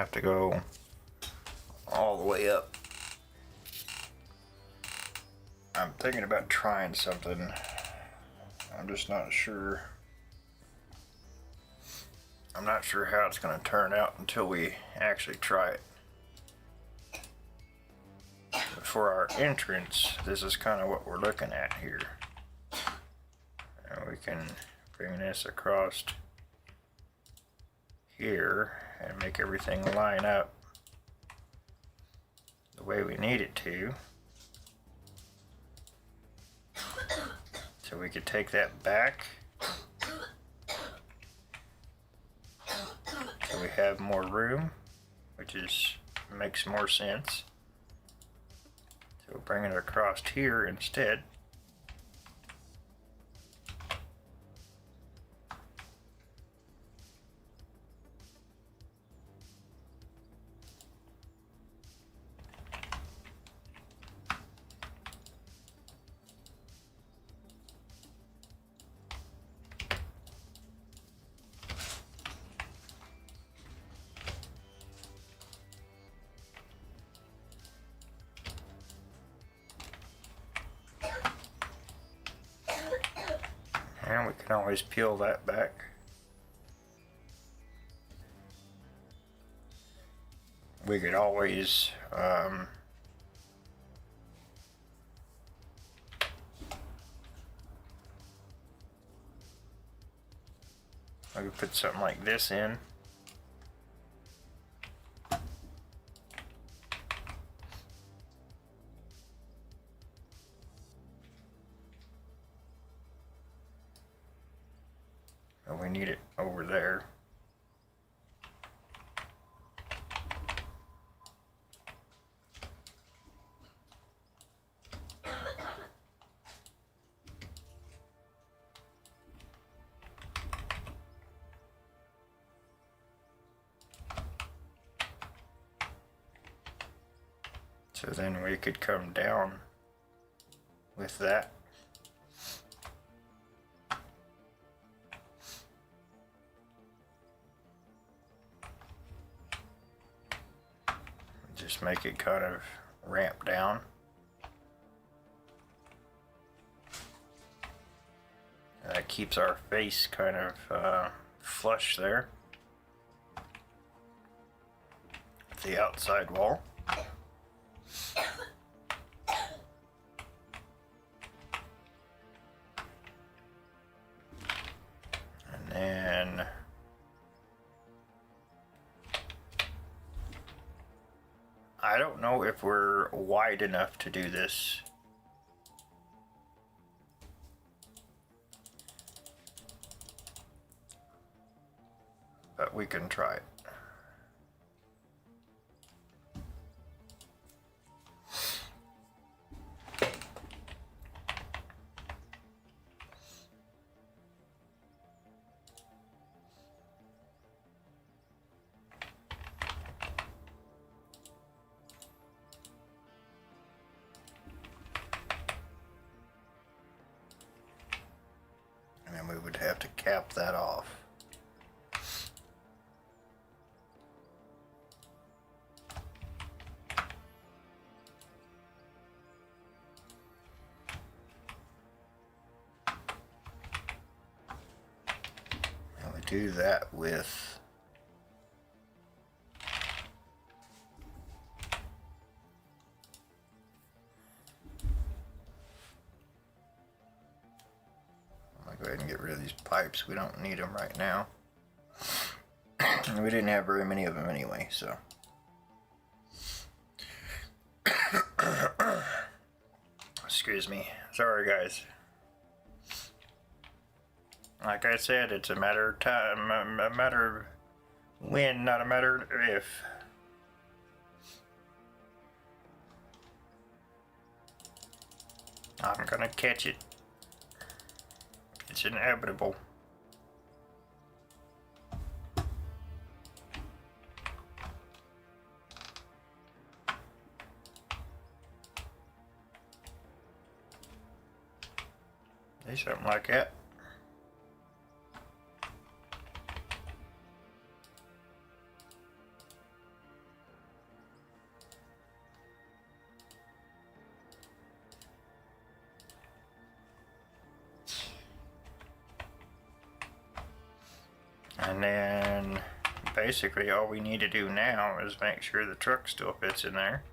have to go all the way up. I'm thinking about trying something. I'm just not sure. I'm not sure how it's going to turn out until we actually try it. For our entrance, this is kind of what we're looking at here. And we can bring this across here and make everything line up the way we need it to. So we could take that back. So we have more room, which makes more sense. So we'll bring it across here instead. And we can always peel that back. We could always I could put something like this in. We need it over there. So then we could come down with that. Just make it kind of ramp down. And that keeps our face kind of flush there with the outside wall. And then I don't know if we're wide enough to do this. But we can try it. And we would have to cap that off. And we do that with go ahead and get rid of these pipes. We don't need them right now. And we didn't have very many of them anyway, so. Excuse me. Sorry, guys. Like I said, it's a matter of time, a matter of when, not a matter of if. I'm gonna catch it. It's inevitable. Say something like that. And then basically all we need to do now is make sure the truck still fits in there.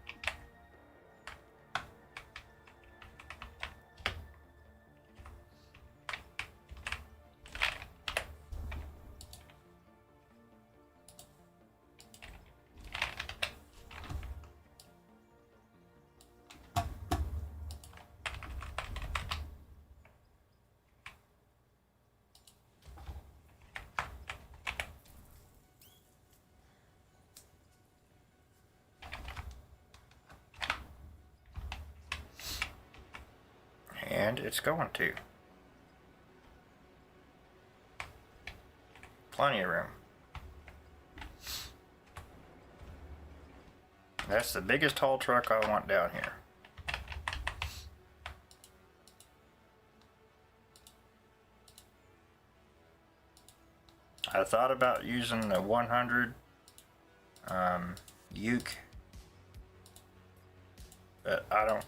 And it's going to. Plenty of room. That's the biggest haul truck I want down here. I thought about using the 100 uke, but I don't.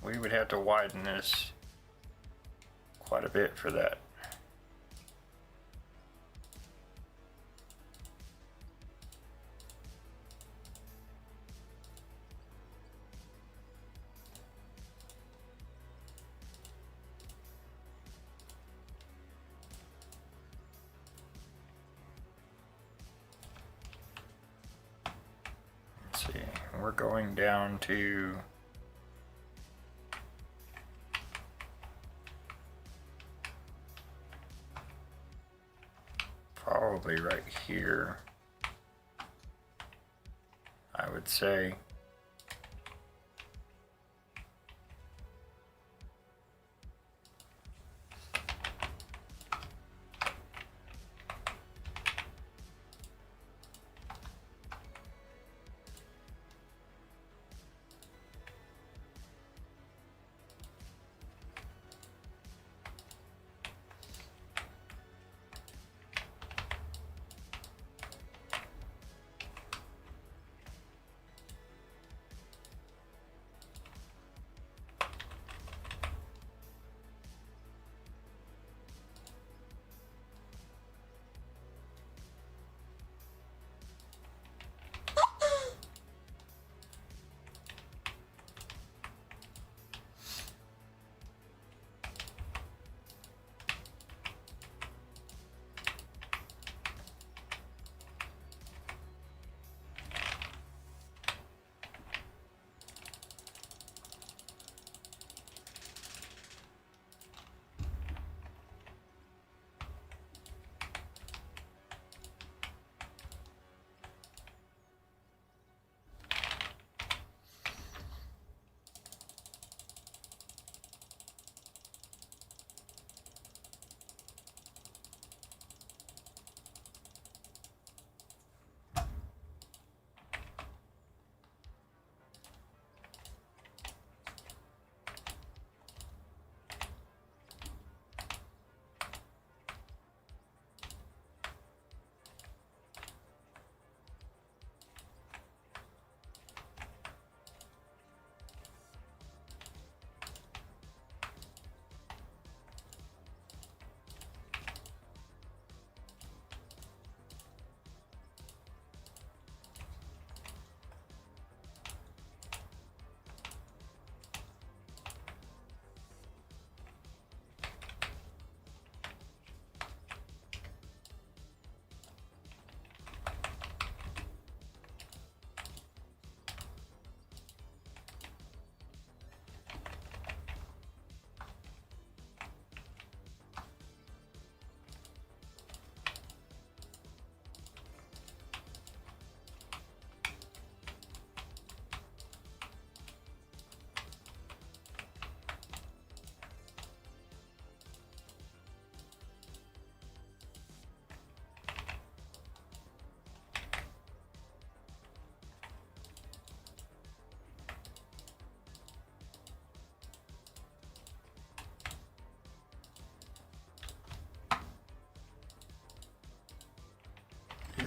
We would have to widen this quite a bit for that. Let's see, we're going down to probably right here, I would say.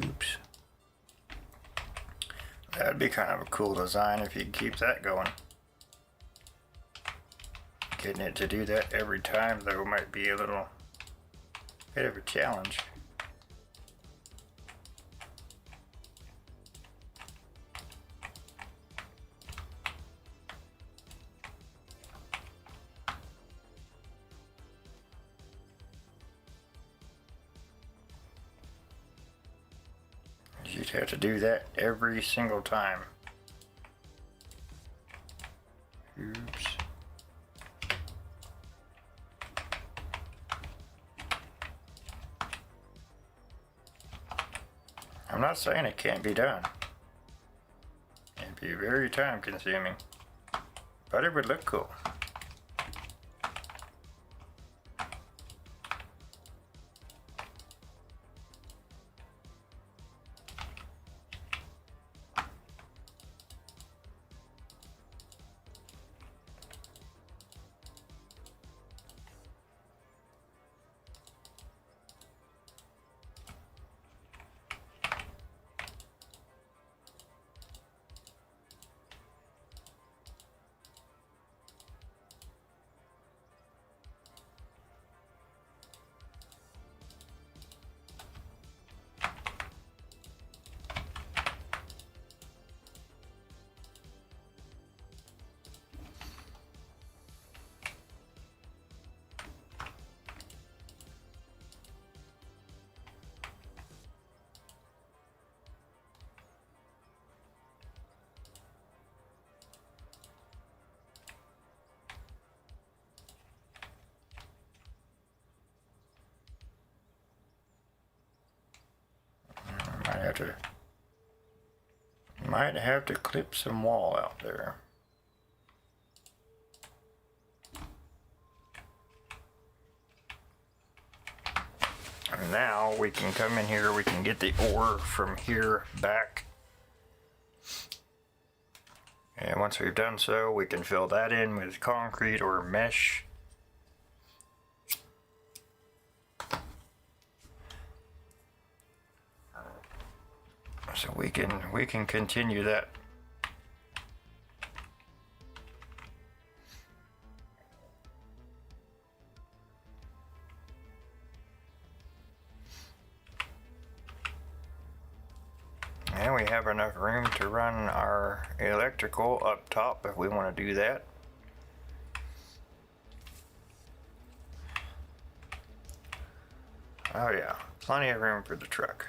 Oops. That'd be kind of a cool design if you could keep that going. Getting it to do that every time though might be a little bit of a challenge. have to do that every single time. Oops. I'm not saying it can't be done. It'd be very time consuming, but it would look cool. Might have to clip some wall out there. And now we can come in here, we can get the ore from here back. And once we've done so, we can fill that in with concrete or mesh. So we can continue that. And we have enough room to run our electrical up top if we want to do that. Oh yeah, plenty of room for the truck.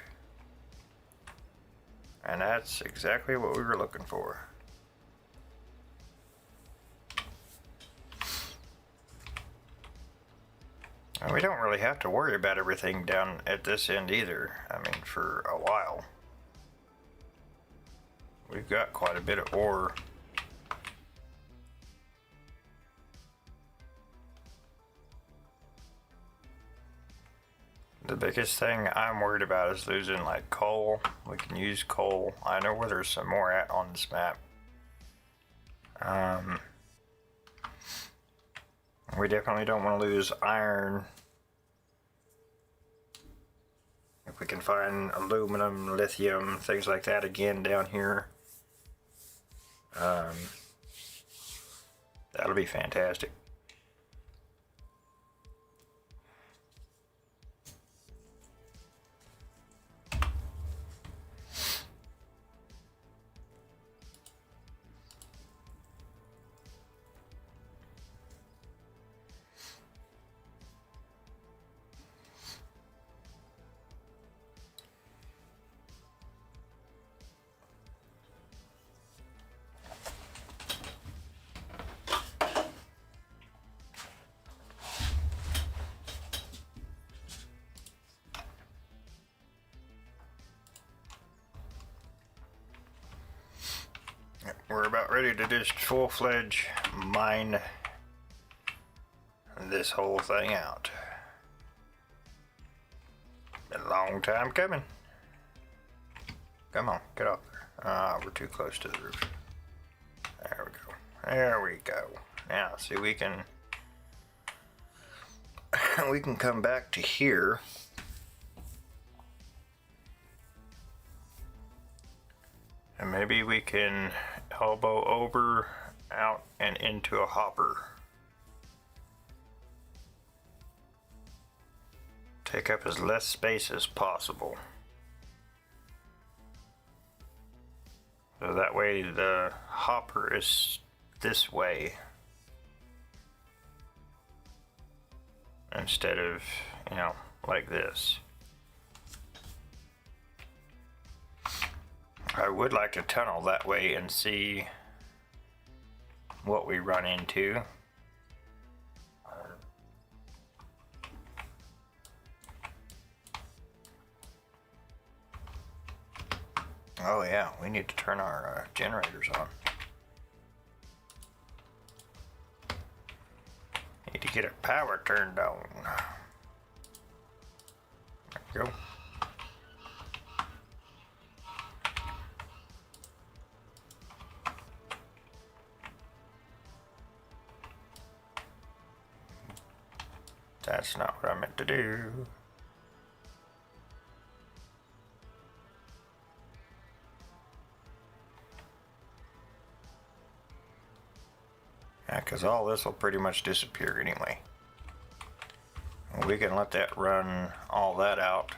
And that's exactly what we were looking for. And we don't really have to worry about everything down at this end either. I mean, for a while. We've got quite a bit of ore. The biggest thing I'm worried about is losing like coal. We can use coal. I know where there's some more at on this map. We definitely don't want to lose iron. If we can find aluminum, lithium, things like that again down here, that'll be fantastic. We're about ready to just full-fledged mine this whole thing out. Been a long time coming. Come on, get up there. Ah, we're too close to the roof. There we go. There we go. Now, see, we can come back to here. And maybe we can elbow over, out, and into a hopper. Take up as less space as possible. So that way the hopper is this way. Instead of, you know, like this. I would like to tunnel that way and see what we run into. Oh yeah, we need to turn our generators on. Need to get our power turned on. There we go. That's not what I meant to do. Yeah, because all this will pretty much disappear anyway. We can let that run all that out.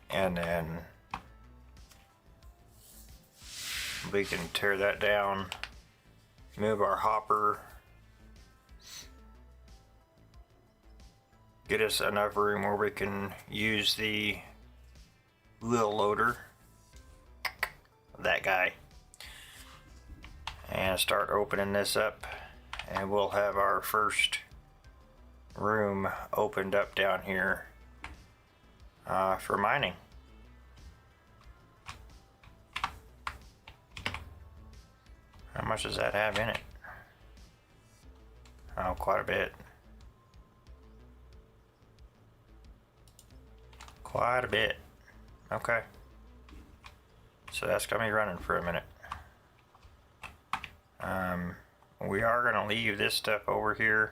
And then we can tear that down, move our hopper, get us enough room where we can use the wheel loader, that guy, and start opening this up, and we'll have our first room opened up down here for mining. How much does that have in it? Oh, quite a bit. Quite a bit. Okay. So that's gonna be running for a minute. We are gonna leave this stuff over here.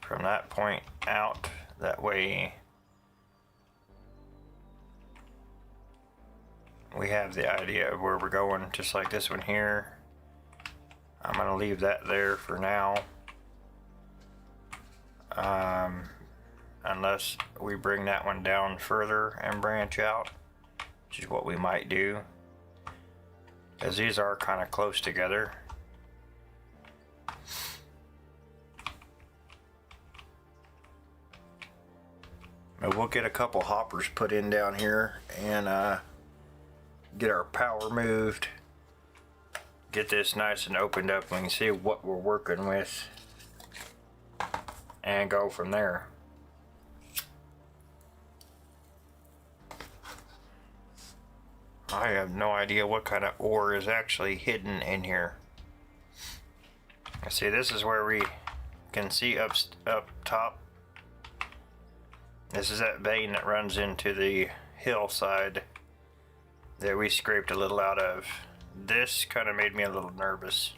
From that point out, that way we have the idea of where we're going, just like this one here. I'm gonna leave that there for now. Unless we bring that one down further and branch out, which is what we might do, as these are kind of close together. But we'll get a couple hoppers put in down here and get our power moved, get this nice and opened up, we can see what we're working with, and go from there. I have no idea what kind of ore is actually hidden in here. See, this is where we can see up top. This is that vein that runs into the hillside that we scraped a little out of. This kind of made me a little nervous.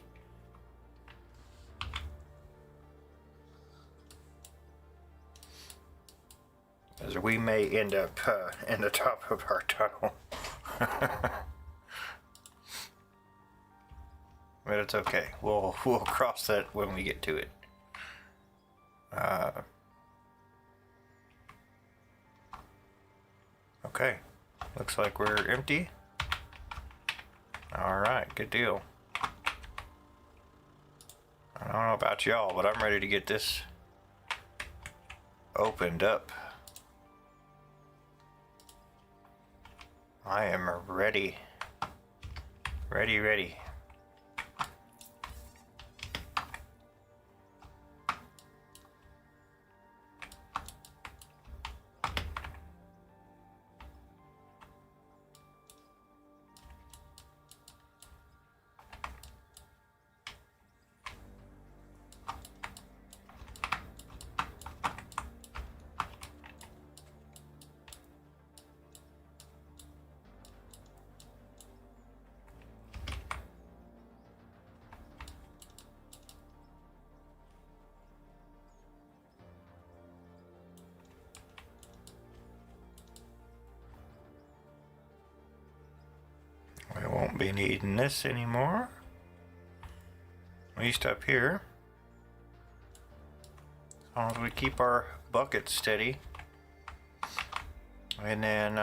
As we may end up in the top of our tunnel. But it's okay. We'll cross that when we get to it. Okay. Looks like we're empty. Alright, good deal. I don't know about y'all, but I'm ready to get this opened up. I am ready. Ready. We won't be needing this anymore. At least up here. As long as we keep our bucket steady. And then,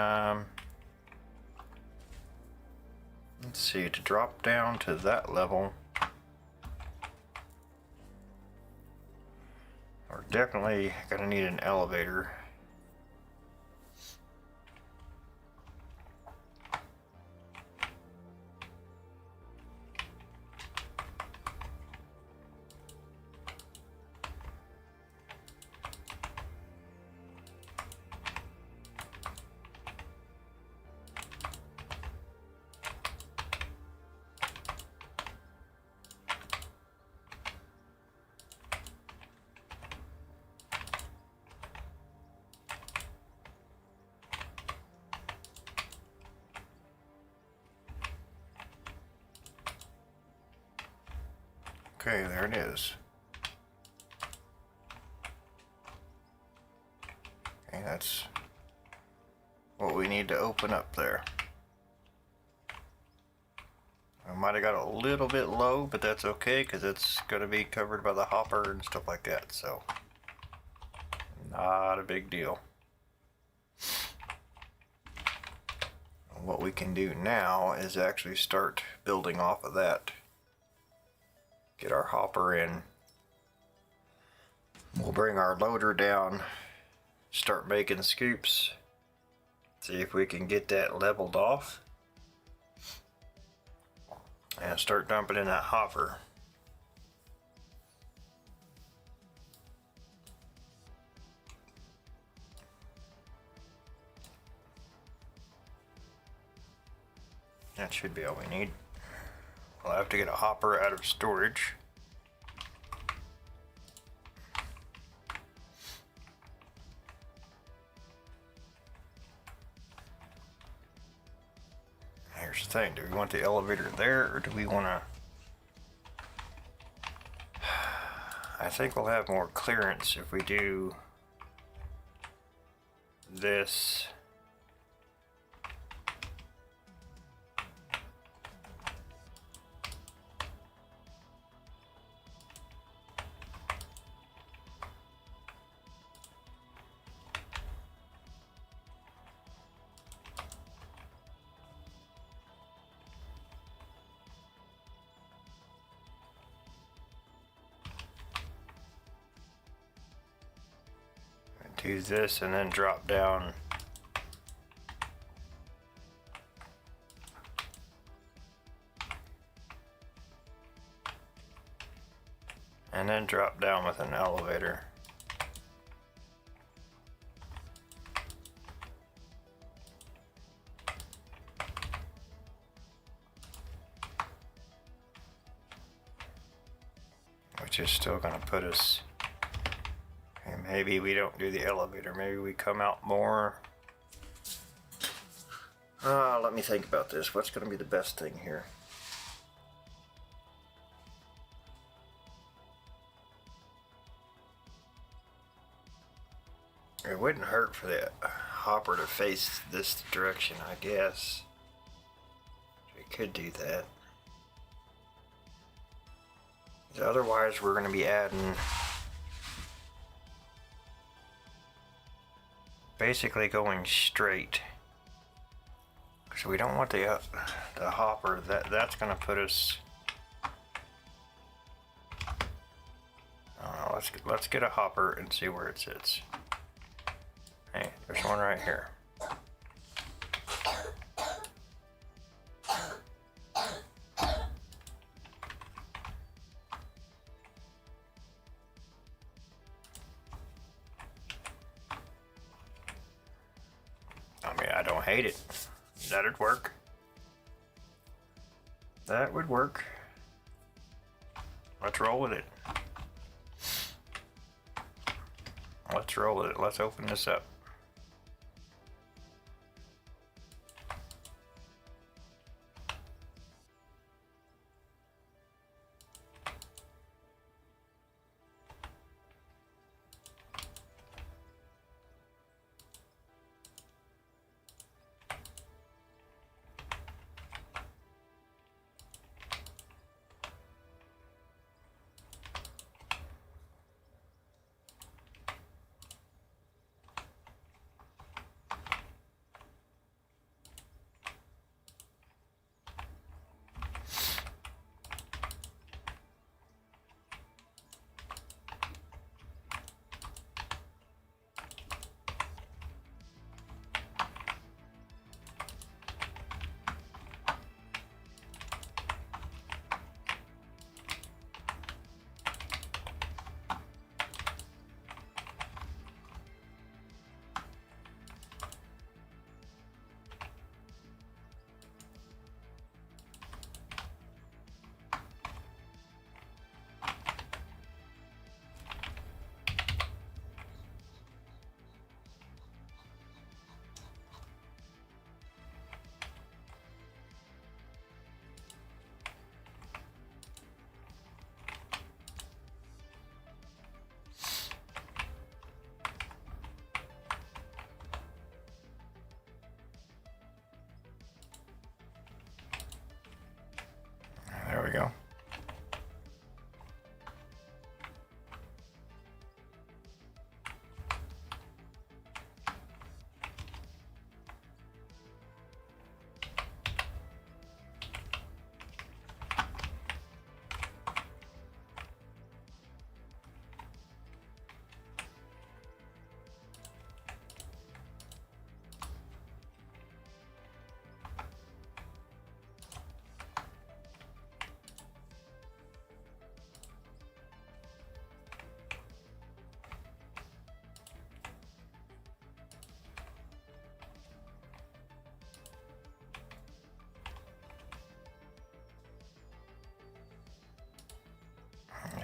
let's see, to drop down to that level, we're definitely gonna need an elevator. Okay, there it is. Okay, that's what we need to open up there. I might have got a little bit low, but that's okay because it's going to be covered by the hopper and stuff like that, so not a big deal. What we can do now is actually start building off of that. Get our hopper in. We'll bring our loader down, start making scoops, see if we can get that leveled off, and start dumping in that hopper. That should be all we need. We'll have to get a hopper out of storage. Here's the thing, do we want the elevator there or do we want to... I think we'll have more clearance if we do this. Do this and then drop down. And then drop down with an elevator. Which is still going to put us... Maybe we don't do the elevator. Maybe we come out more. Let me think about this. What's going to be the best thing here? It wouldn't hurt for the hopper to face this direction, I guess. We could do that. Otherwise, we're going to be adding... basically going straight, so we don't want the hopper. That's going to put us. Let's get a hopper and see where it sits. Hey, there's one right here. Hate it. That'd work. That would work. Let's roll with it. Let's roll with it. Let's open this up.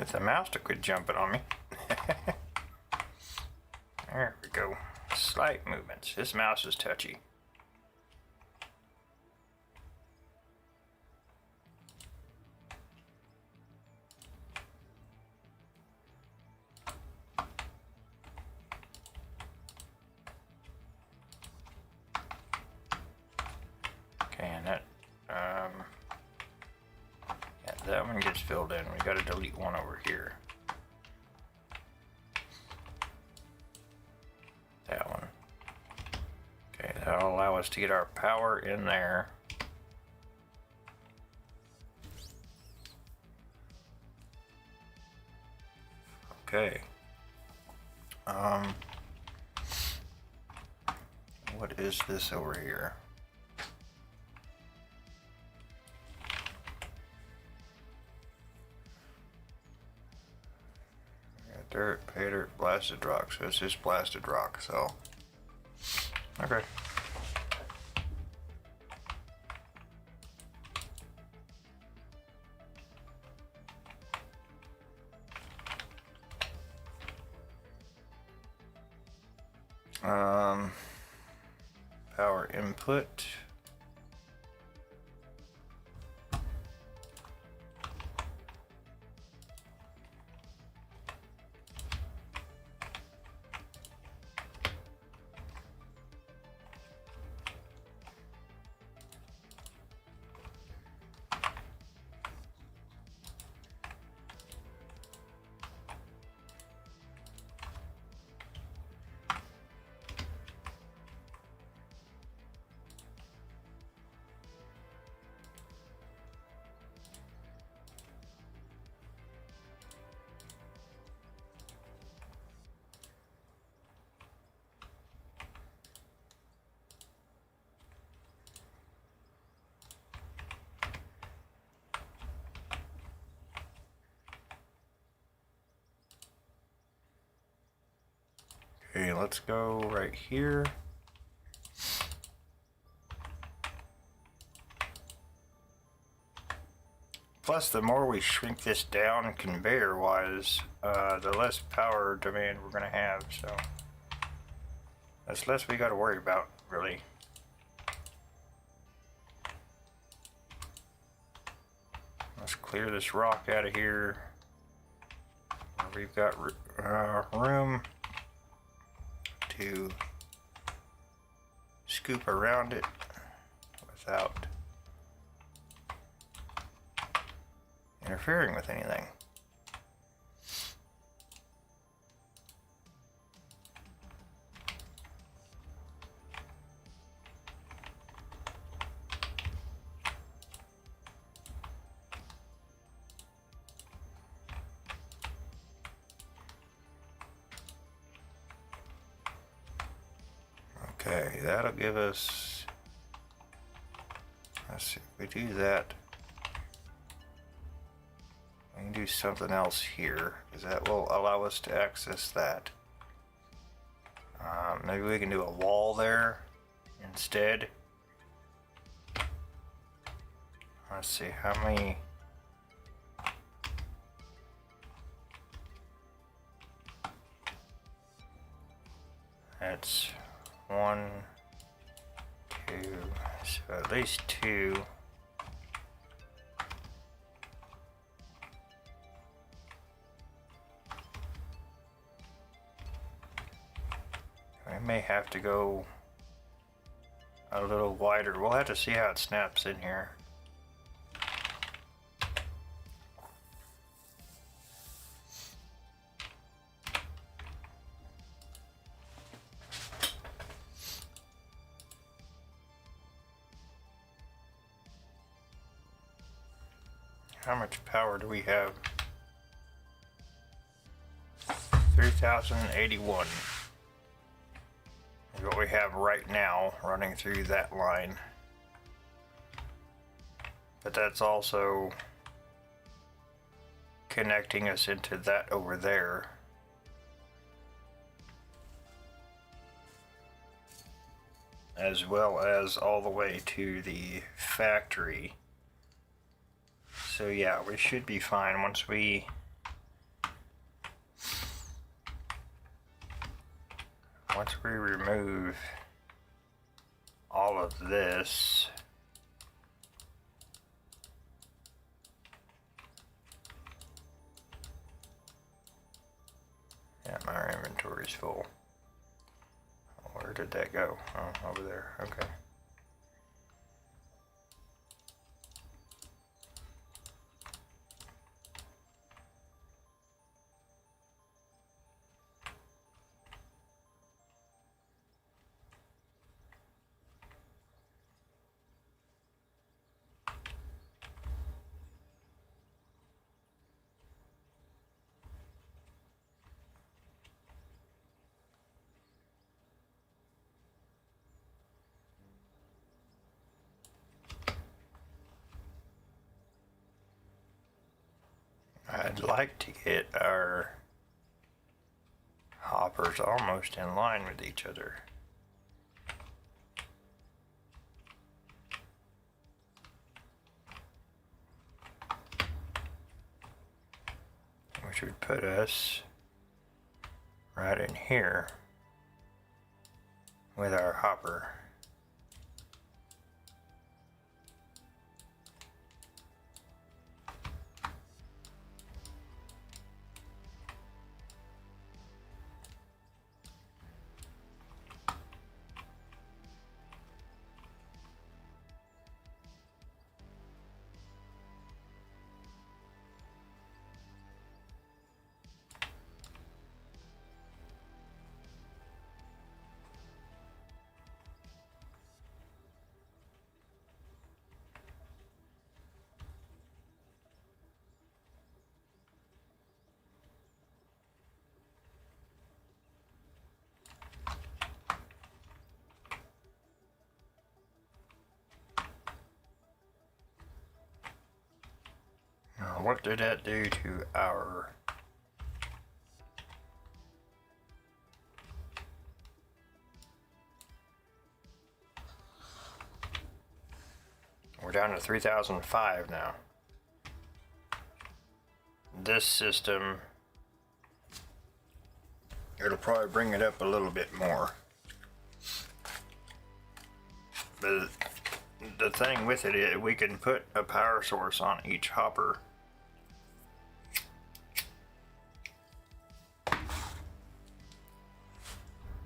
Get the mouse to quit jumping on me. There we go. Slight movements. This mouse is touchy. Okay, and that yeah, that one gets filled in. We got to delete one over here. That one. Okay, that'll allow us to get our power in there. Okay. What is this over here? Dirt, pay dirt, blasted rock. So it's just blasted rock, so. Okay. Power input. Okay, let's go right here. Plus, the more we shrink this down conveyor-wise, the less power demand we're going to have, so that's less we got to worry about, really. Let's clear this rock out of here. We've got room to scoop around it without interfering with anything. Okay, that'll give us, let's see, if we do that, we can do something else here, because that will allow us to access that. Maybe we can do a wall there instead. Let's see, how many, that's 1, 2, so at least 2. We may have to go a little wider. We'll have to see how it snaps in here. How much power do we have? 3081 is what we have right now running through that line. But that's also connecting us into that over there. As well as all the way to the factory. So yeah, we should be fine once we once we remove all of this, yeah, my inventory's full. Where did that go? Oh, over there. Okay. I'd like to get our hoppers almost in line with each other. Which would put us right in here with our hopper. What did that do to our... We're down to 3005 now. This system, it'll probably bring it up a little bit more. But the thing with it is we can put a power source on each hopper.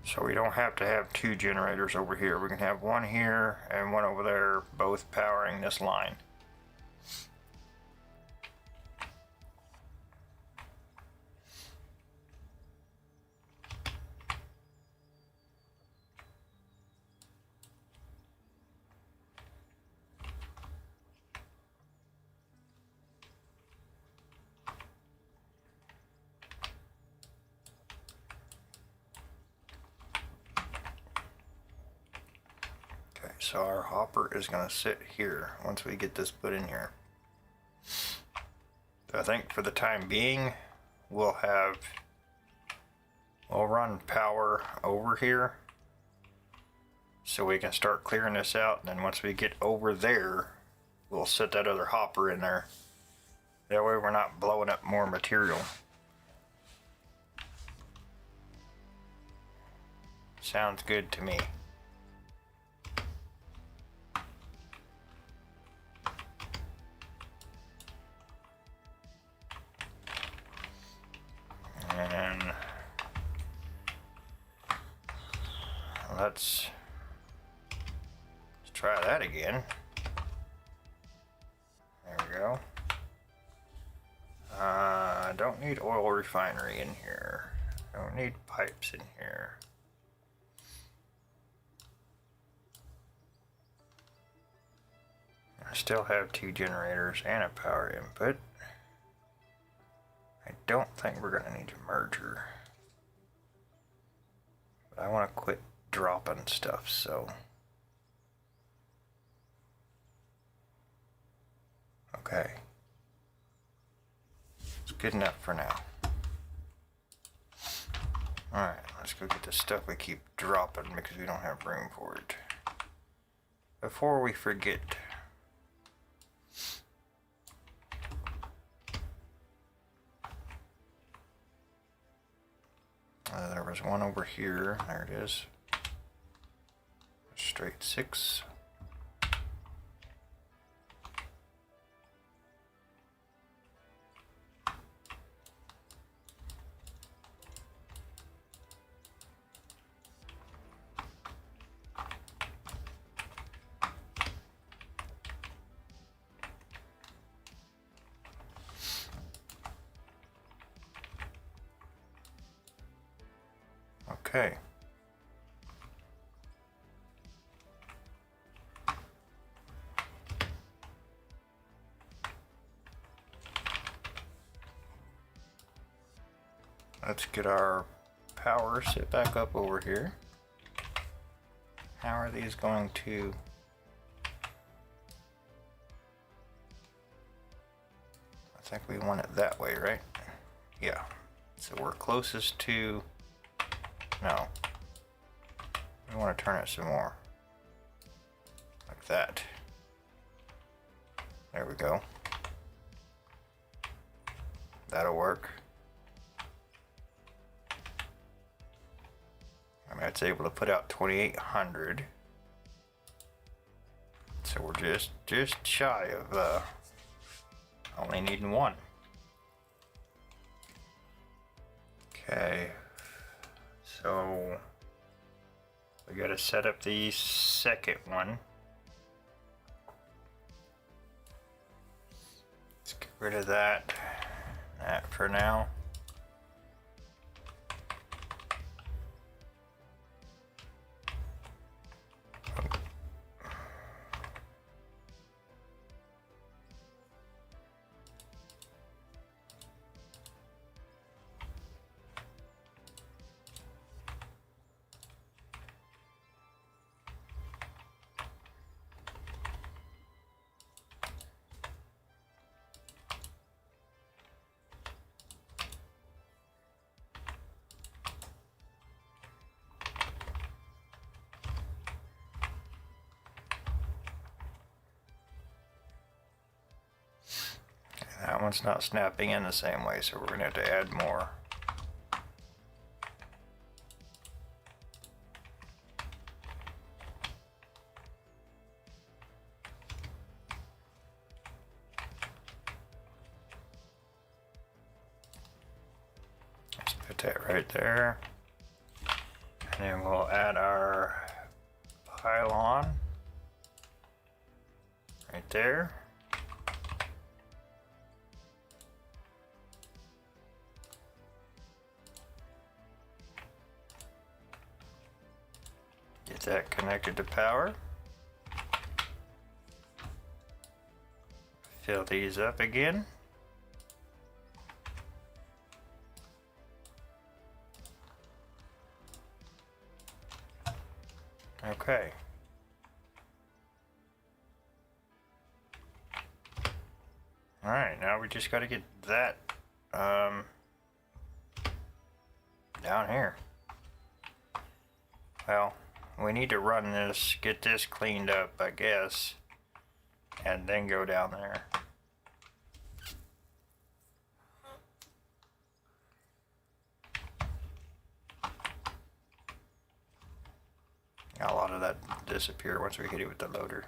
So we don't have to have two generators over here. We can have one here and one over there, both powering this line. So our hopper is going to sit here once we get this put in here. So I think for the time being, we'll run power over here so we can start clearing this out. And then once we get over there, we'll set that other hopper in there. That way we're not blowing up more material. Sounds good to me. And let's try that again. There we go. I don't need oil refinery in here. I don't need pipes in here. I still have two generators and a power input. I don't think we're going to need a merger. But I want to quit dropping stuff, so... Okay. It's good enough for now. Alright, let's go get the stuff we keep dropping because we don't have room for it. Before we forget... There was one over here. There it is. Straight 6. Okay. Let's get our power set back up over here. How are these going to... I think we want it that way, right? Yeah. So we're closest to... No. We want to turn it some more. Like that. There we go. That'll work. And that's able to put out 2,800. So we're just shy of only needing one. Okay. So we got to set up the second one. Let's get rid of that for now. That one's not snapping in the same way, so we're going to have to add more. Let's put that right there. And then we'll add our pylon right there. Get that connected to power. Fill these up again. Okay. All right, now we just got to get that down here. Well, we need to run this, get this cleaned up, I guess, and then go down there. A lot of that disappear once we hit it with the loader.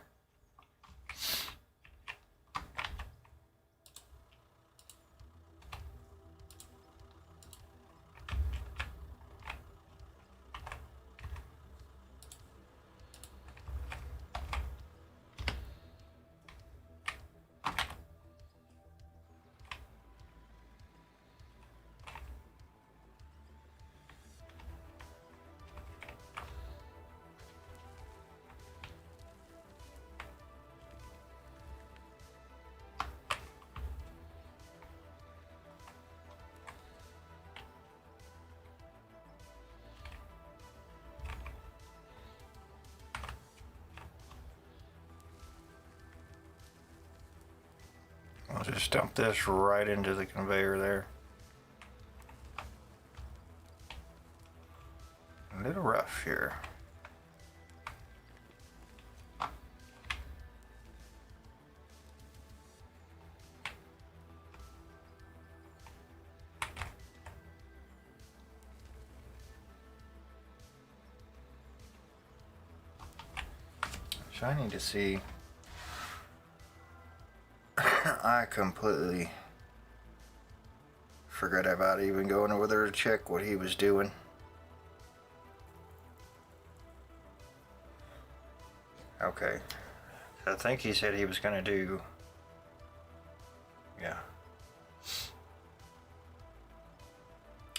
I'll just dump this right into the conveyor there. A little rough here. So I need to see. I completely forgot about even going over there to check what he was doing. Okay. I think he said he was going to do... Yeah.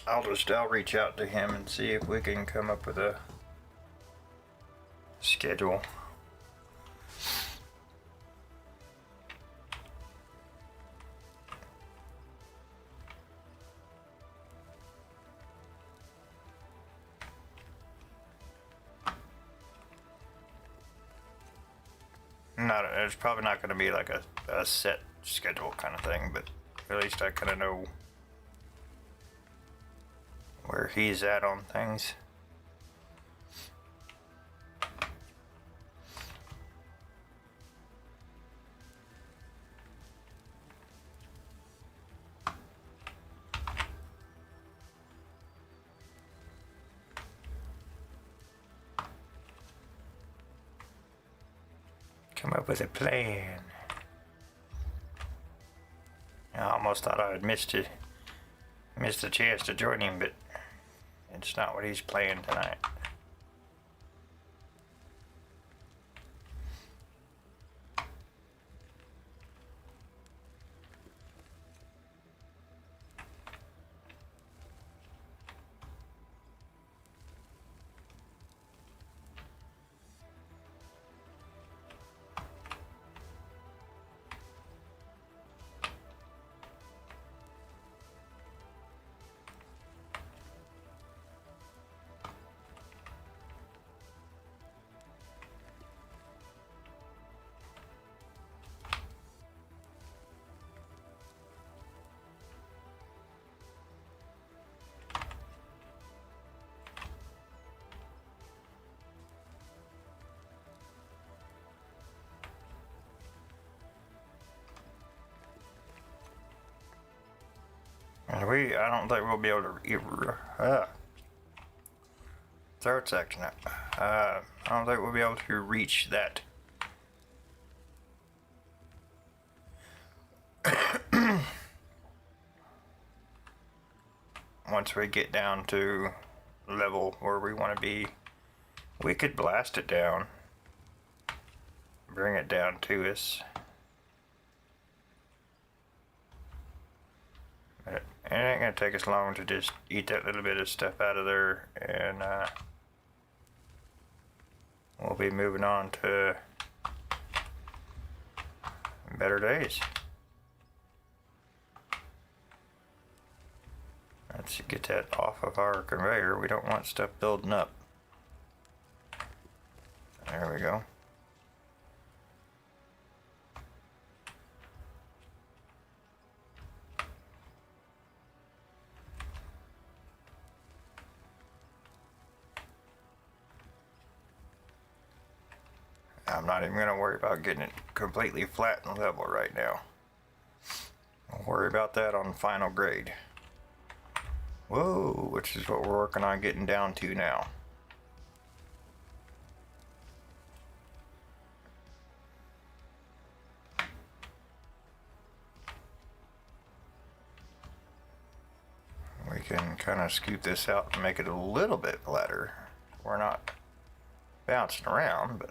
I'll reach out to him and see if we can come up with a schedule. It's probably not going to be like a set schedule kind of thing, but at least I kind of know where he's at on things. Come up with a plan. I almost thought I had missed a chance to join him, but it's not what he's playing tonight. I don't think we'll be able to third section. I don't think we'll be able to reach that. Once we get down to level where we want to be, we could blast it down, bring it down to us. It ain't gonna take us long to just eat that little bit of stuff out of there, and we'll be moving on to better days. Let's get that off of our conveyor. We don't want stuff building up. There we go. I'm not even going to worry about getting it completely flat and level right now. I'll worry about that on final grade. Whoa, which is what we're working on getting down to now. We can kind of scoot this out and make it a little bit flatter. We're not bouncing around, but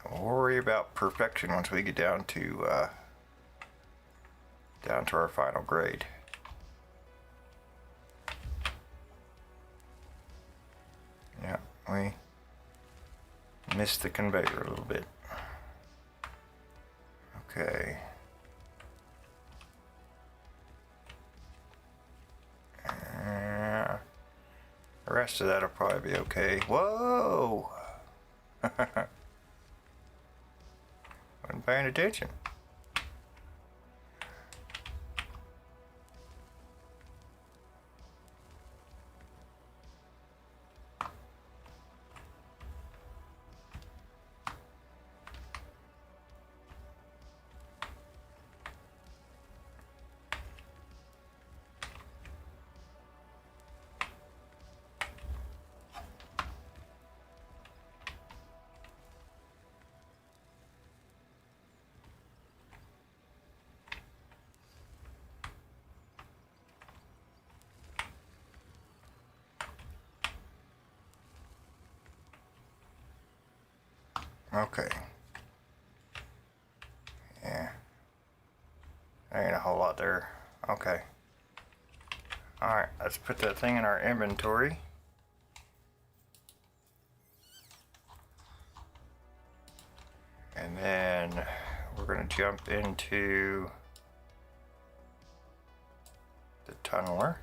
we'll worry about perfection once we get down to our final grade. Yeah, we missed the conveyor a little bit. Okay. The rest of that will probably be okay. Whoa! Wasn't paying attention. Okay. Yeah. There ain't a whole lot there. Okay. Alright, let's put that thing in our inventory. And then we're going to jump into the tunneler.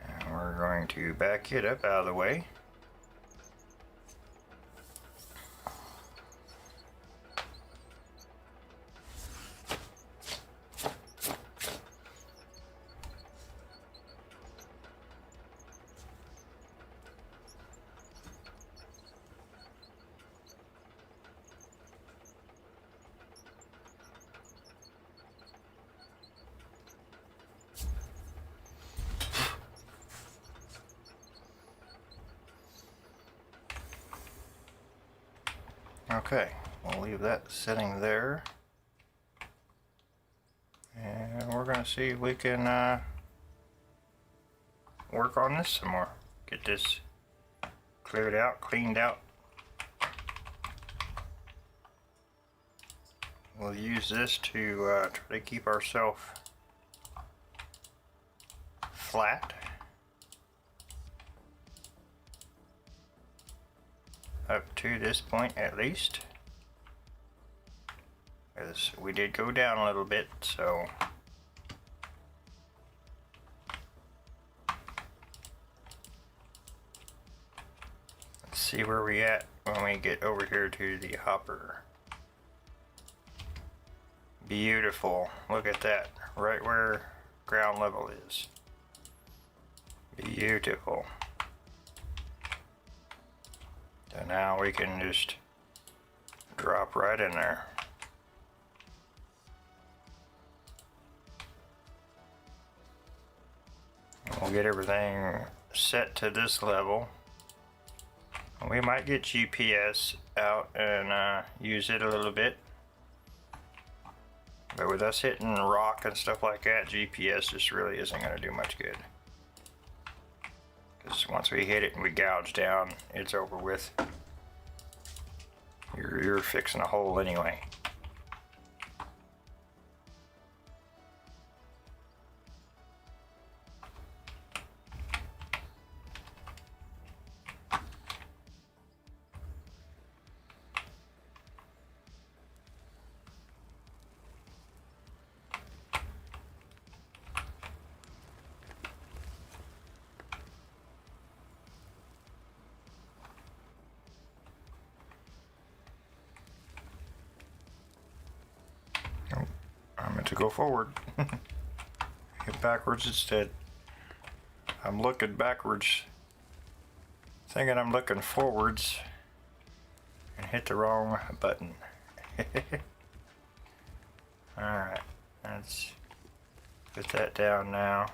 And we're going to back it up out of the way. Okay, we'll leave that sitting there. And we're going to see if we can work on this some more. Get this cleared out, cleaned out. We'll use this to try to keep ourselves flat. Up to this point at least, because we did go down a little bit, so let's see where we at when we get over here to the hopper. Beautiful, look at that, right where ground level is. Beautiful. So now we can just drop right in there. We'll get everything set to this level. We might get GPS out and use it a little bit. But with us hitting rock and stuff like that, GPS just really isn't going to do much good. Because once we hit it and we gouge down, it's over with. You're fixing a hole anyway. To go forward. Hit backwards instead. I'm looking backwards, thinking I'm looking forwards, and hit the wrong button. Alright, let's put that down now.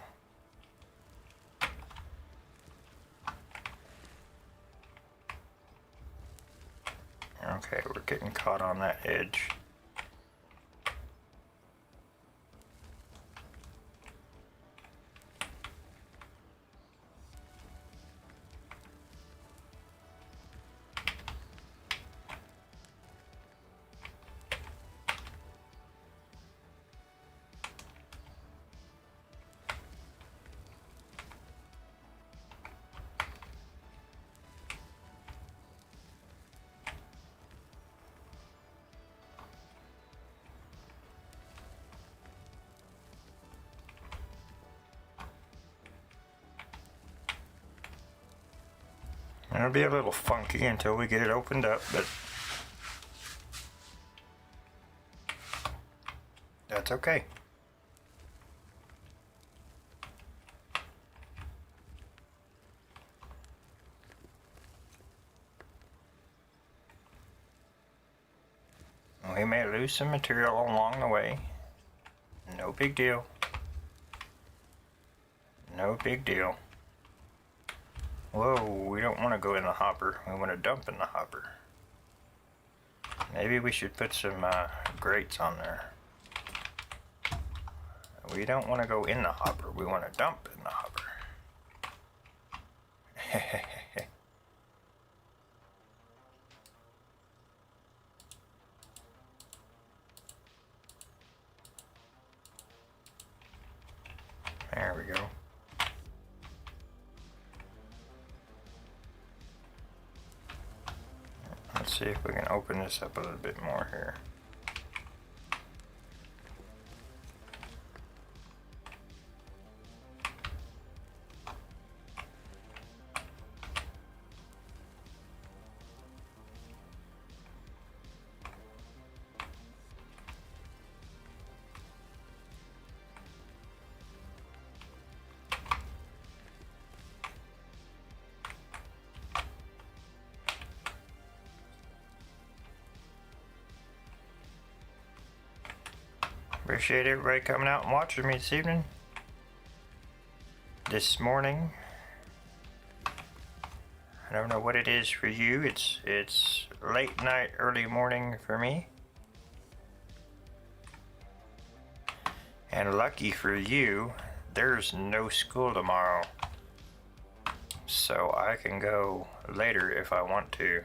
Okay, we're getting caught on that edge. It'll be a little funky until we get it opened up, but that's okay. We may lose some material along the way. No big deal. No big deal. Whoa, we don't want to go in the hopper. We want to dump in the hopper. Maybe we should put some grates on there. We don't want to go in the hopper. We want to dump in the hopper. we go. Let's see if we can open this up a little bit more here. Appreciate everybody coming out and watching me this evening. This morning. I don't know what it is for you. It's late night, early morning for me. And lucky for you, there's no school tomorrow. So I can go later if I want to.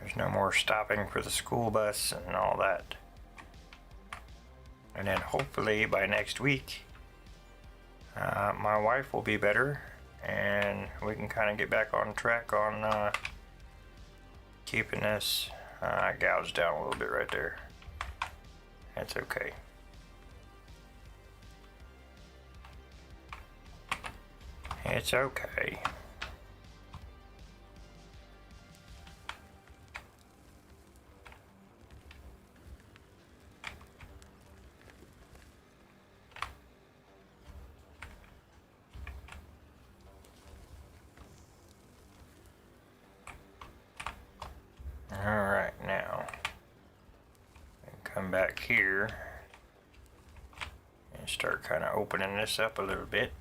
There's no more stopping for the school bus and all that. And then hopefully by next week, my wife will be better and we can kind of get back on track on keeping this. I gouged down a little bit right there. That's okay. It's okay. Alright, now come back here and start kind of opening this up a little bit.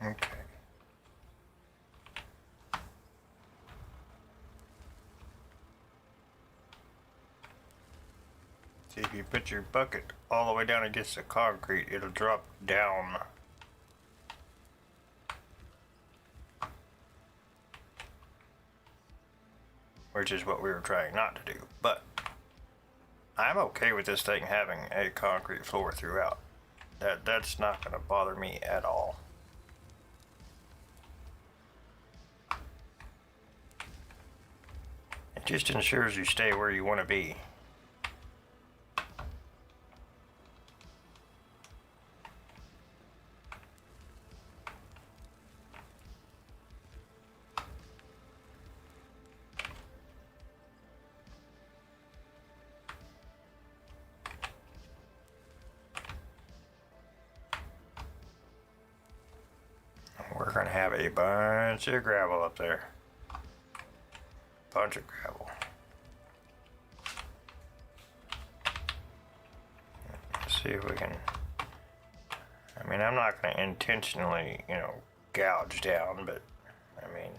Okay. See, if you put your bucket all the way down against the concrete, it'll drop down. Which is what we were trying not to do. But I'm okay with this thing having a concrete floor throughout. That's not going to bother me at all. It just ensures you stay where you want to be. We're going to have a bunch of gravel up there. Bunch of gravel. see if we can. I mean, I'm not going to intentionally, you know, gouge down, but I mean.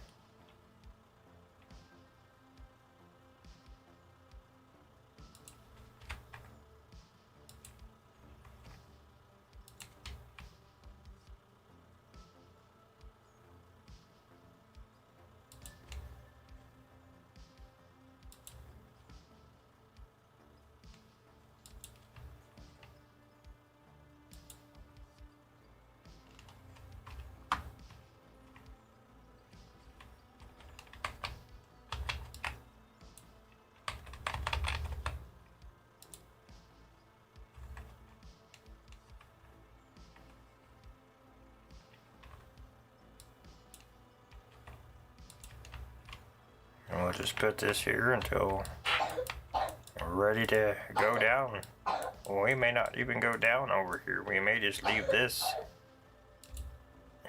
And we'll just put this here until we're ready to go down. Well, we may not even go down over here. We may just leave this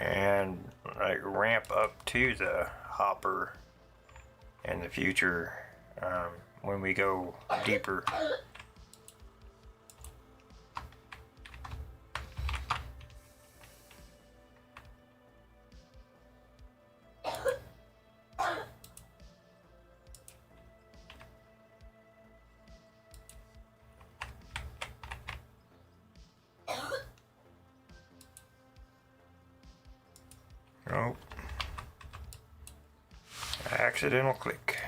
and like ramp up to the hopper in the future when we go deeper. Nope. Accidental click.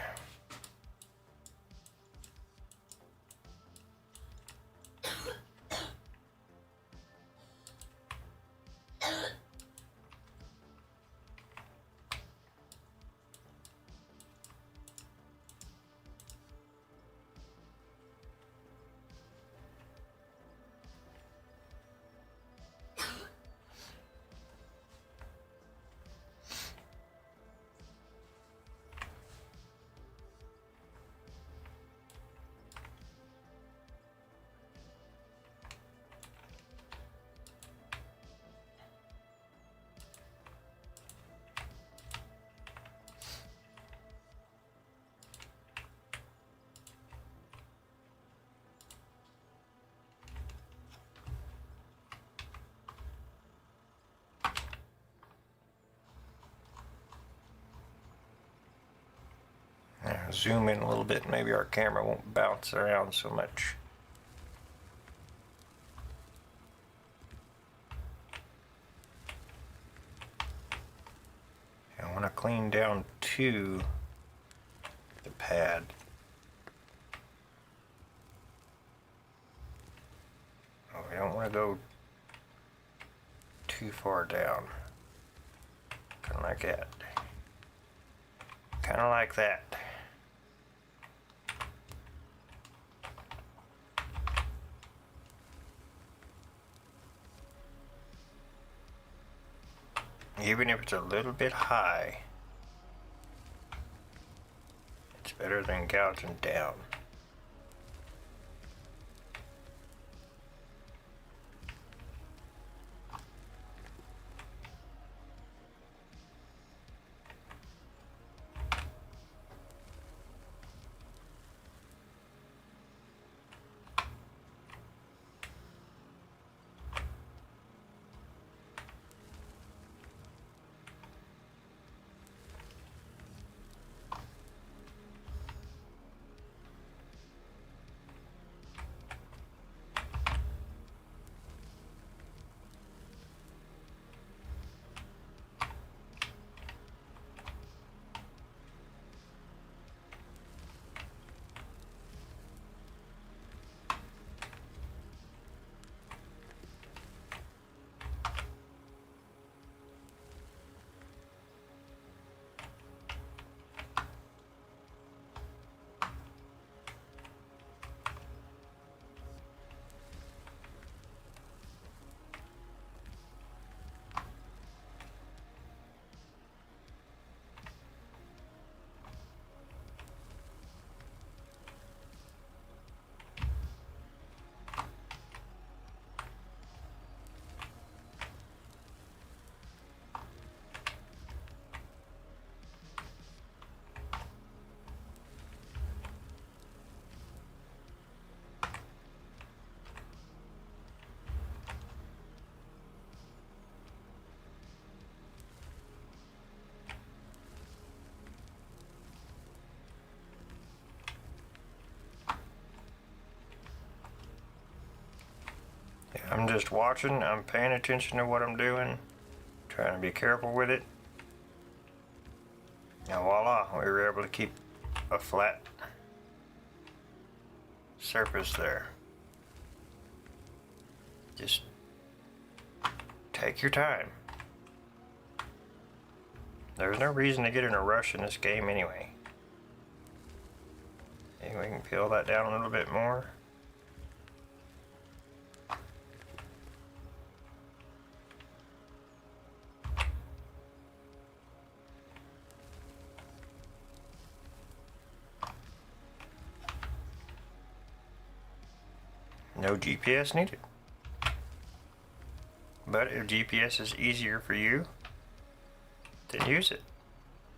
Zoom in a little bit, maybe our camera won't bounce around so much. I want to clean down to the pad. Oh, we don't want to go too far down. Kind of like that. Kind of like that. Even if it's a little bit high, it's better than gouging down. just watching. I'm paying attention to what I'm doing. Trying to be careful with it. And voila, we were able to keep a flat surface there. Just take your time. There's no reason to get in a rush in this game anyway. Okay, we can peel that down a little bit more. No GPS needed. But if GPS is easier for you, then use it.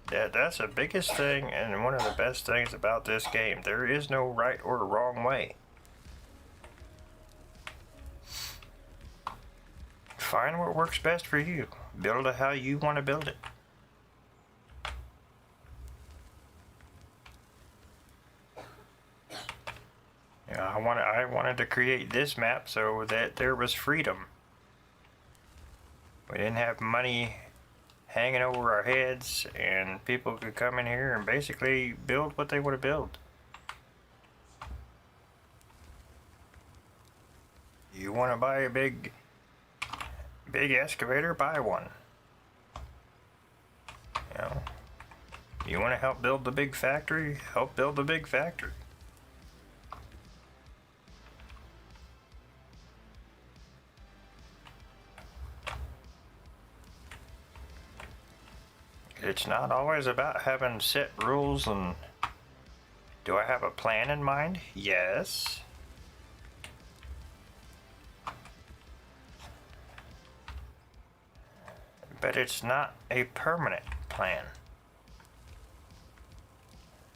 That's the biggest thing and one of the best things about this game. There is no right or wrong way. Find what works best for you. Build it how you want to build it. I wanted to create this map so that there was freedom. We didn't have money hanging over our heads and people could come in here and basically build what they want to build. You want to buy a big excavator, buy one. You know, you want to help build the big factory, help build the big factory. It's not always about having set rules and... Do I have a plan in mind? Yes. But it's not a permanent plan.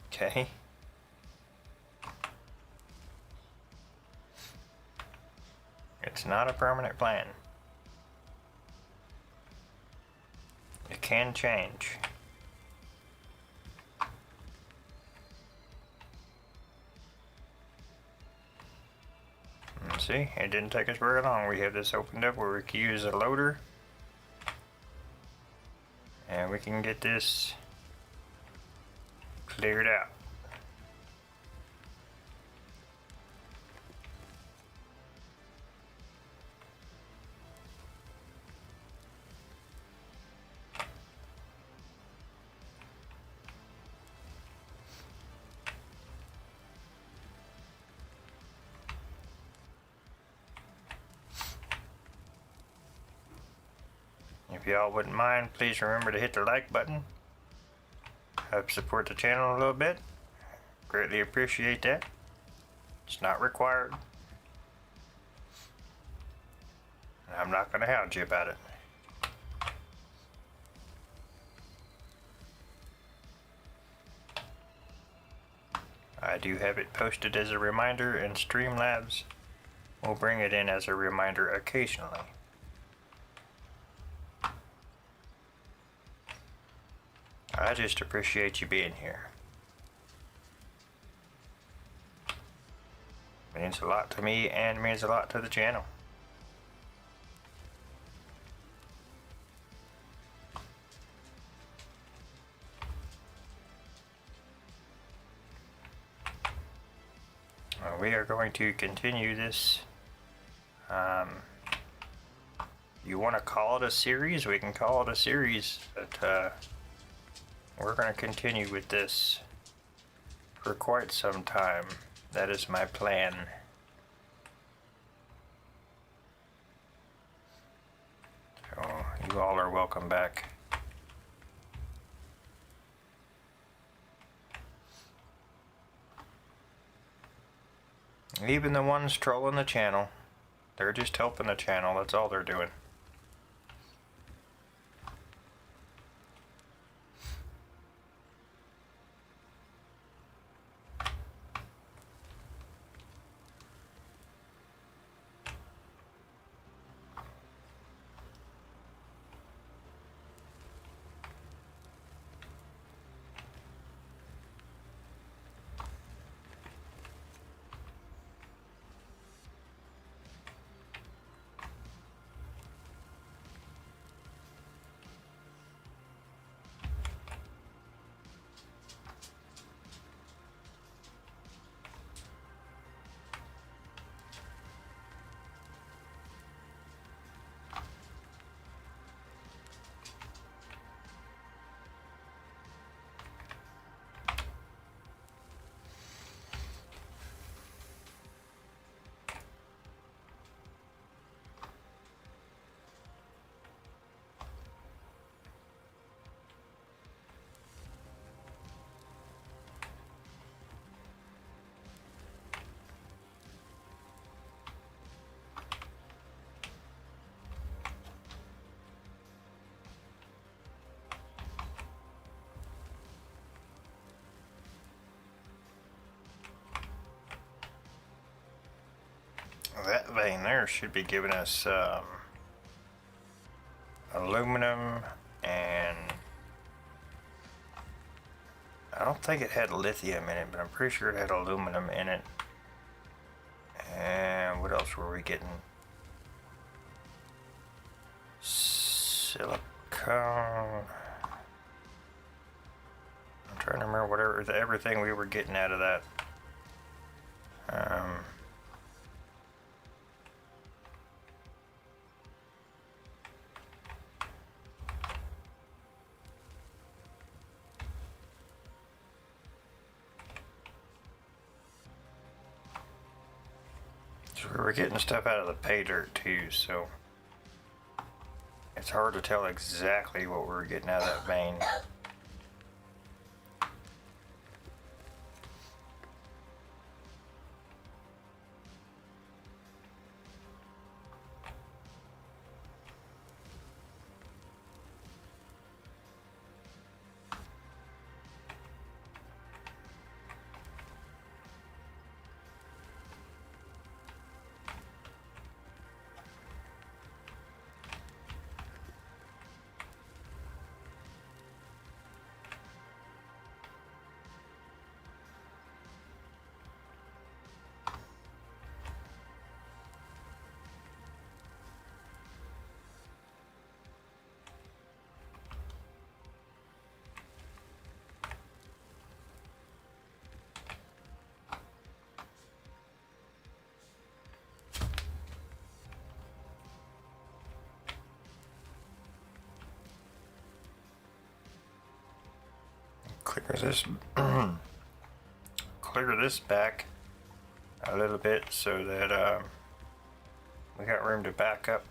Okay? It's not a permanent plan. It can change. And see, it didn't take us very long. We have this opened up where we can use a loader. And we can get this cleared out. If y'all wouldn't mind, please remember to hit the like button. Help support the channel a little bit. Greatly appreciate that. It's not required. I'm not going to hound you about it. I do have it posted as a reminder, and Streamlabs will bring it in as a reminder occasionally. I just appreciate you being here. It means a lot to me and means a lot to the channel. We are going to continue this. You want to call it a series? We can call it a series, but we're going to continue with this for quite some time. That is my plan. So, you all are welcome back. Even the ones trolling the channel, they're just helping the channel. That's all they're doing. that vein there should be giving us aluminum, and I don't think it had lithium in it, but I'm pretty sure it had aluminum in it. And what else were we getting? Silicone. I'm trying to remember everything we were getting out of that. So we were getting stuff out of the pay dirt too, so it's hard to tell exactly what we were getting out of that vein. Clear this back a little bit so that we got room to back up.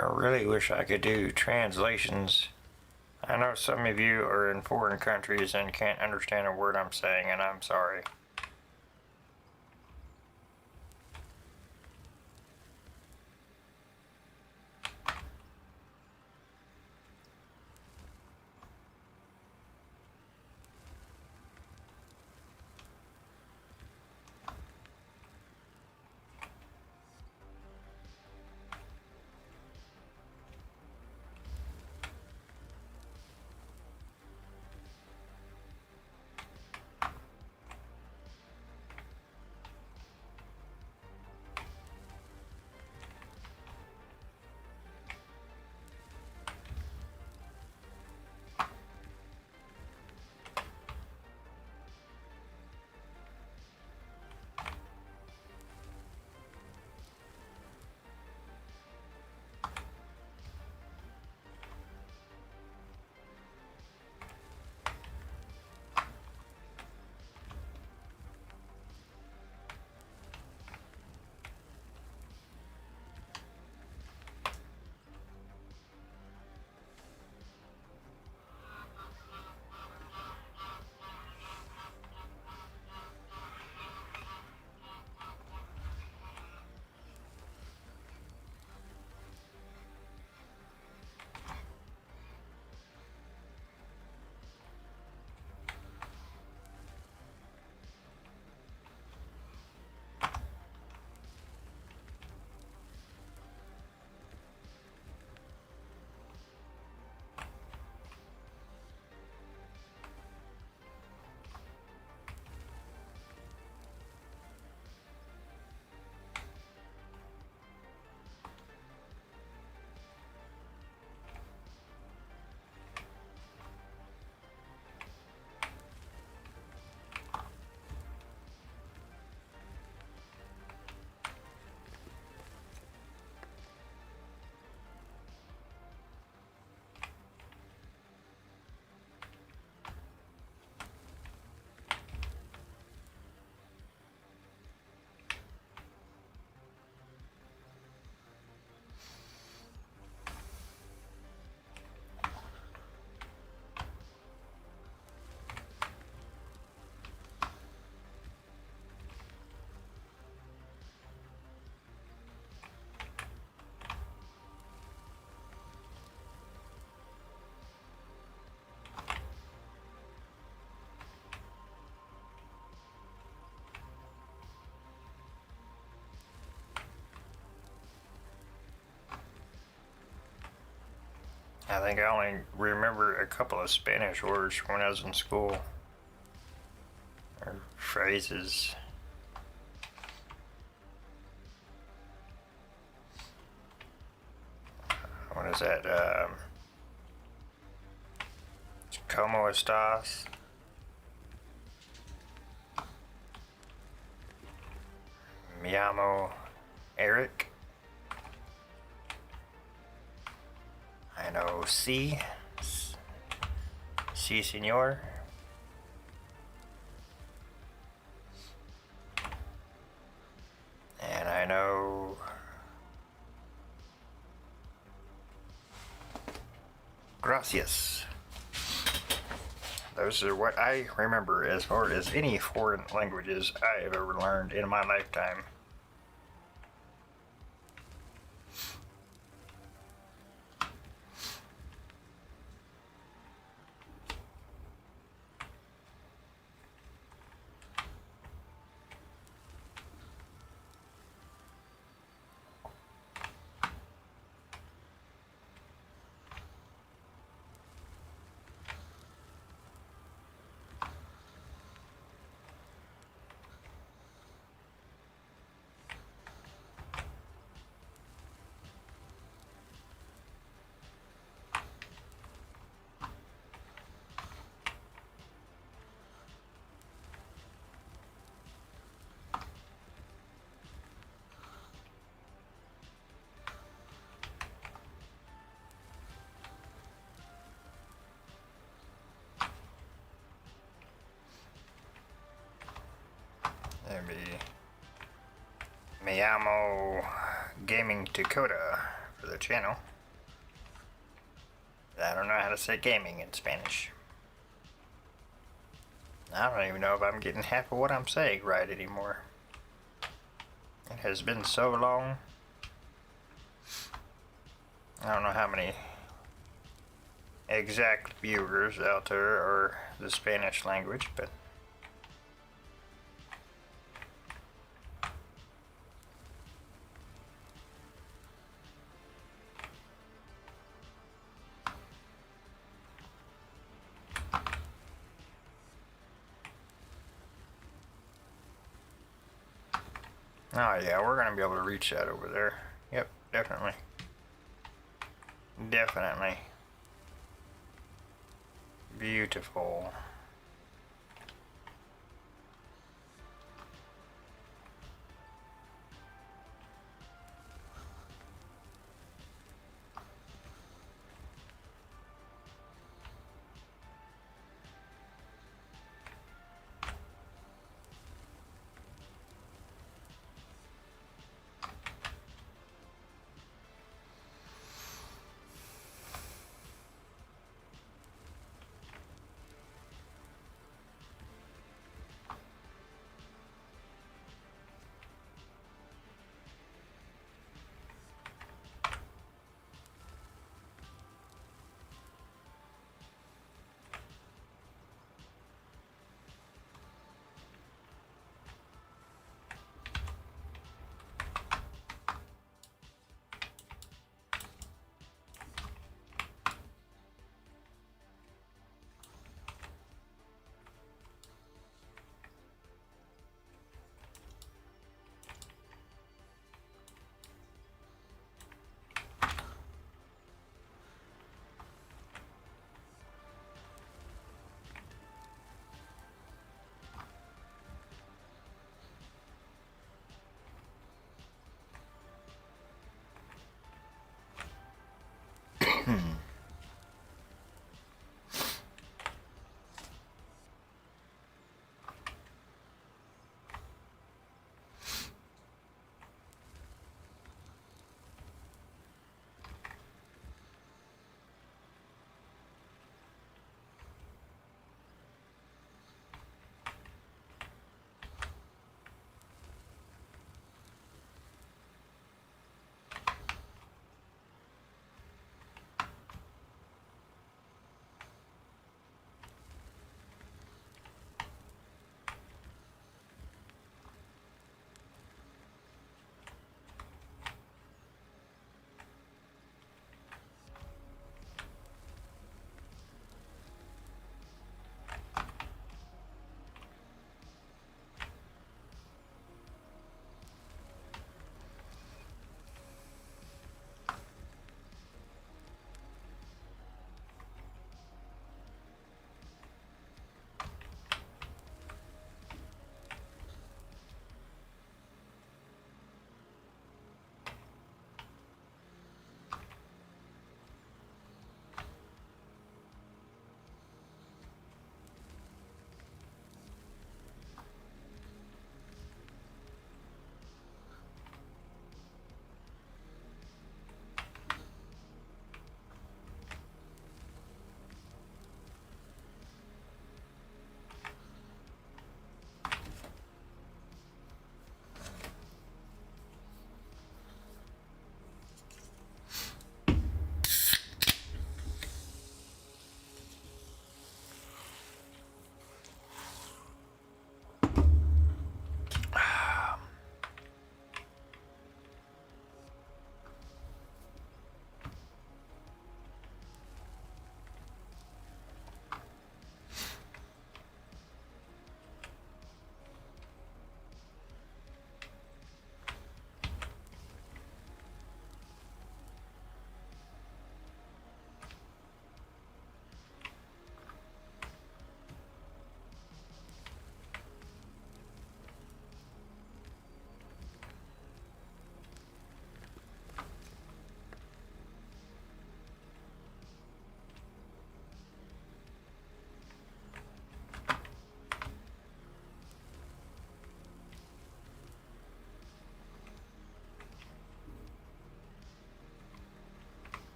I really wish I could do translations. I know some of you are in foreign countries and can't understand a word I'm saying, and I'm sorry. I think I only remember a couple of Spanish words when I was in school. Or phrases. What is that? ¿Cómo estás? Me llamo Eric. I know sí. Sí, señor. And I know gracias. Those are what I remember as far as any foreign languages I have ever learned in my lifetime. Maybe Me llamo Gaming Dakota for the channel. I don't know how to say gaming in Spanish. I don't even know if I'm getting half of what I'm saying right anymore. It has been so long. I don't know how many exact viewers out there are the Spanish language, but oh yeah, we're gonna be able to reach that over there. Yep, definitely. Definitely. Beautiful.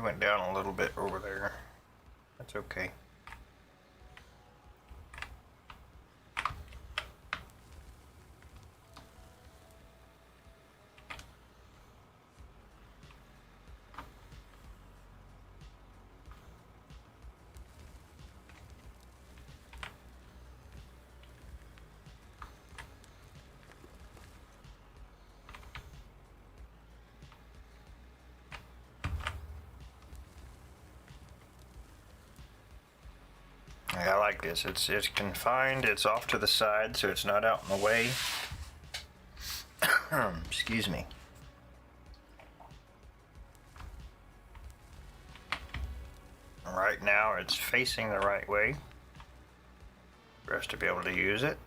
went down a little bit over there. That's okay. I like this. It's confined. It's off to the side, so it's not out in the way. Excuse me. Right now, it's facing the right way for us to be able to use it.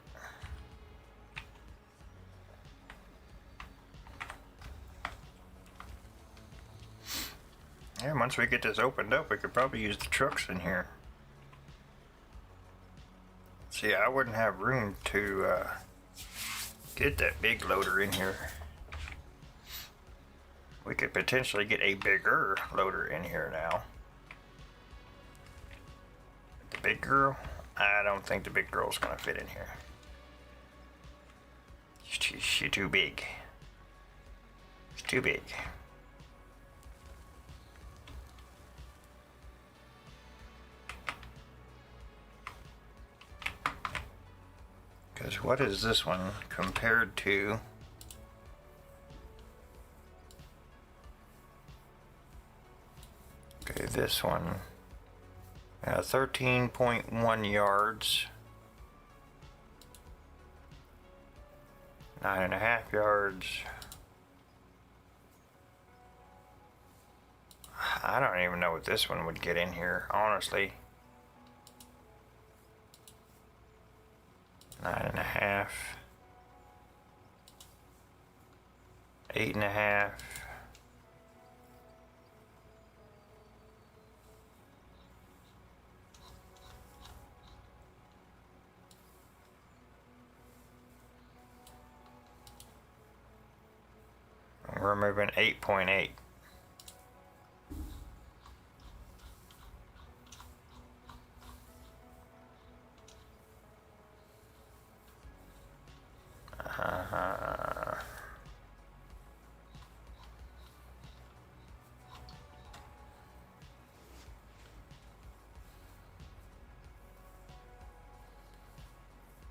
Yeah, once we get this opened up, we could probably use the trucks in here. See, I wouldn't have room to get that big loader in here. We could potentially get a bigger loader in here now. The big girl? I don't think the big girl's gonna fit in here. She's too big. It's too big. Because what is this one compared to? Okay, this one. 13.1 yards. 9.5 yards. I don't even know what this one would get in here, honestly. 9.5, 8.5. We're moving 8.8.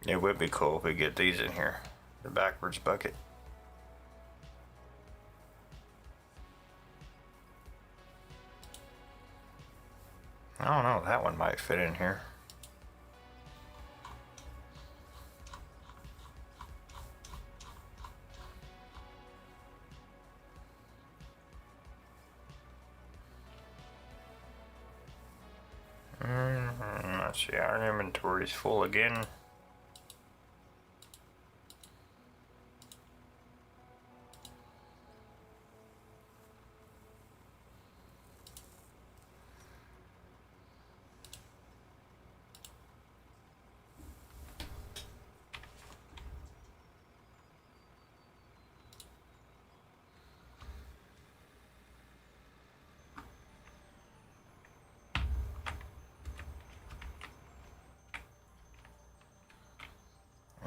It would be cool if we get these in here. The backwards bucket. I don't know, that one might fit in here. Let's see, our inventory is full again.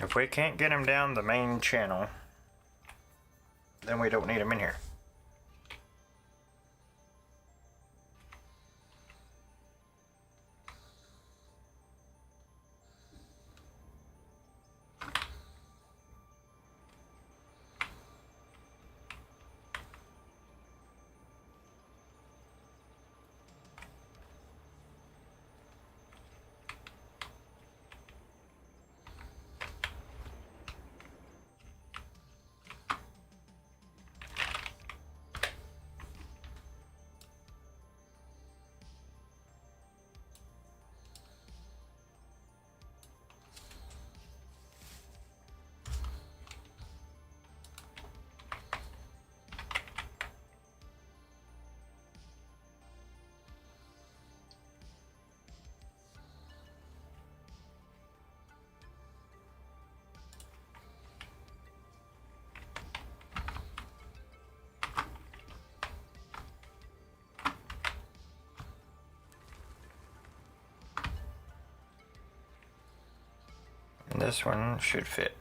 If we can't get him down the main channel, then we don't need him in here. This one should fit.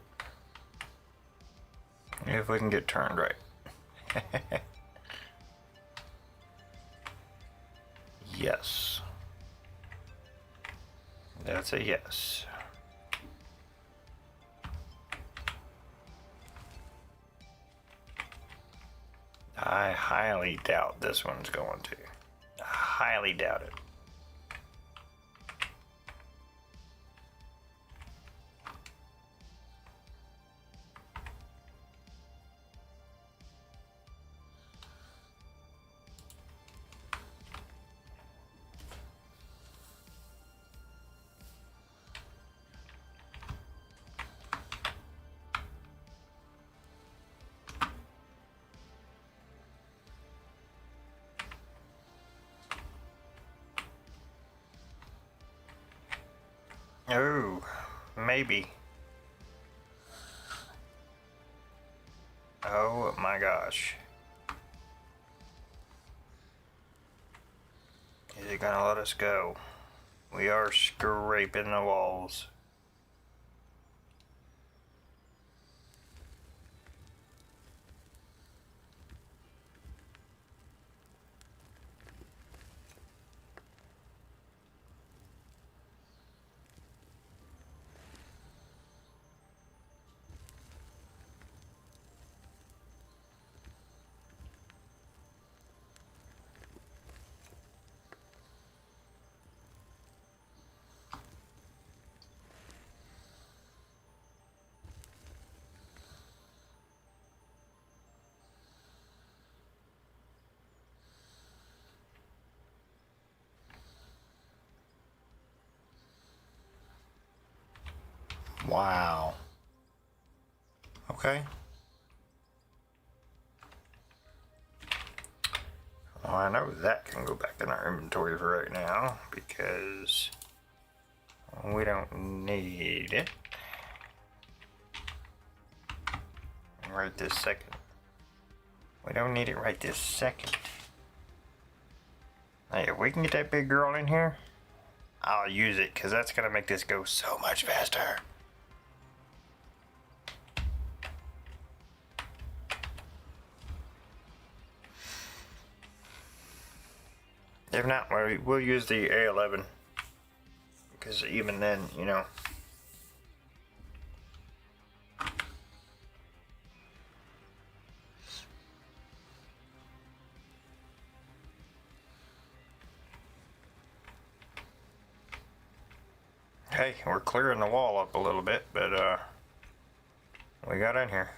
If we can get turned right. Yes. That's a yes. I highly doubt this one's going to. I highly doubt it. Oh, maybe. Oh my gosh. Is it gonna let us go? We are scraping the walls. Wow. Okay. Well, I know that can go back in our inventory for right now because we don't need it right this second. We don't need it right this second. Hey, if we can get that big girl in here, I'll use it because that's going to make this go so much faster. If not, we'll use the A11 because even then, you know. Hey, we're clearing the wall up a little bit, but we got in here.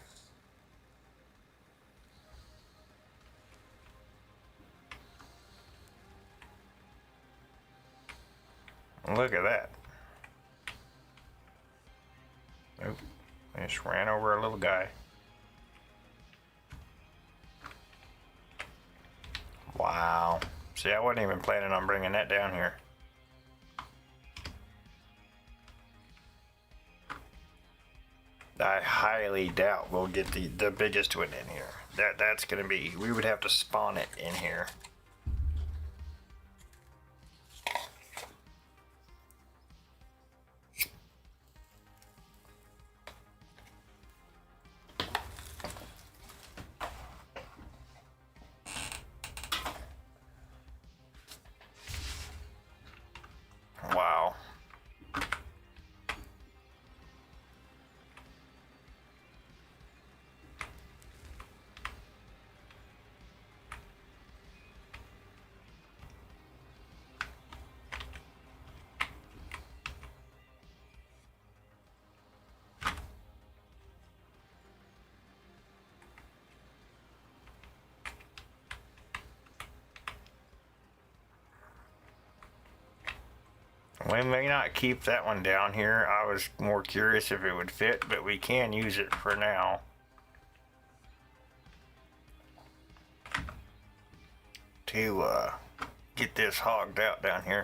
Look at that. Oop, I just ran over a little guy. Wow. See, I wasn't even planning on bringing that down here. I highly doubt we'll get the biggest one in here. That's gonna be, we would have to spawn it in here. Wow. We may not keep that one down here. I was more curious if it would fit, but we can use it for now. To get this hogged out down here.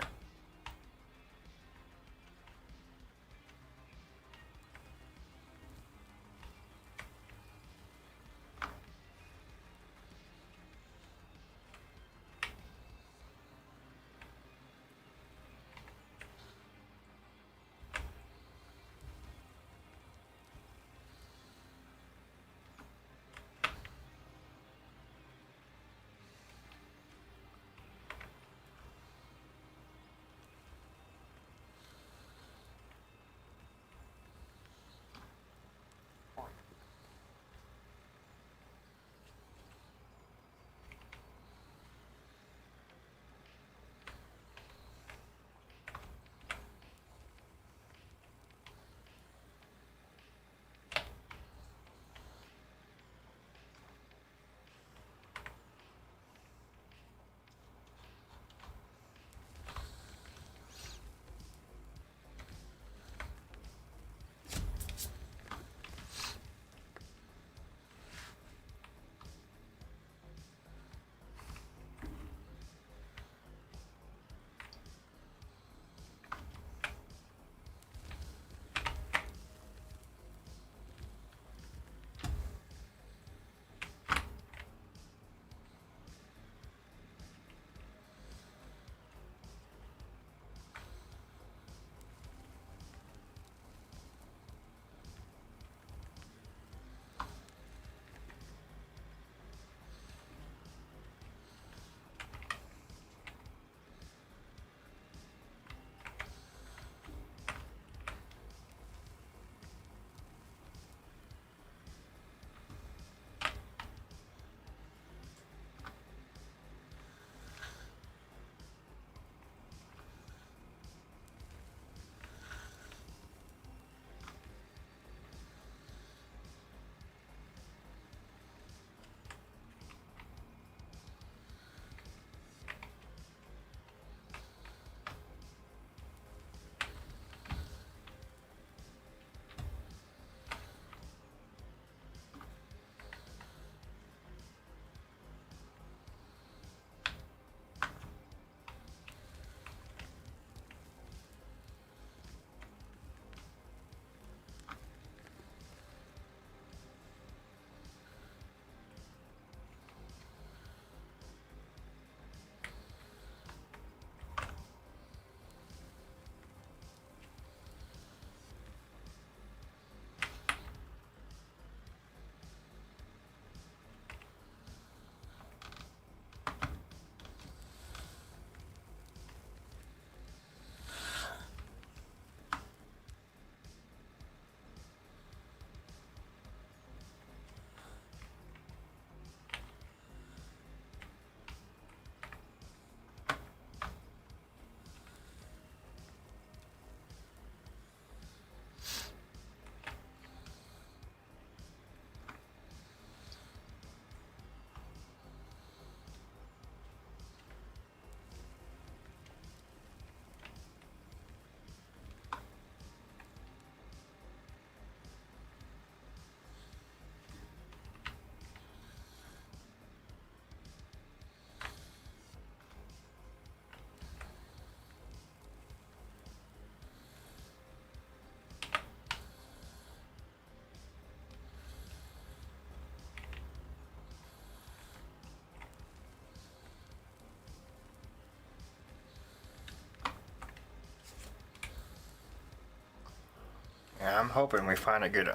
I'm hoping we find a good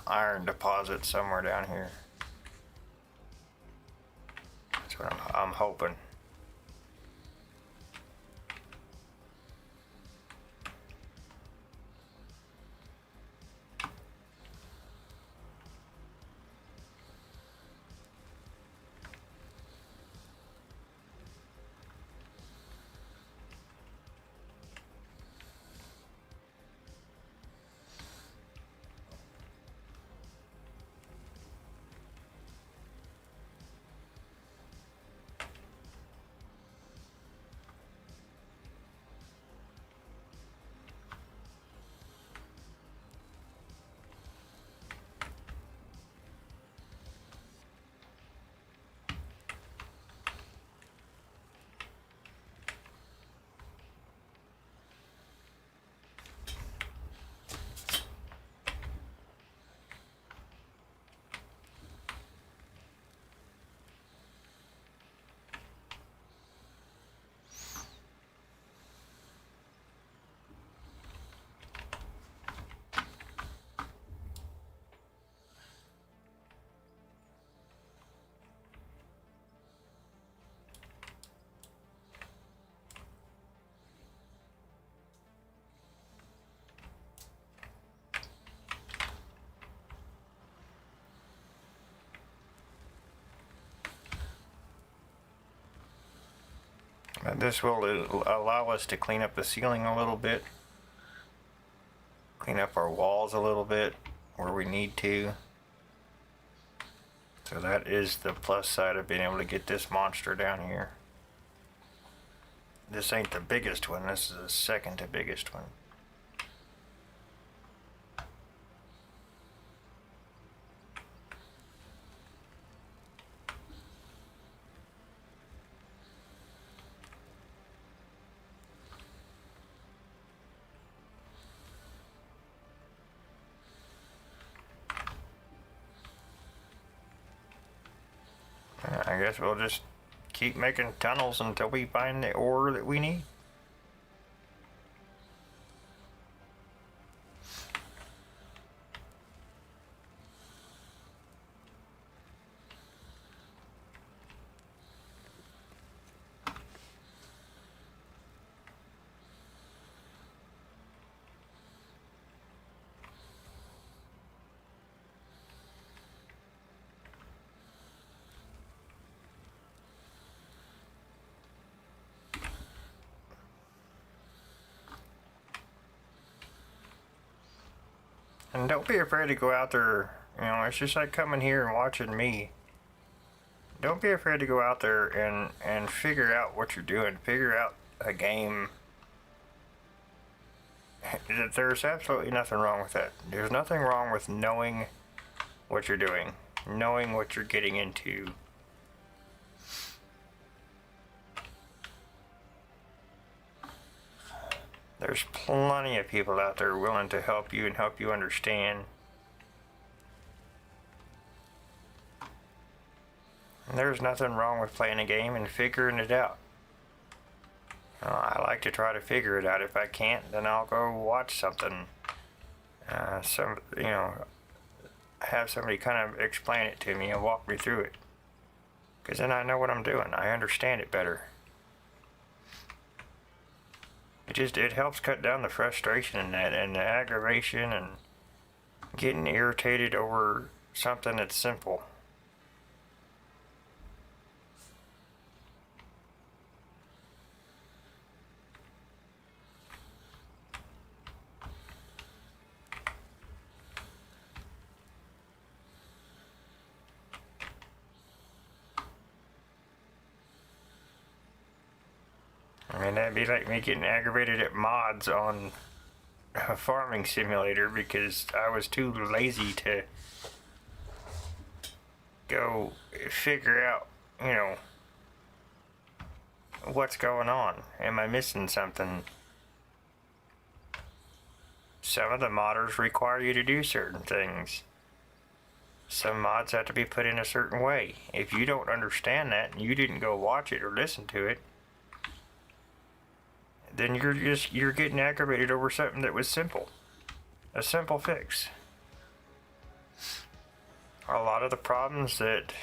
iron deposit somewhere down here. That's what I'm hoping. This will allow us to clean up the ceiling a little bit, clean up our walls a little bit where we need to. So that is the plus side of being able to get this monster down here. This ain't the biggest one, this is the second to biggest one. I guess we'll just keep making tunnels until we find the ore that we need. And don't be afraid to go out there, you know, it's just like coming here and watching me. Don't be afraid to go out there and figure out what you're doing. Figure out a game. There's absolutely nothing wrong with that. There's nothing wrong with knowing what you're doing. Knowing what you're getting into. There's plenty of people out there willing to help you and help you understand. And there's nothing wrong with playing a game and figuring it out. I like to try to figure it out. If I can't, then I'll go watch something. Have somebody kind of explain it to me and walk me through it. Because then I know what I'm doing. I understand it better. It helps cut down the frustration and the aggravation and getting irritated over something that's simple. I mean, that'd be like me getting aggravated at mods on a farming simulator because I was too lazy to go figure out, what's going on. Am I missing something? Some of the modders require you to do certain things. Some mods have to be put in a certain way. If you don't understand that and you didn't go watch it or listen to it, then you're getting aggravated over something that was simple. a simple fix. A lot of the problems that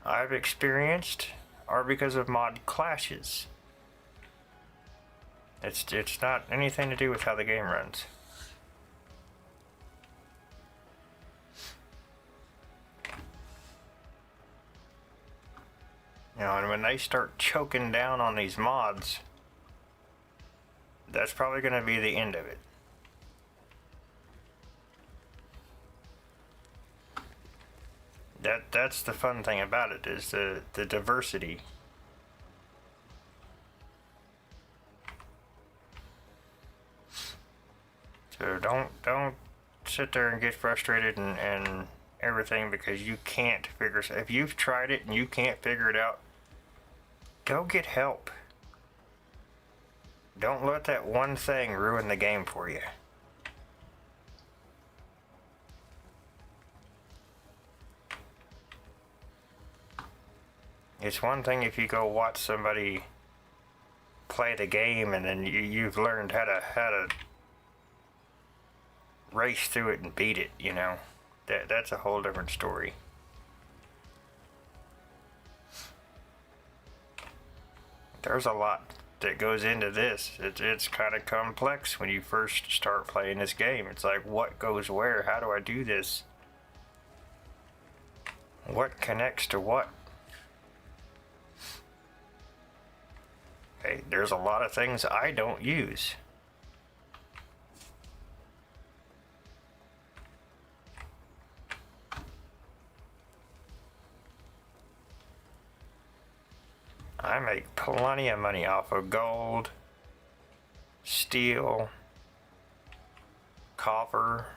I've experienced are because of mod clashes. It's not anything to do with how the game runs. You know, and when they start choking down on these mods, that's probably going to be the end of it. That's the fun thing about it, is the diversity. So don't sit there and get frustrated and everything because you can't figure it out. If you've tried it and you can't figure it out, go get help. Don't let that one thing ruin the game for you. It's one thing if you go watch somebody play the game and then you've learned how to race through it and beat it, you know. That's a whole different story. There's a lot that goes into this. It's kind of complex when you first start playing this game. It's like, what goes where? How do I do this? What connects to what? Okay, there's a lot of things I don't use. I make plenty of money off of gold, steel, copper.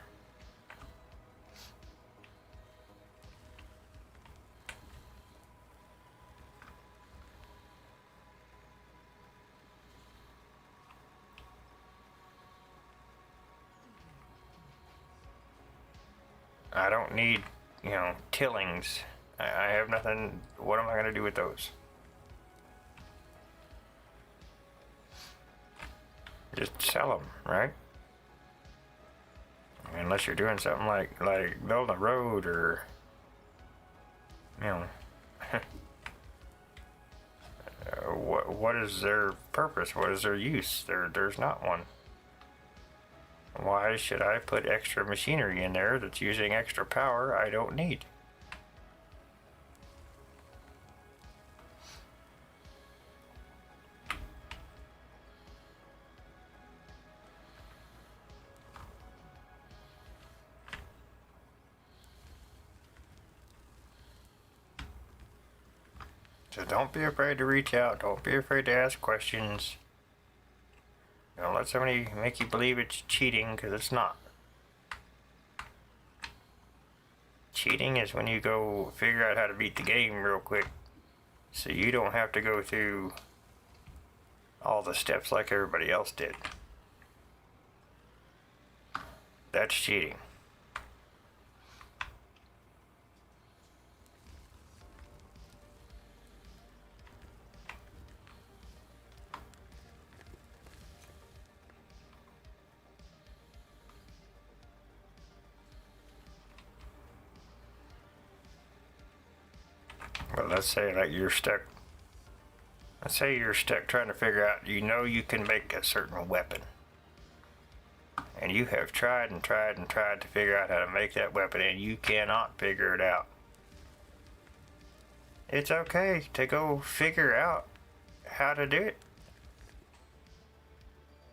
I don't need, you know, tillings. I have nothing. What am I going to do with those? Just sell them, right? Unless you're doing something like building a road or, you know, what is their purpose? What is their use? There's not one. Why should I put extra machinery in there that's using extra power I don't need? So don't be afraid to reach out. Don't be afraid to ask questions. Don't let somebody make you believe it's cheating, because it's not. Cheating is when you go figure out how to beat the game real quick, so you don't have to go through all the steps like everybody else did. That's cheating. But let's say like you're stuck. Let's say you're stuck trying to figure out, you know, you can make a certain weapon. And you have tried and tried and tried to figure out how to make that weapon, and you cannot figure it out. It's okay to go figure out how to do it.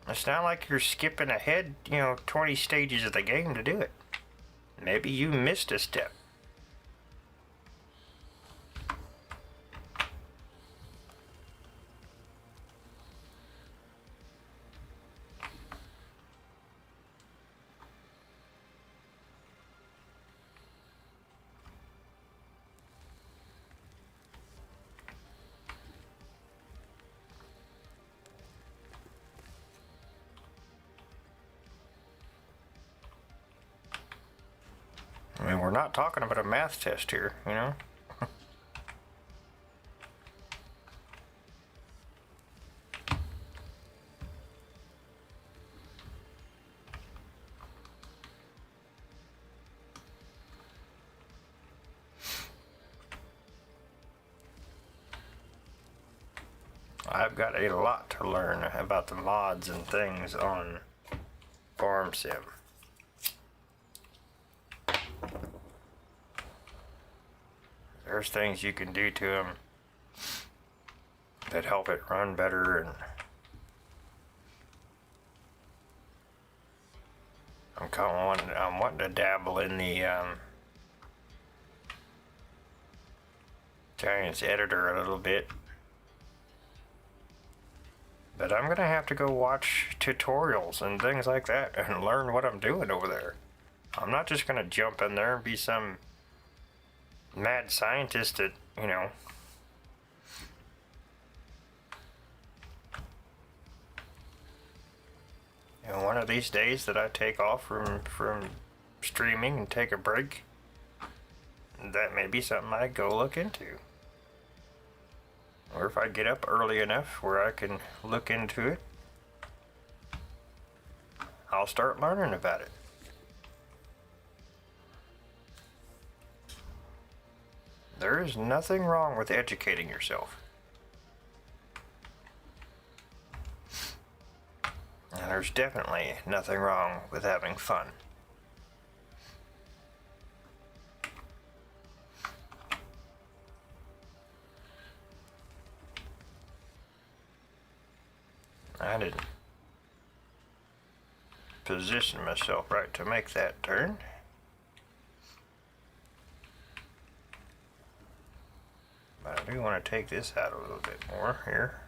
It's not like you're skipping ahead, you know, 20 stages of the game to do it. Maybe you missed a step. I mean, we're not talking about a math test here, you know? I've got a lot to learn about the mods and things on Farm Sim. There's things you can do to them that help it run better, and I'm wanting to dabble in the Giants editor a little bit. But I'm gonna have to go watch tutorials and things like that and learn what I'm doing over there. I'm not just gonna jump in there and be some mad scientist that, you know. And one of these days that I take off from streaming and take a break, that may be something I go look into. Or if I get up early enough where I can look into it, I'll start learning about it. There is nothing wrong with educating yourself. And there's definitely nothing wrong with having fun. I didn't position myself right to make that turn. But I do want to take this out a little bit more here.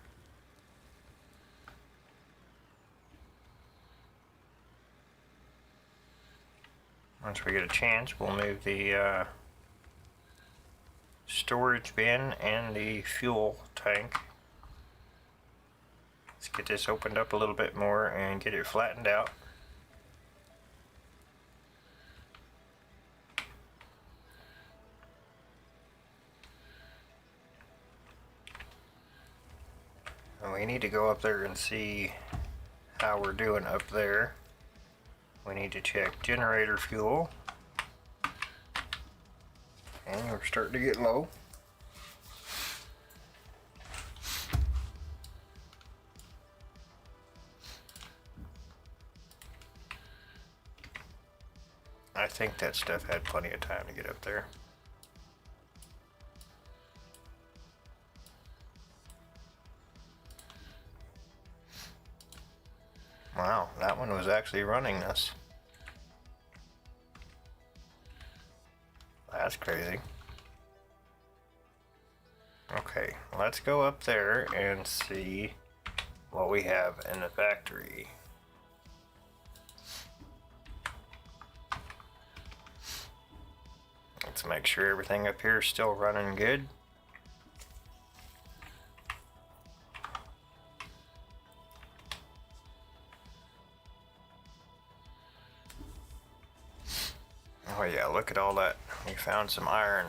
Once we get a chance, we'll move the storage bin and the fuel tank. Let's get this opened up a little bit more and get it flattened out. And we need to go up there and see how we're doing up there. We need to check generator fuel. And we're starting to get low. I think that stuff had plenty of time to get up there. Wow, that one was actually running this. That's crazy. Okay, let's go up there and see what we have in the factory. Let's make sure everything up here is still running good. Oh yeah, look at all that. We found some iron.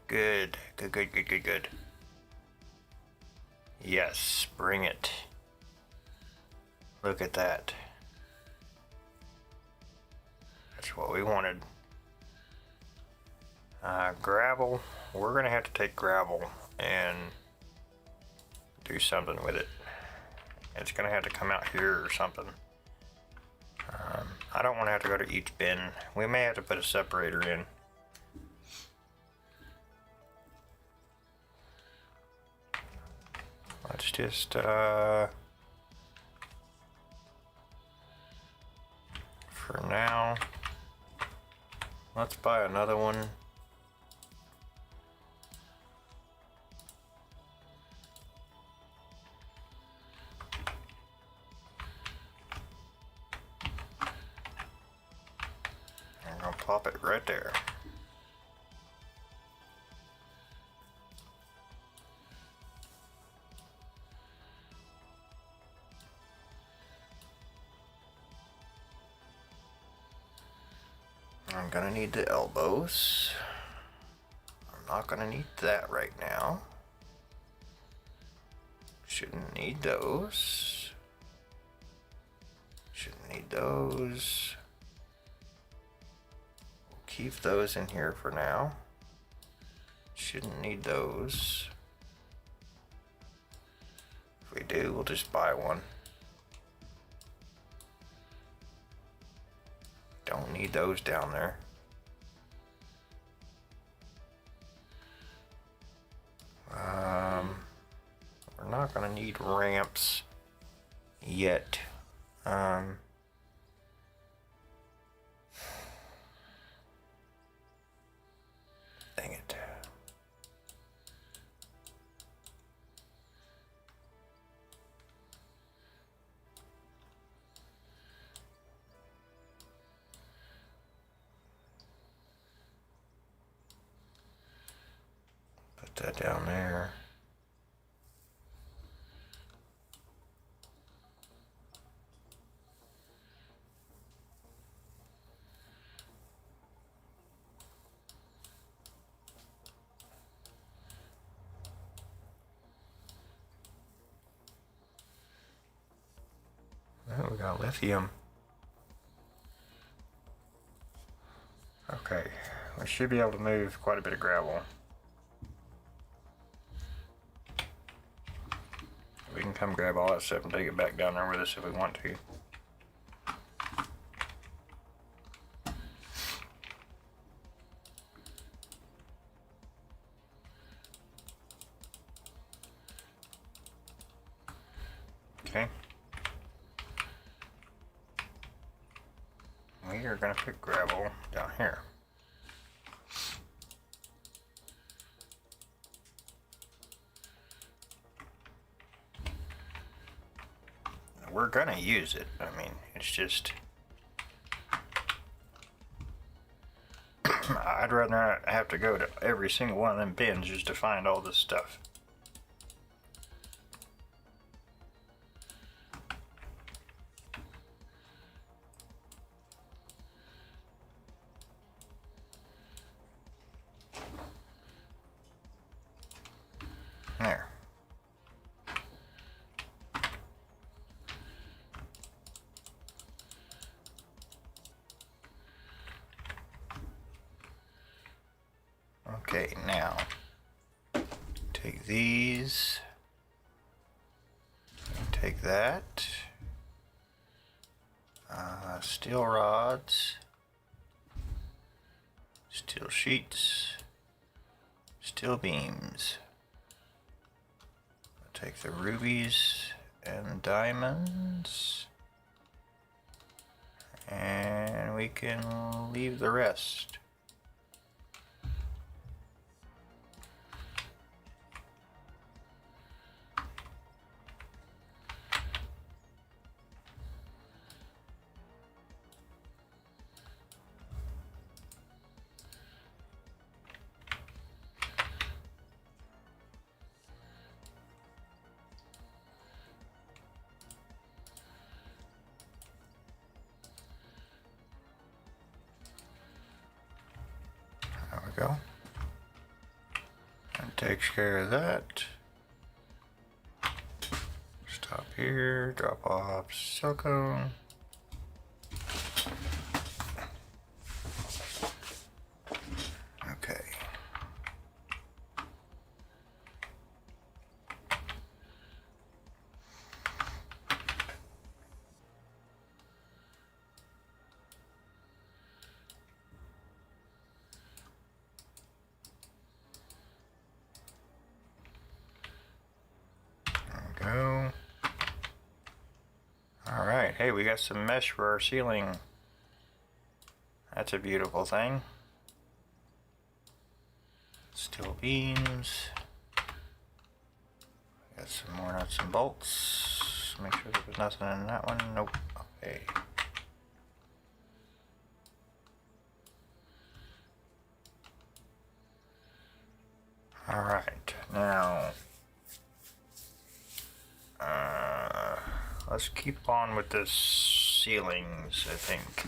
Good, good, good, good, good, good. Yes, bring it. Look at that. That's what we wanted. Gravel. We're gonna have to take gravel and do something with it. It's gonna have to come out here or something. I don't want to have to go to each bin. We may have to put a separator in. Let's just for now, let's buy another one. Plop it right there. I'm gonna need the elbows. I'm not gonna need that right now. Shouldn't need those. Shouldn't need those. Keep those in here for now. Shouldn't need those. If we do. We'll just buy one. Don't need those down there. We're not gonna need ramps yet. Dang it. Put that down there. Oh, we got lithium. Okay, we should be able to move quite a bit of gravel. We can come grab all that stuff and take it back down there with us if we want to. Okay. We are going to put gravel down here. We're going to use it. I mean, it's just... I'd rather not have to go to every single one of them bins just to find all this stuff. There. Okay, now take these, take that, steel rods, steel sheets, steel beams. Take the rubies and diamonds, and we can leave the rest. There we go. That takes care of that. Stop here, drop off silicone. Okay. Go. All right, hey, we got some mesh for our ceiling. That's a beautiful thing. Steel beams. Got some more nuts and bolts. Make sure there was nothing in that one. Nope. Okay. All right, now. Let's keep on with the ceilings, I think.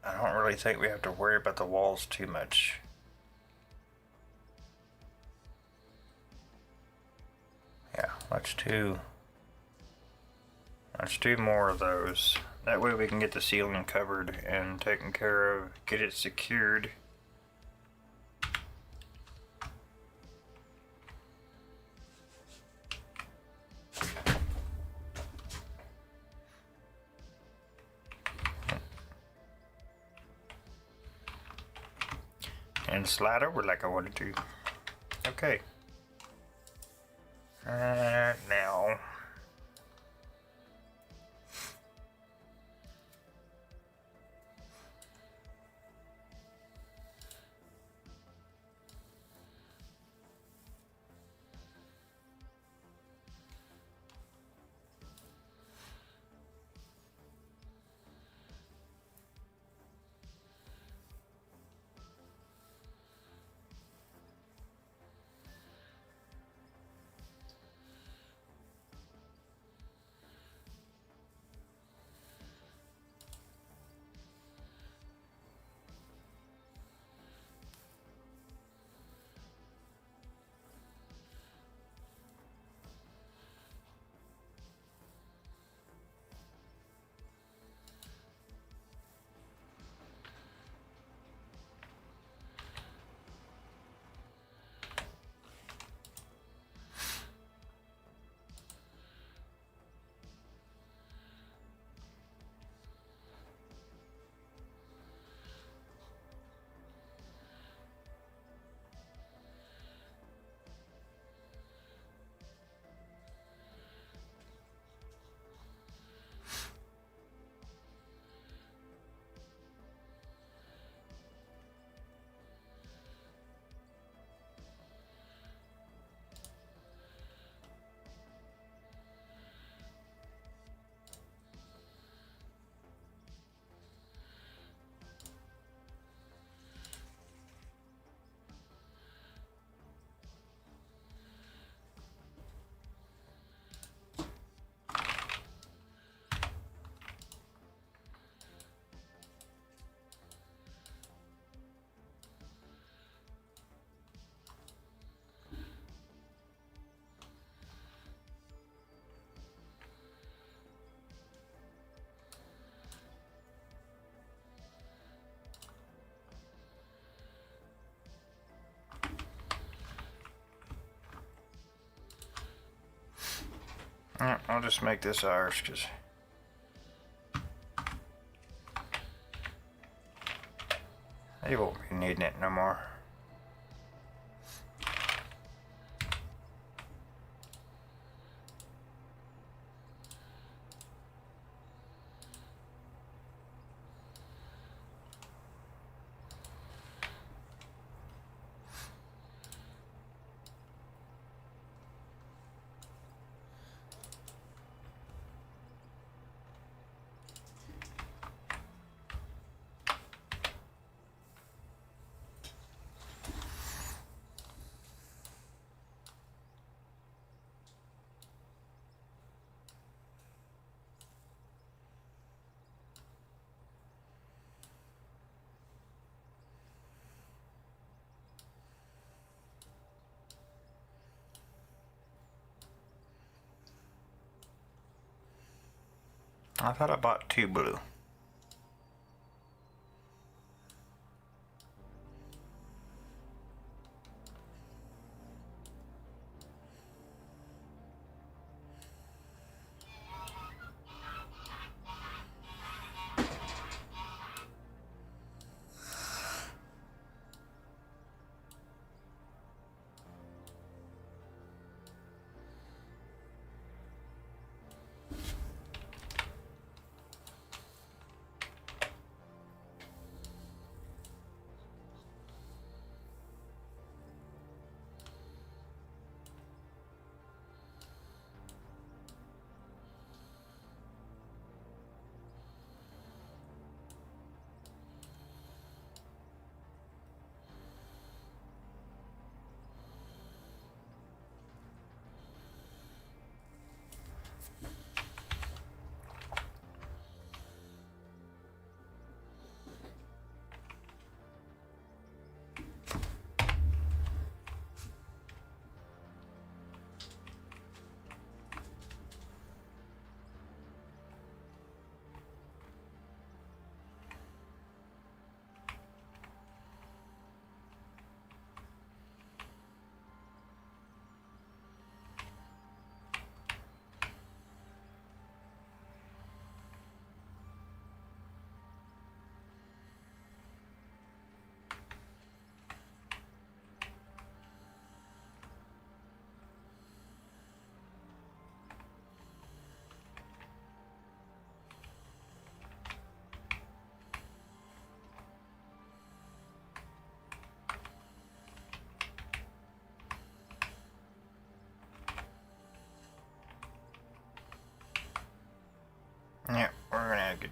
I don't really think we have to worry about the walls too much. Yeah, let's do... Let's do more of those. That way we can get the ceiling covered and taken care of, get it secured. And slide over like I wanted to. Okay. Now. I'll just make this ours because they won't be needing it no more. I thought I bought 2 blue.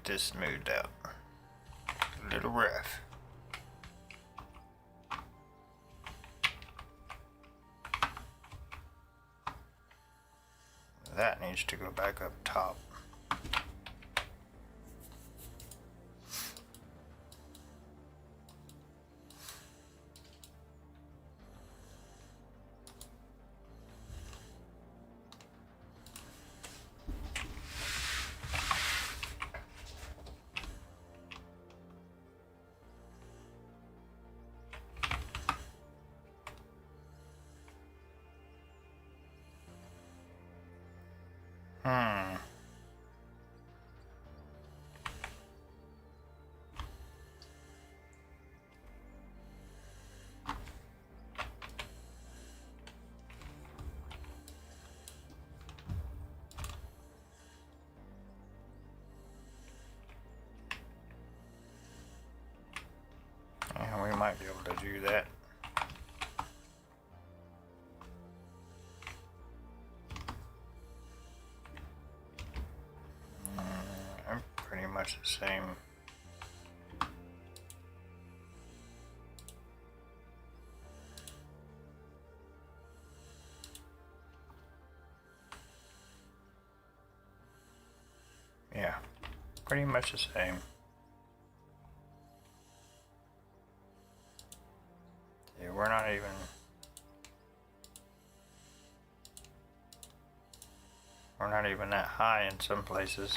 get this smoothed out. A little rough. That needs to go back up top. And we might be able to do that. Pretty much the same. Yeah, pretty much the same. Yeah, we're not even that high in some places.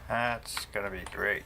That's gonna be great.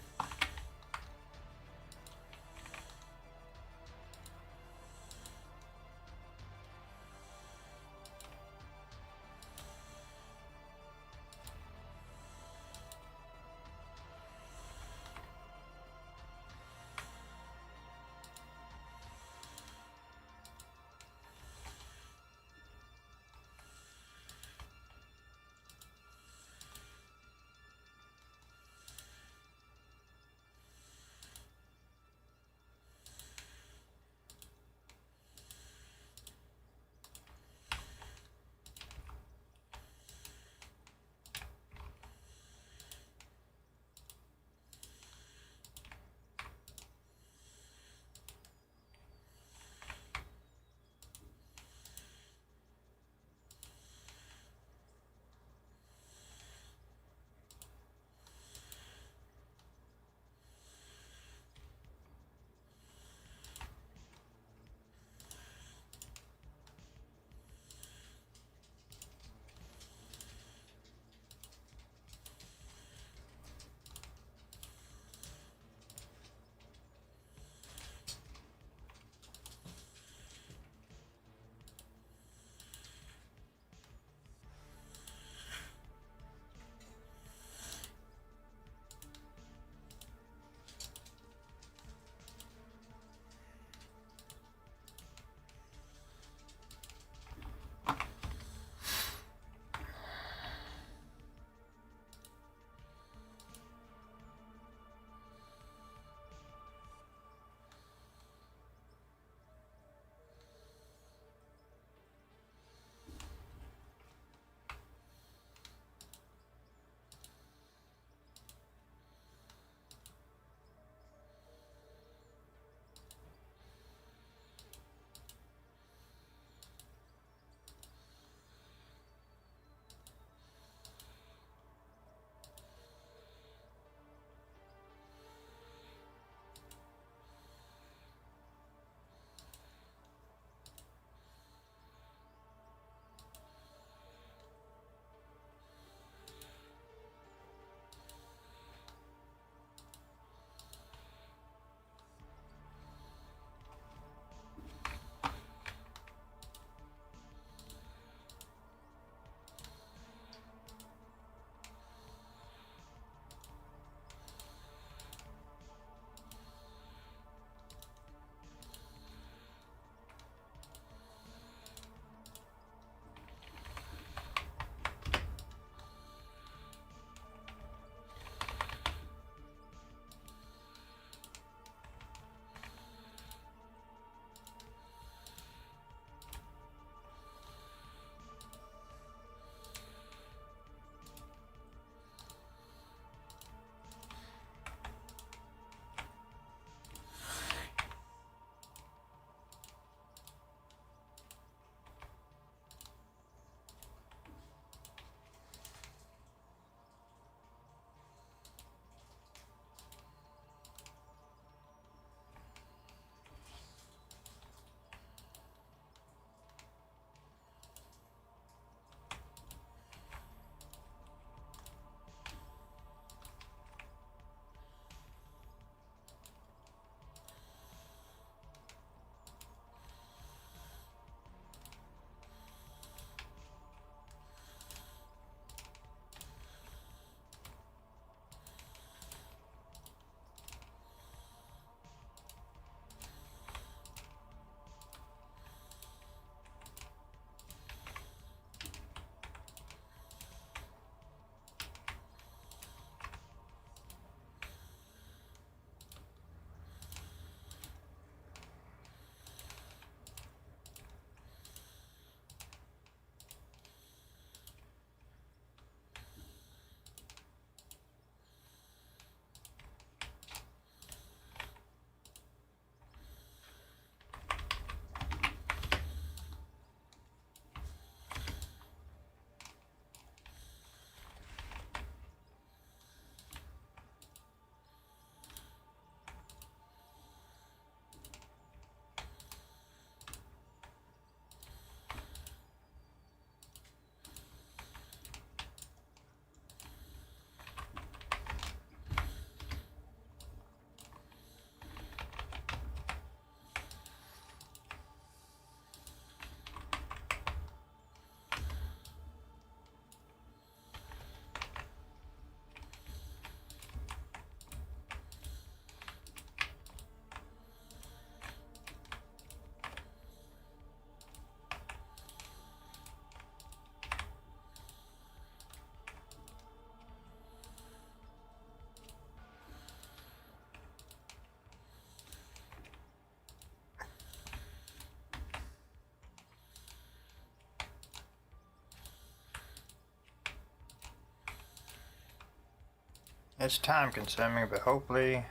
It's time consuming, but hopefully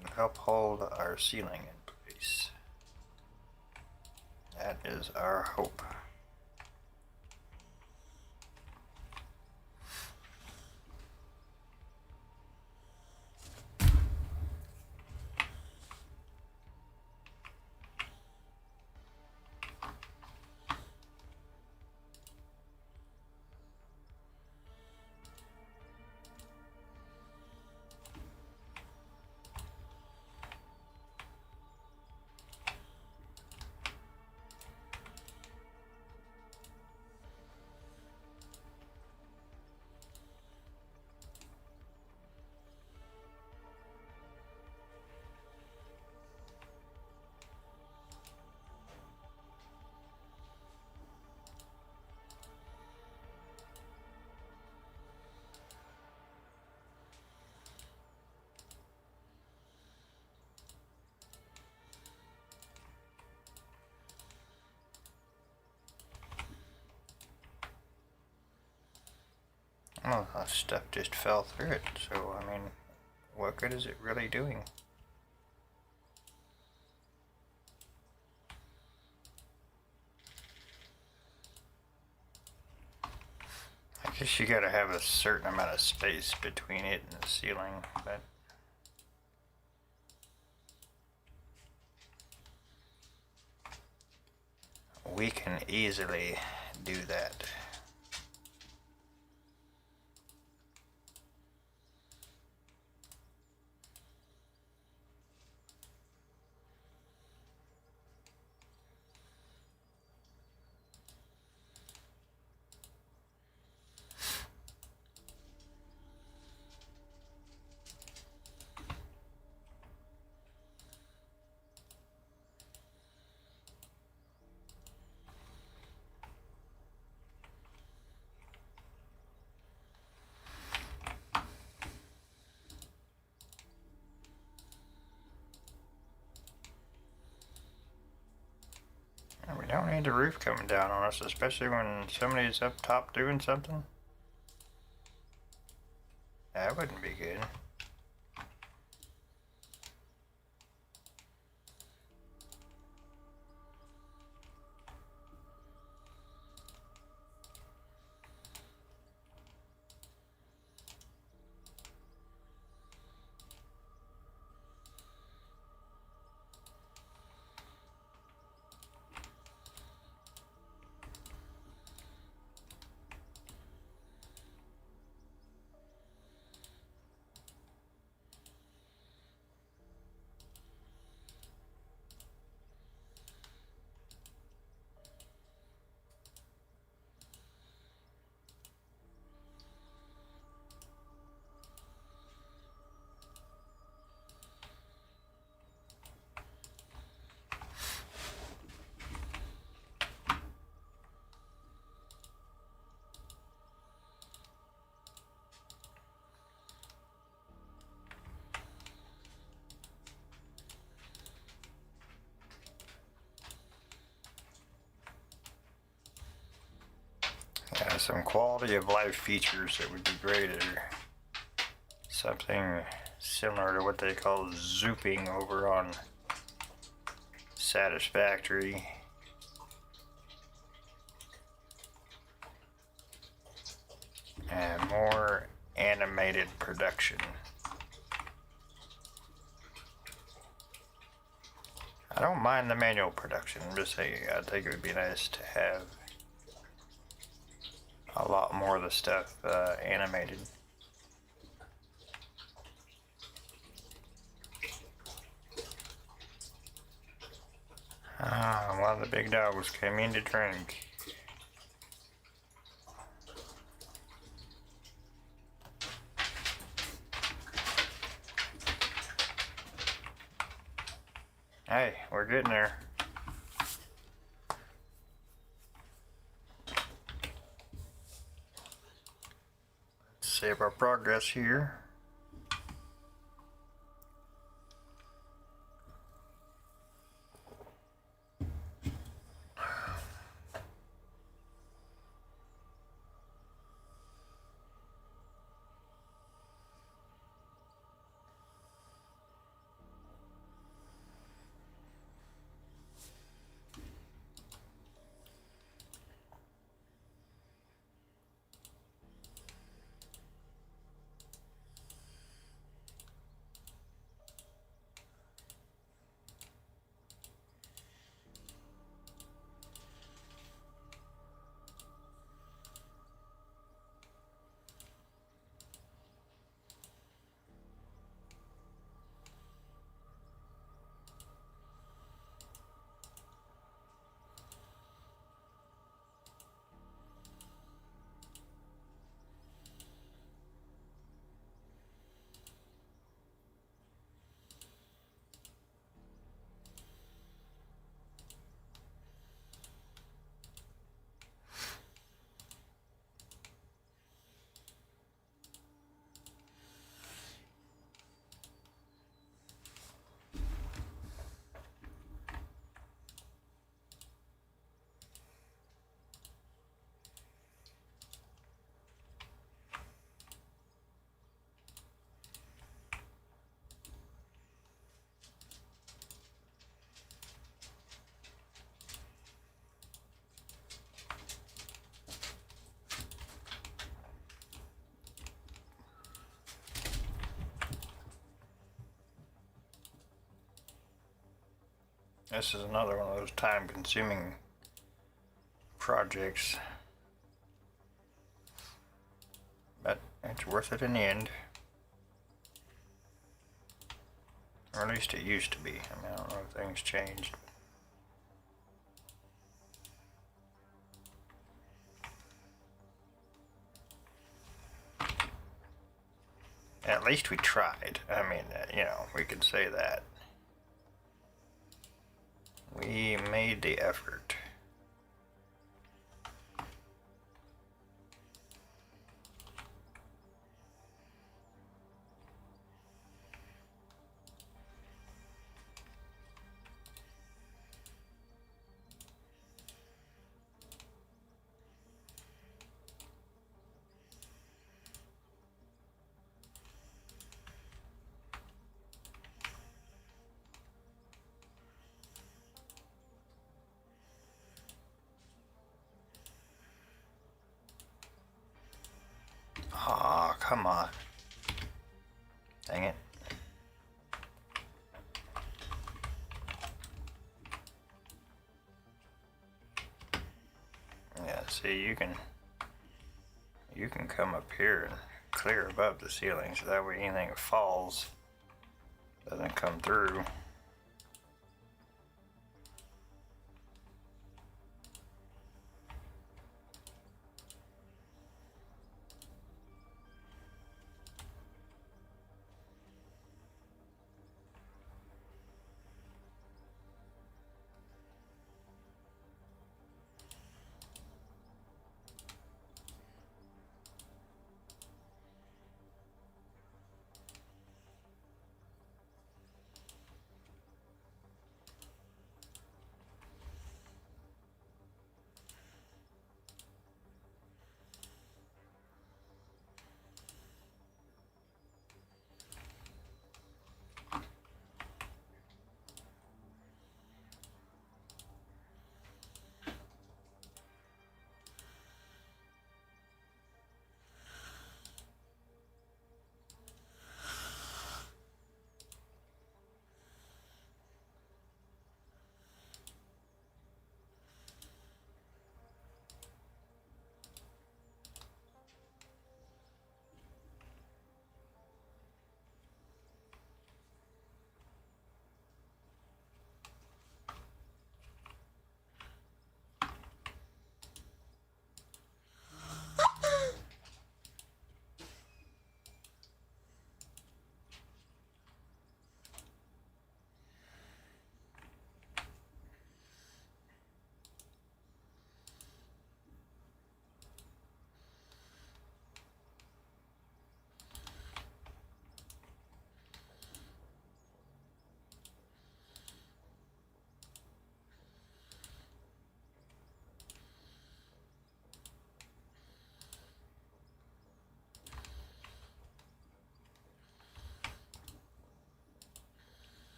it'll help hold our ceiling in place. That is our hope. Oh, that stuff just fell through it, so I mean, what good is it really doing? I guess you gotta have a certain amount of space between it and the ceiling, but we can easily do that. We don't need the roof coming down on us, especially when somebody's up top doing something. That wouldn't be good. Yeah, some quality of life features that would be great are something similar to what they call zooping over on Satisfactory. And more animated production. I don't mind the manual production, I'm just saying I think it would be nice to have a lot more of the stuff animated. Ah, one of the big dogs came in to drink. Hey, we're getting there. Save our progress here. This is another one of those time-consuming projects, but it's worth it in the end. Or at least it used to be. I mean, I don't know if things changed. At least we tried. I mean, you know, we could say that. We made the effort. Aw, come on. Dang it. Yeah, see, you can come up here and clear above the ceiling, so that way anything that falls doesn't come through.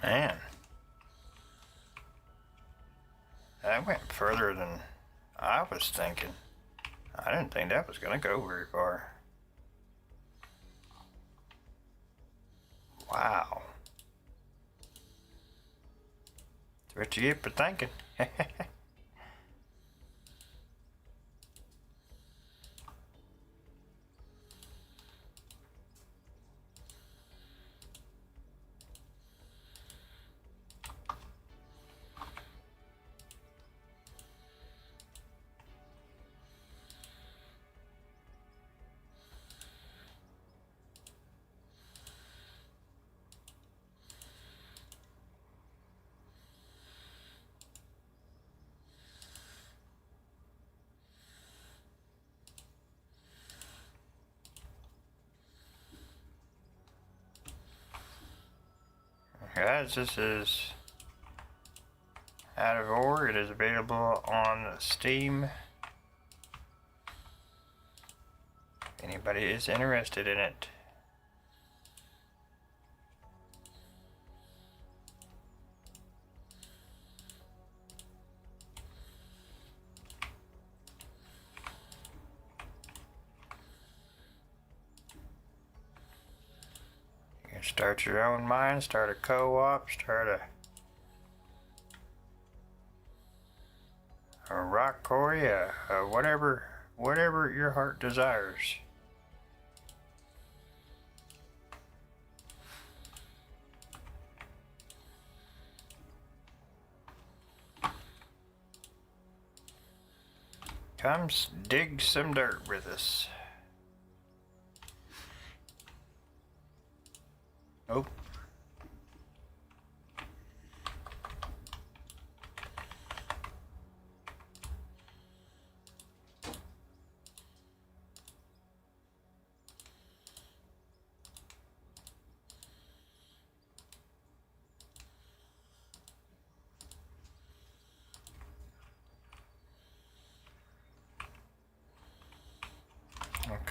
Man, that went further than I was thinking. I didn't think that was going to go very far. Wow. That's what you get for thinking. Guys, this is out of ore. It is available on Steam. If anybody is interested in it. You can start your own mine, start a co-op, start a rock quarry, whatever your heart desires. Come dig some dirt with us. Oh.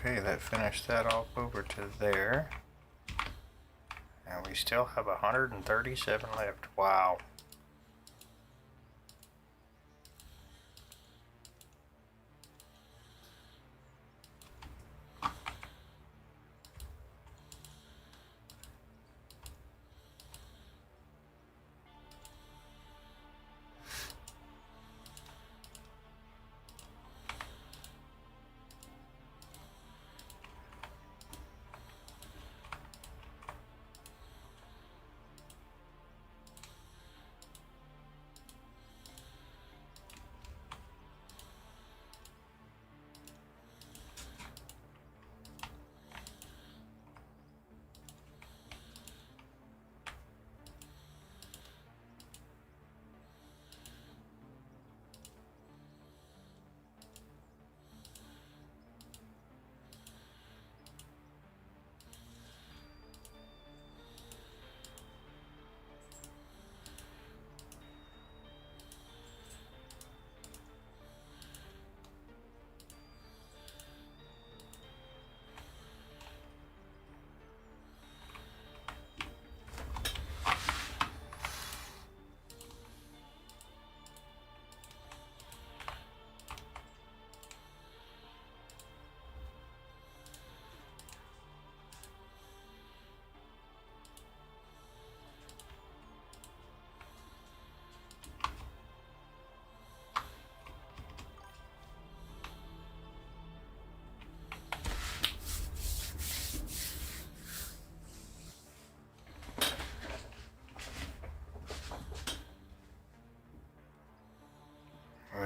Okay, that finished that off over to there. And we still have 137 left. Wow.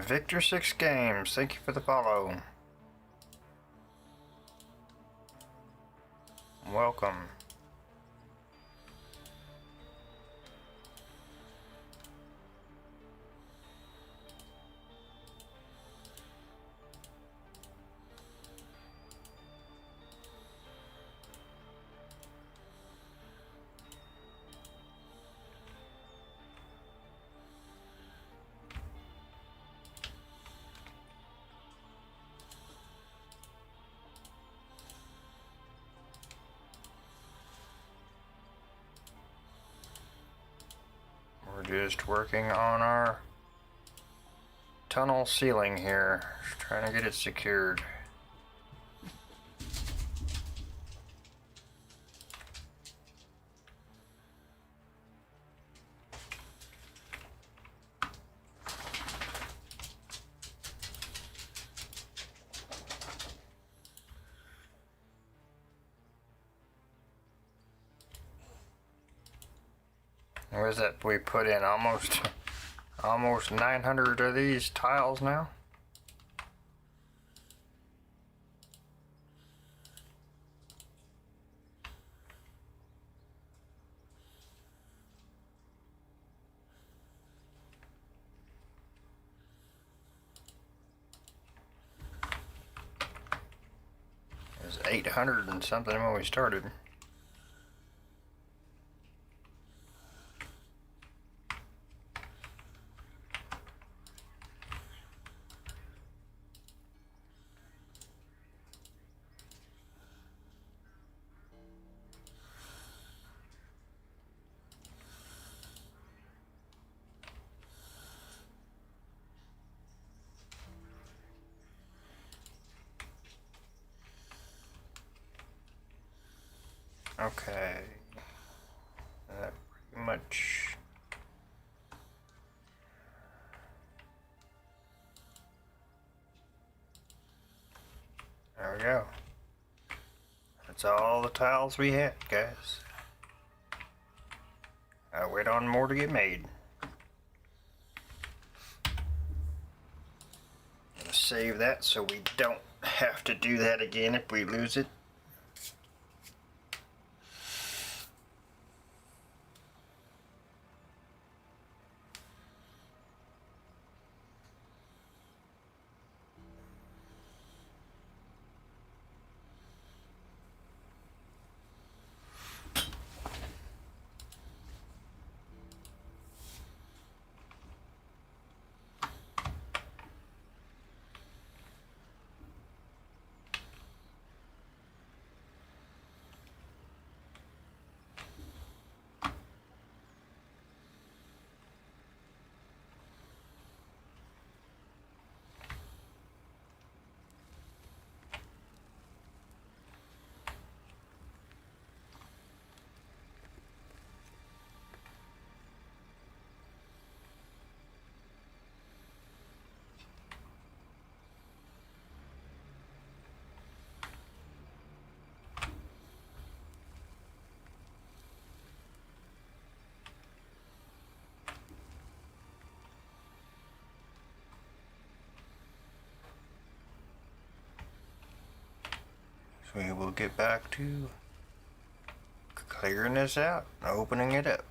Victor 6 Games, thank you for the follow. Welcome. We're just working on our tunnel ceiling here, trying to get it secured. What is that? We put in almost 900 of these tiles now. It was 800 and something when we started. Okay. That pretty much. There we go. That's all the tiles we had, guys. I wait on more to get made. Gonna save that so we don't have to do that again if we lose it. So we will get back to clearing this out, opening it up.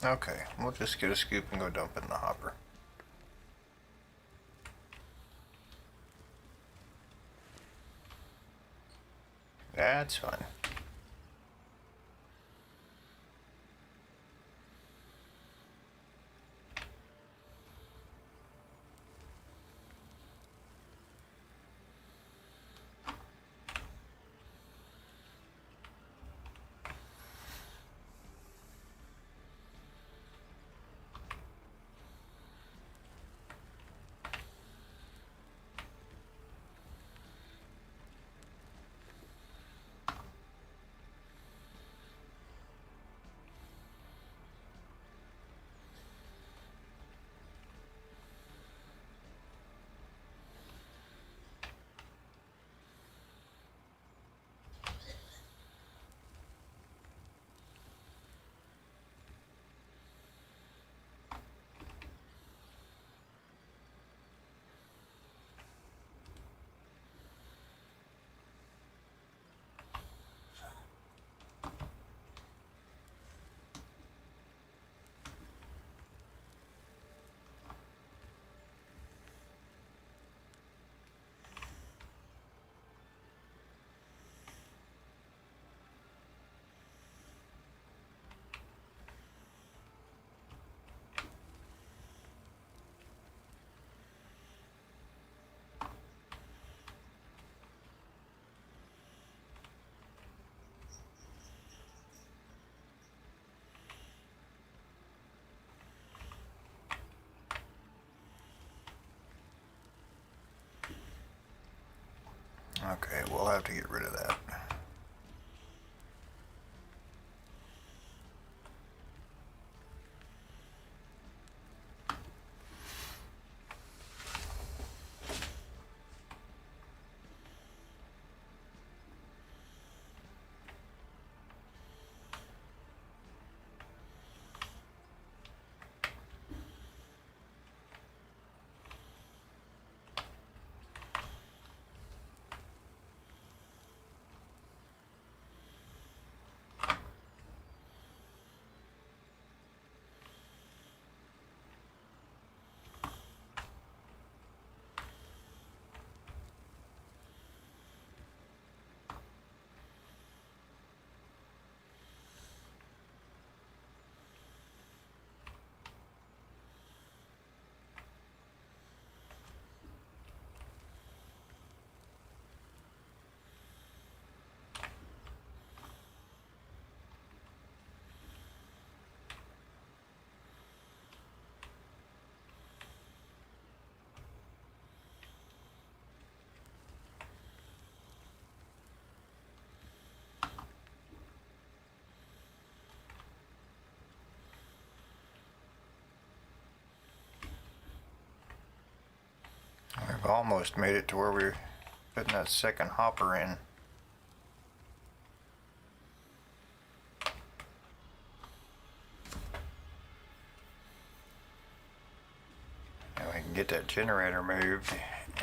Okay, we'll just get a scoop and go dump it in the hopper. That's fine. Okay, we'll have to get rid of that. almost made it to where we're putting that second hopper in. Now we can get that generator moved,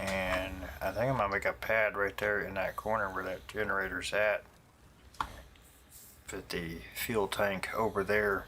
and I think I'm gonna make a pad right there in that corner where that generator's at. Put the fuel tank over there.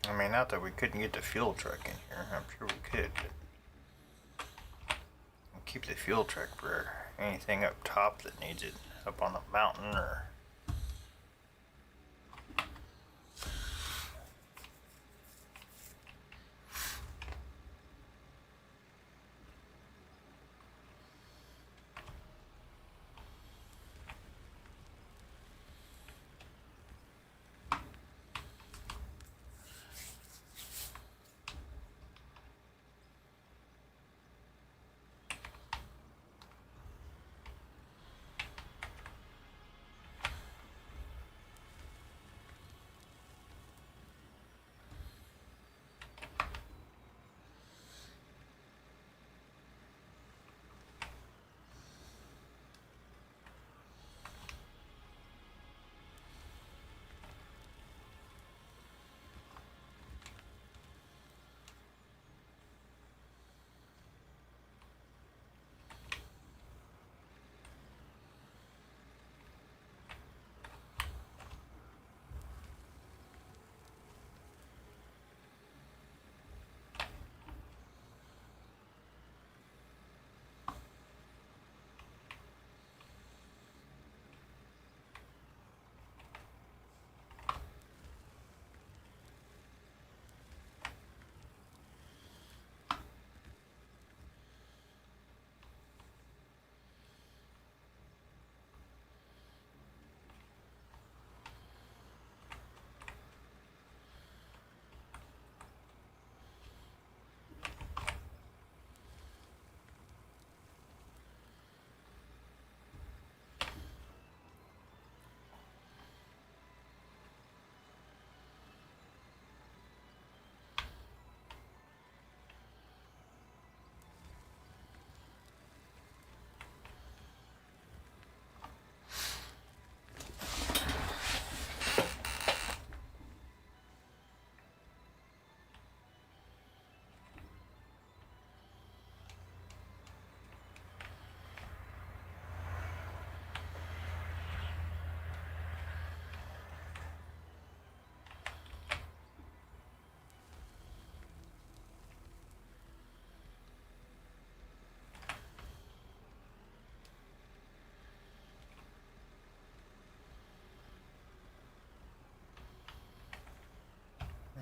I mean, not that we couldn't get the fuel truck in here. I'm sure we could, but we'll keep the fuel truck for anything up top that needs it, up on the mountain or...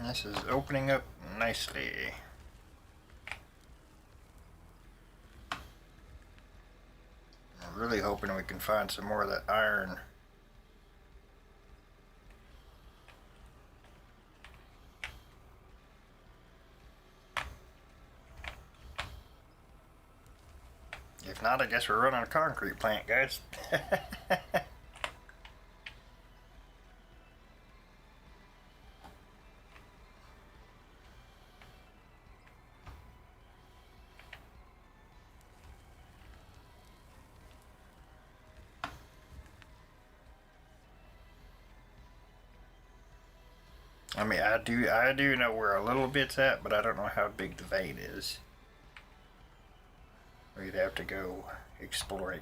This is opening up nicely. I'm really hoping we can find some more of that iron. If not, I guess we're running a concrete plant, guys. I mean, I do know where a little bit's at, but I don't know how big the vein is. We'd have to go exploring.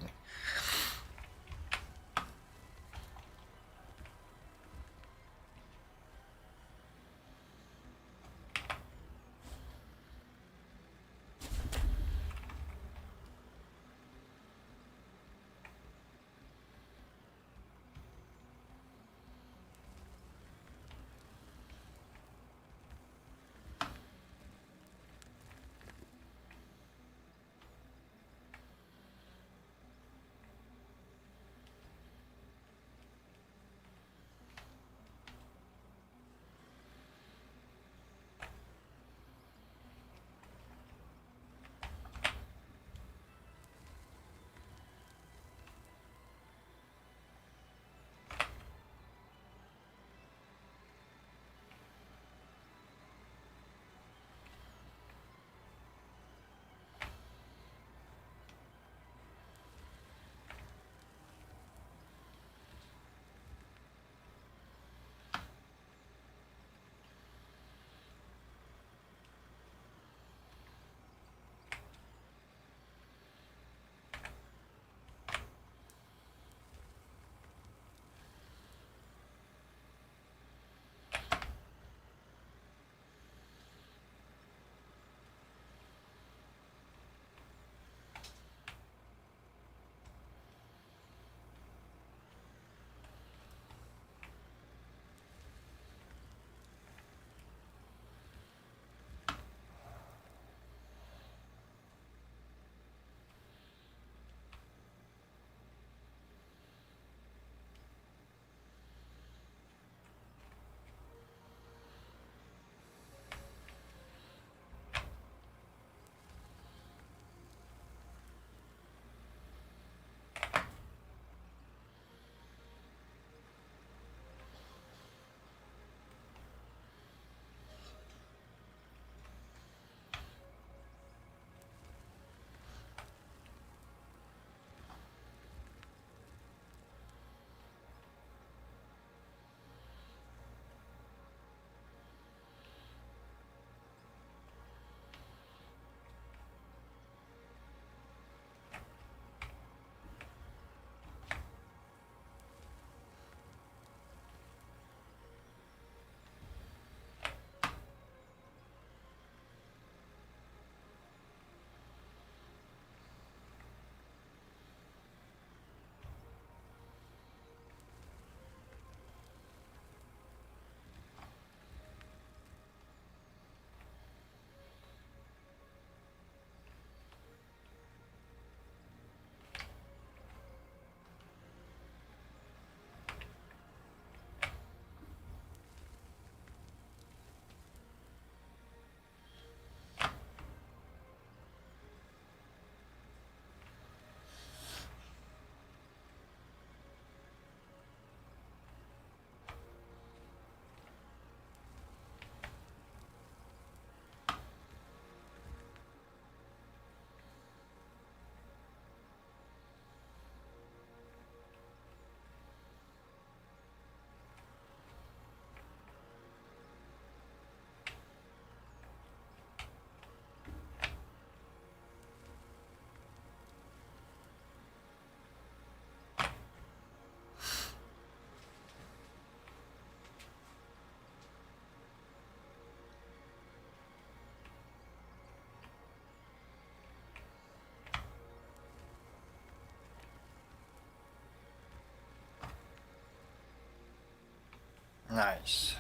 Nice.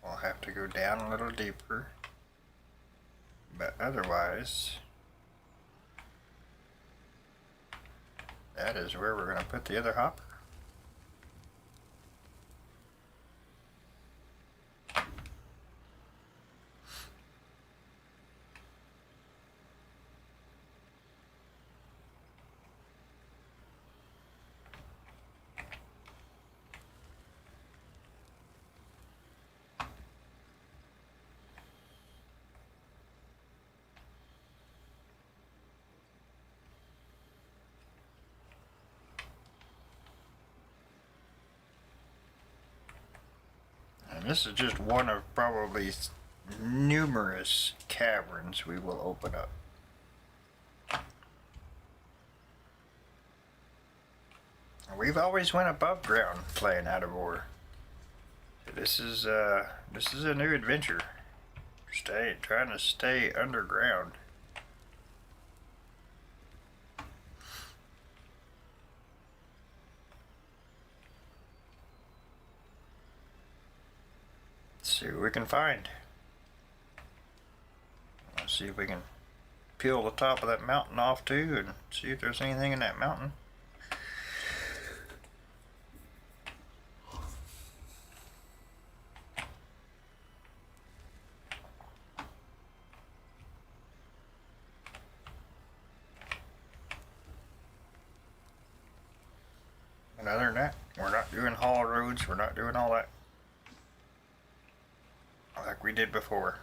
We'll have to go down a little deeper, but otherwise that is where we're going to put the other hopper. And this is just one of probably numerous caverns we will open up. We've always went above ground playing out of ore. This is a new adventure. Trying to stay underground. See what we can find. Let's see if we can peel the top of that mountain off too and see if there's anything in that mountain. And other than that, we're not doing haul roads, we're not doing all that like we did before.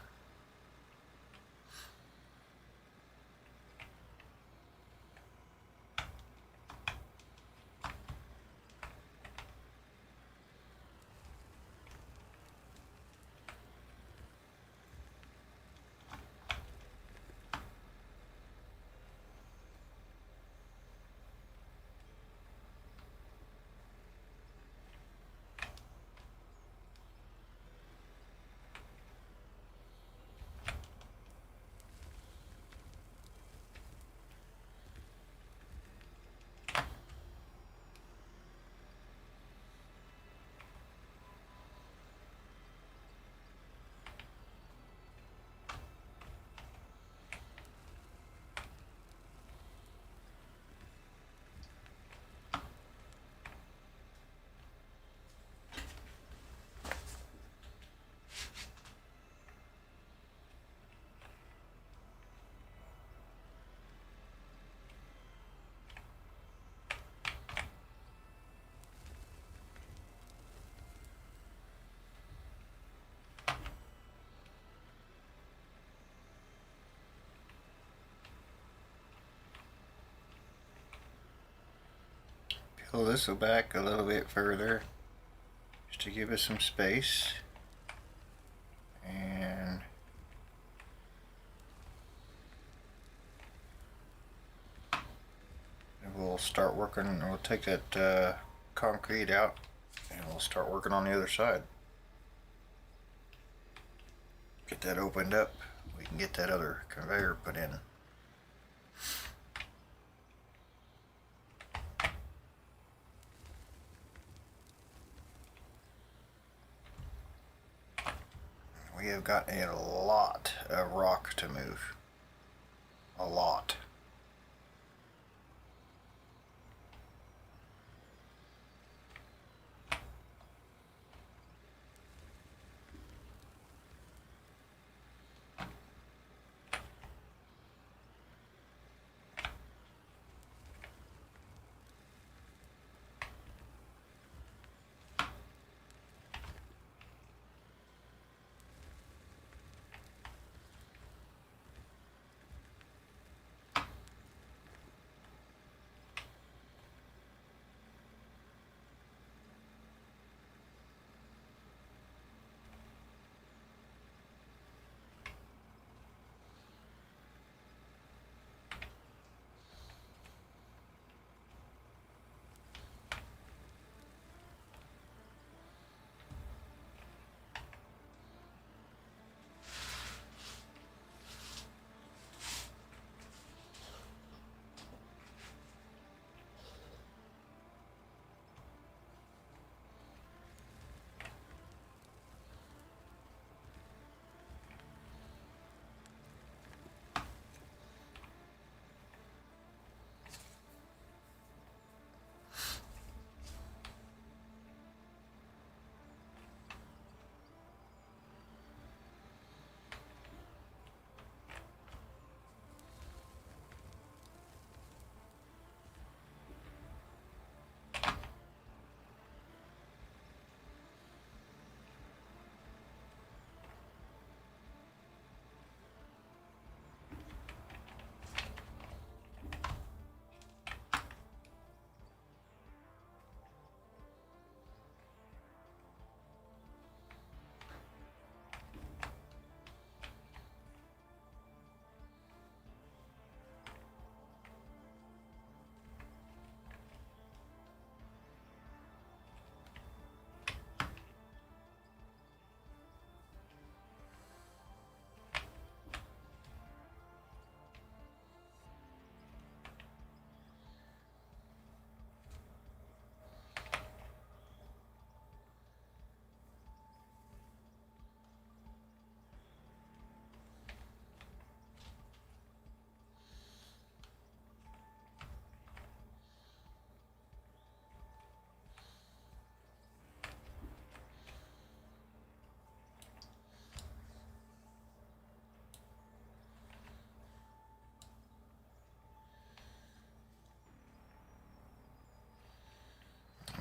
Pull this back a little bit further just to give us some space, and we'll start working. We'll take that concrete out and we'll start working on the other side. Get that opened up, we can get that other conveyor put in. We have got a lot of rock to move. A lot.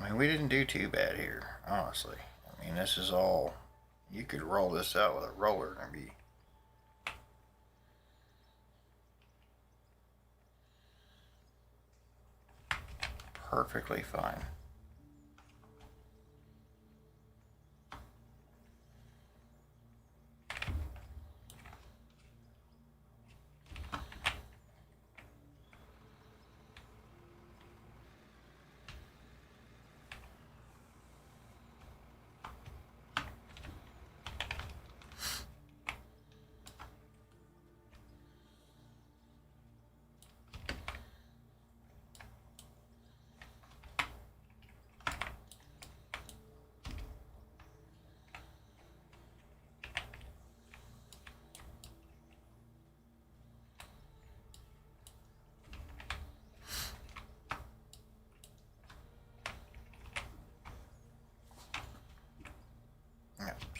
I mean, we didn't do too bad here, honestly. I mean, this is all, you could roll this out with a roller and be perfectly fine.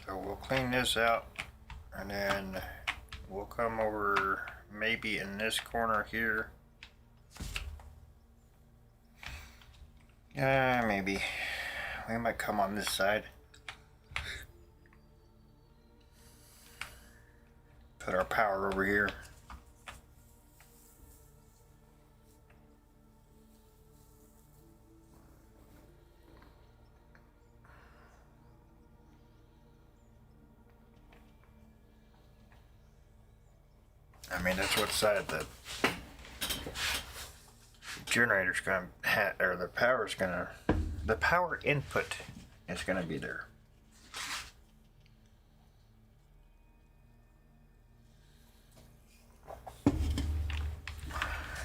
So we'll clean this out, and then we'll come over maybe in this corner here. Maybe. We might come on this side. Put our power over here. I mean, that's what side the generator's gonna have, or the power's gonna, the power input is gonna be there.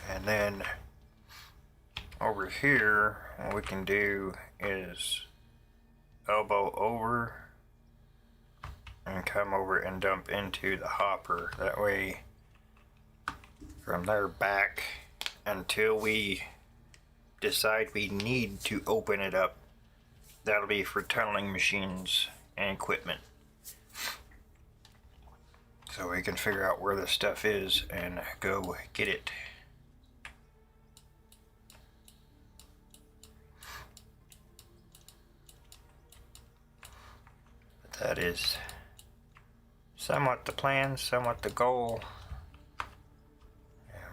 And then over here, what we can do is elbow over and come over and dump into the hopper. That way, from there back until we decide we need to open it up, that'll be for tunneling machines and equipment. So we can figure out where the stuff is and go get it. But that is somewhat the plan, somewhat the goal.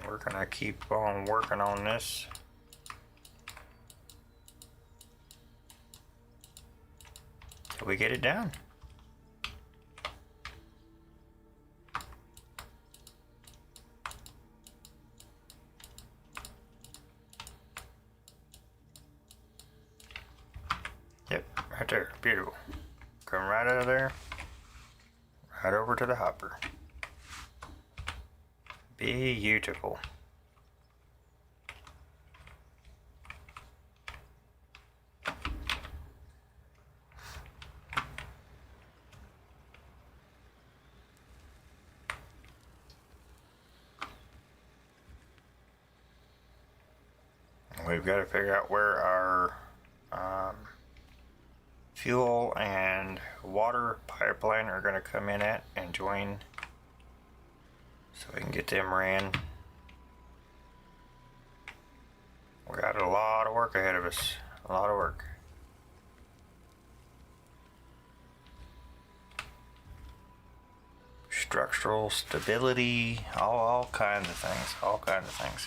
We're gonna keep on working on this. Till we get it done. Yep, right there, beautiful. Come right out of there, right over to the hopper. Beautiful. We've got to figure out where our fuel and water pipeline are going to come in at and join, so we can get them ran. We got a lot of work ahead of us. A lot of work. Structural stability, all kinds of things. All kinds of things.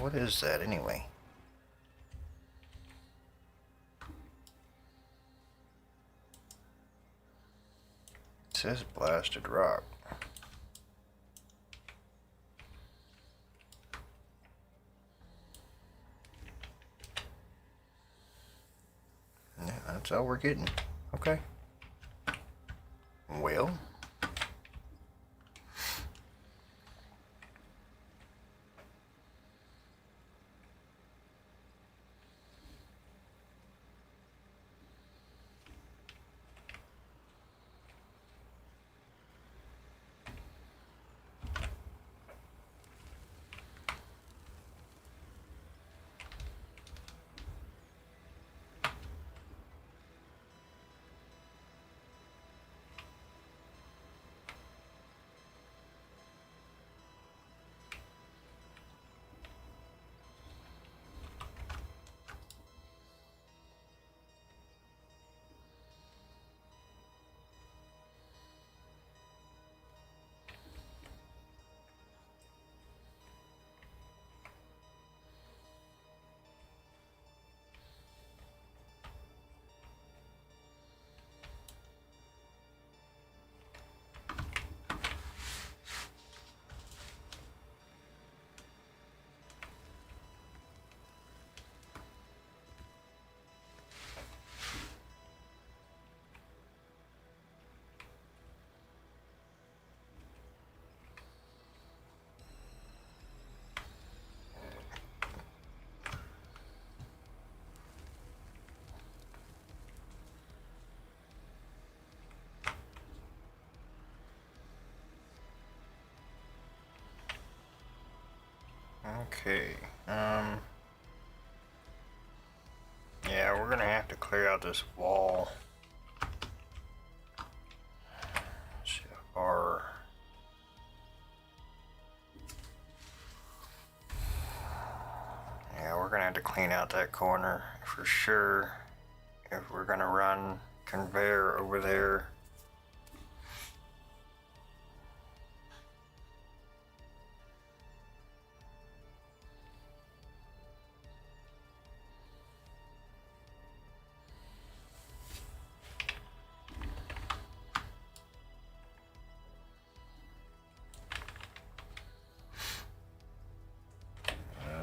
What is that anyway? It says blasted rock. Yeah, that's all we're getting. Okay. Well. Okay, yeah, we're gonna have to clear out this wall. Let's see how far. Yeah, we're gonna have to clean out that corner for sure if we're gonna run conveyor over there.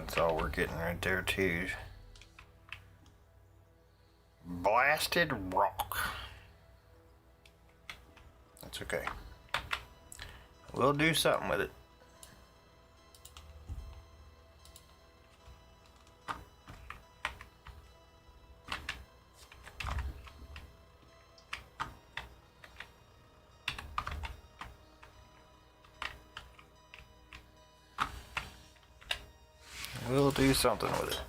That's all we're getting right there too. Blasted rock. That's okay. We'll do something with it. We'll do something with it.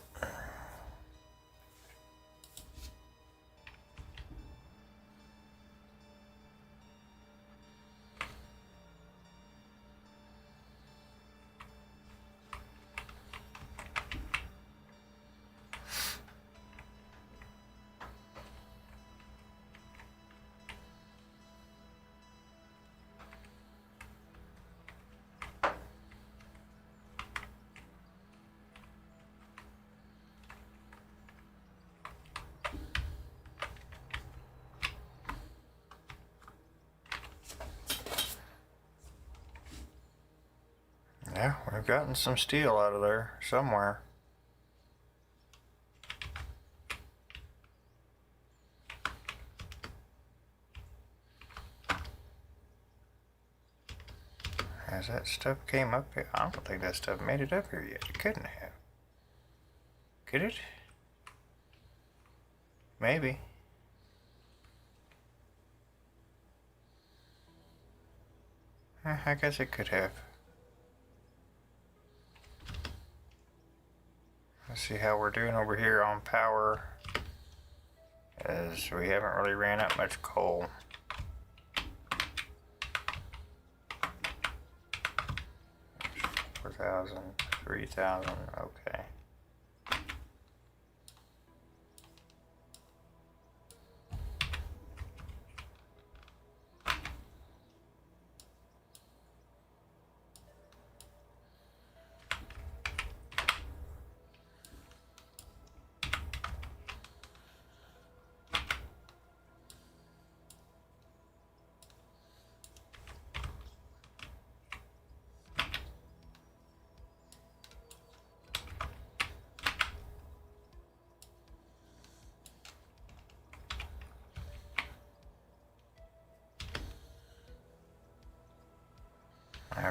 Yeah, we've gotten some steel out of there somewhere. Has that stuff came up here? I don't think that stuff made it up here yet. It couldn't have. Could it? Maybe. I guess it could have. Let's see how we're doing over here on power, as we haven't really ran up much coal. 4,000, 3,000, okay.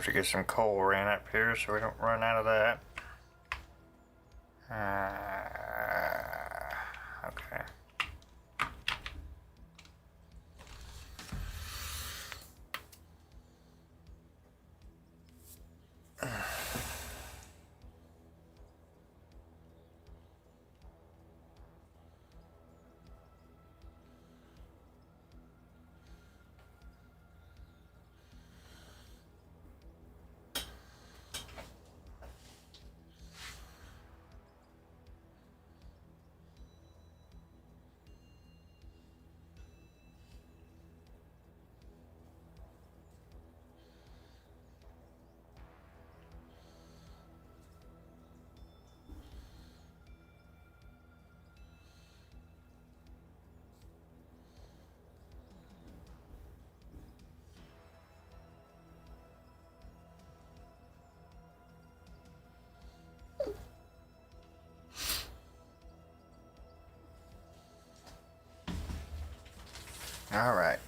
have to get some coal ran up here so we don't run out of that. Okay. All right.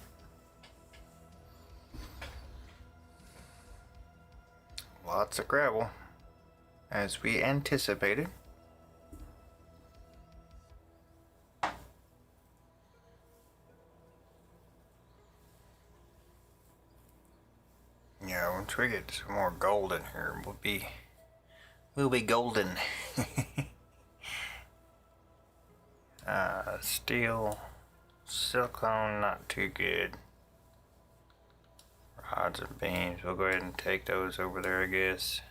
Lots of gravel, as we anticipated. Yeah, once we get some more gold in here, we'll be golden. Steel, silicone, not too good. Rods and beams, we'll go ahead and take those over there, I guess.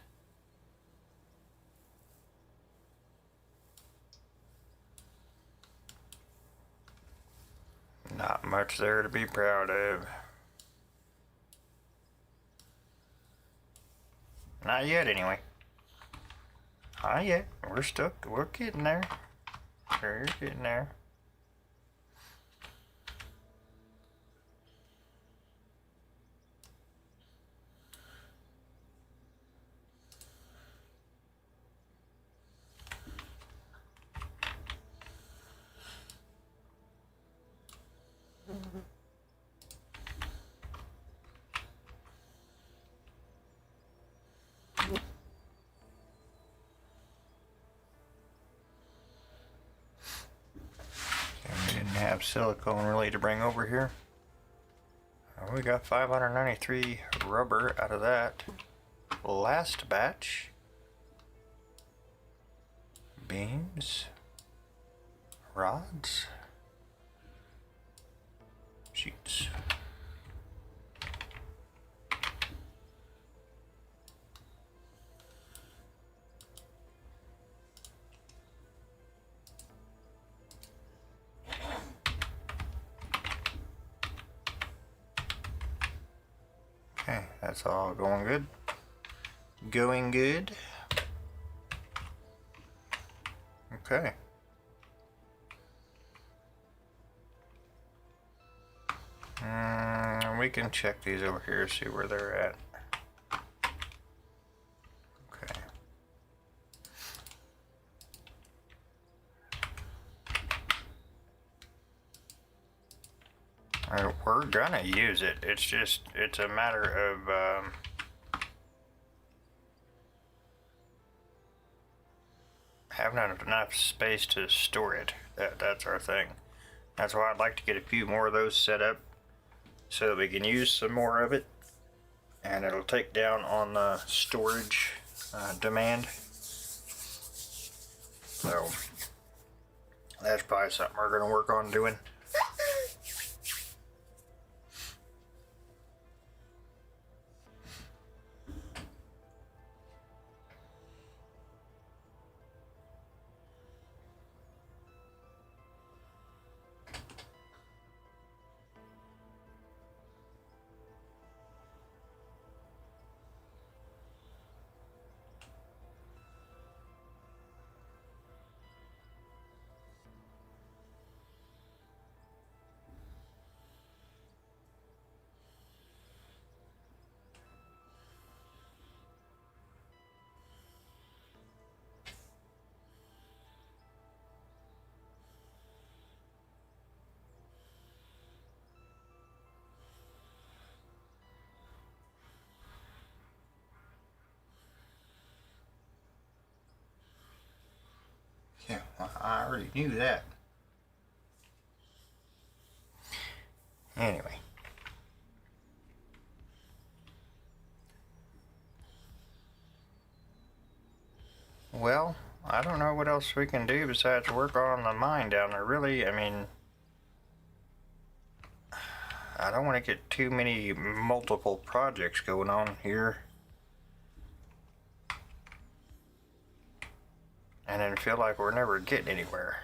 Not much there to be proud of. Not yet, anyway. Not yet. We're stuck. We're getting there. We're getting there. Have silicone really to bring over here. We got 593 rubber out of that last batch. Beams, rods, sheets. Okay, that's all going good. Going good. Okay. We can check these over here, see where they're at. Okay. We're gonna use it. It's a matter of having enough space to store it. That's our thing. That's why I'd like to get a few more of those set up so that we can use some more of it, and it'll take down on the storage demand. So that's probably something we're gonna work on doing. I already knew that. Anyway. Well, I don't know what else we can do besides work on the mine down there. Really, I mean, I don't want to get too many multiple projects going on here. And then feel like we're never getting anywhere.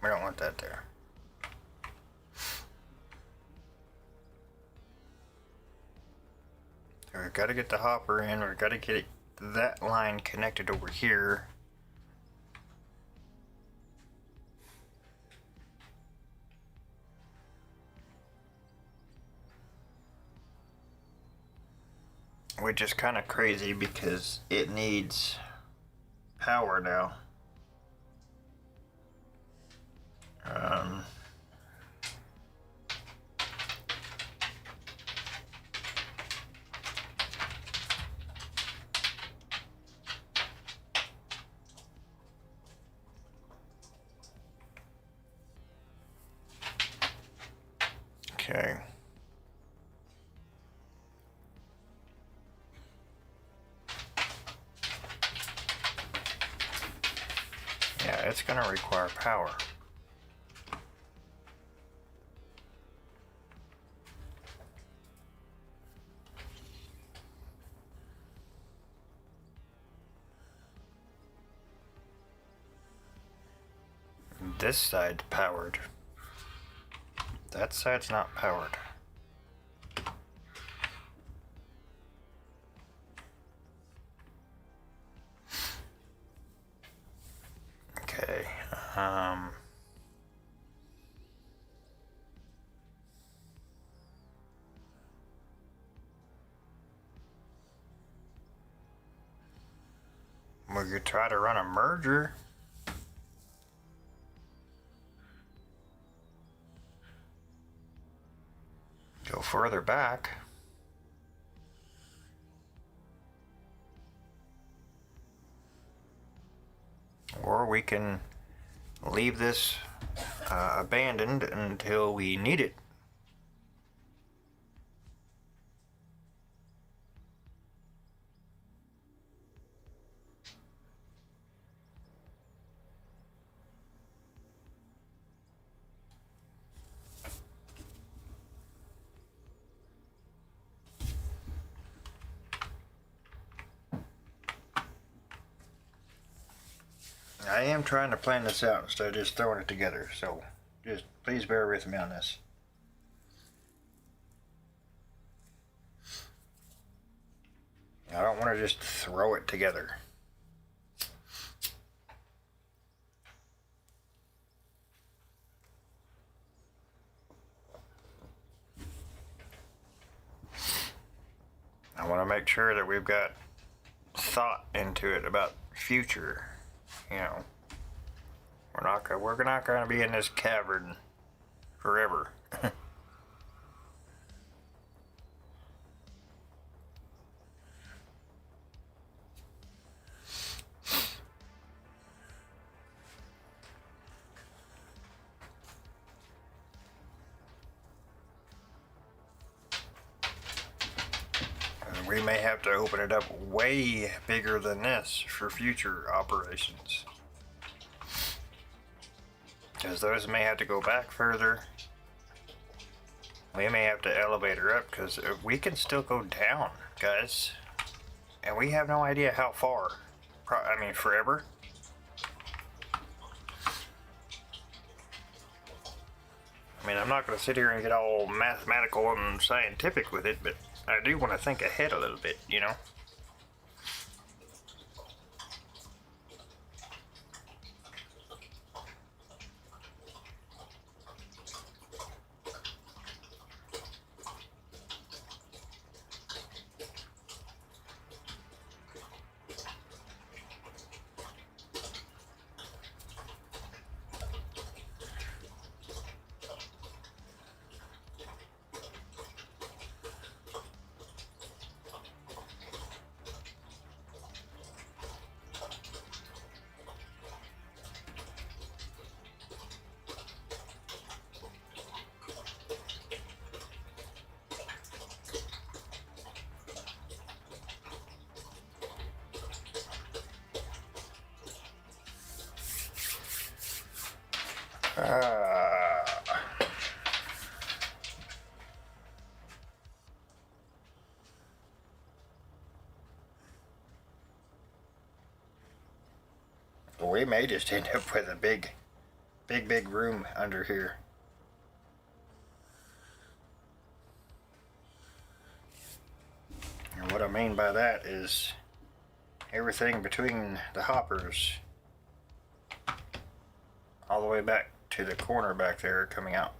We don't want that there. So we've got to get the hopper in. We've got to get that line connected over here. Which is kind of crazy because it needs power now. Okay. Yeah, it's going to require power. This side's powered. That side's not powered. Okay. We could try to run a merger. Go further back. Or we can leave this abandoned until we need it. I am trying to plan this out instead of just throwing it together, so just please bear with me on this. I don't want to just throw it together. I want to make sure that we've got thought into it about future. You know, we're not going to be in this cavern forever. We may have to open it up way bigger than this for future operations. Because those may have to go back further. We may have to elevate her up because we can still go down, guys. And we have no idea how far. I mean, forever. I mean, I'm not going to sit here and get all mathematical and scientific with it, but I do want to think ahead a little bit, you know? We may just end up with a big room under here. And what I mean by that is everything between the hoppers all the way back to the corner back there coming out.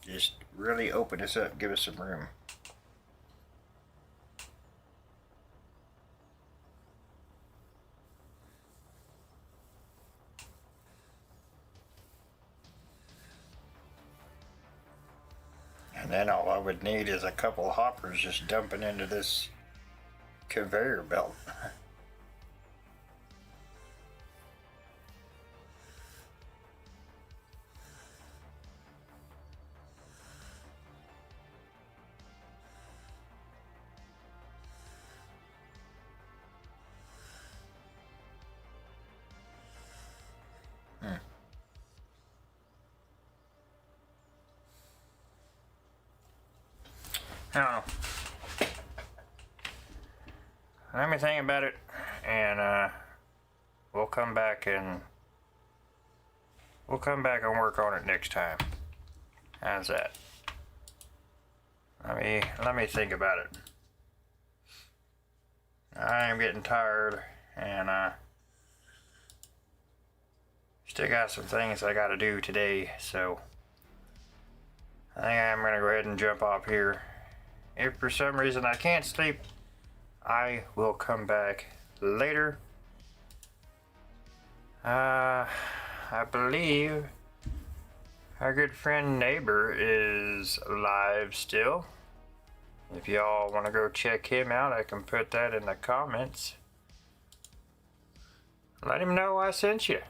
Just really open this up, give us some room. And then all I would need is a couple of hoppers just dumping into this conveyor belt. I don't know. Let me think about it, and we'll come back and work on it next time. How's that? Let me think about it. I am getting tired, and still got some things I gotta do today, so I think I'm gonna go ahead and jump off here. If for some reason I can't sleep, I will come back later. I believe our good friend Neighbor is live still. If y'all want to go check him out, I can put that in the comments. Let him know I sent you.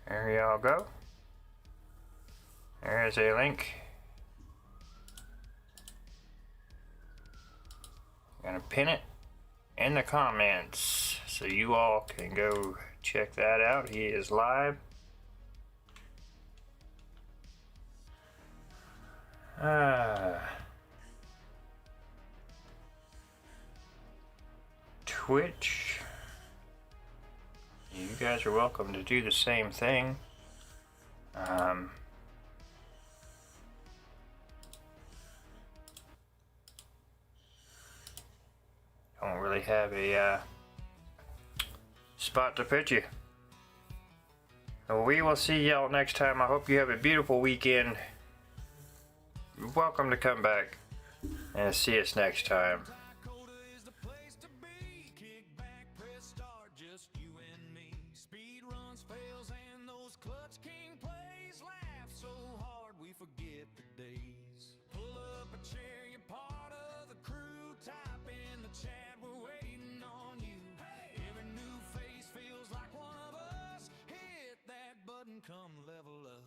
There y'all go. There's a link. I'm gonna pin it in the comments so you all can go check that out. He is live. Twitch. You guys are welcome to do the same thing. Don't really have a spot to put you. So we will see y'all next time. I hope you have a beautiful weekend. You're welcome to come back and see us next time. Come level up.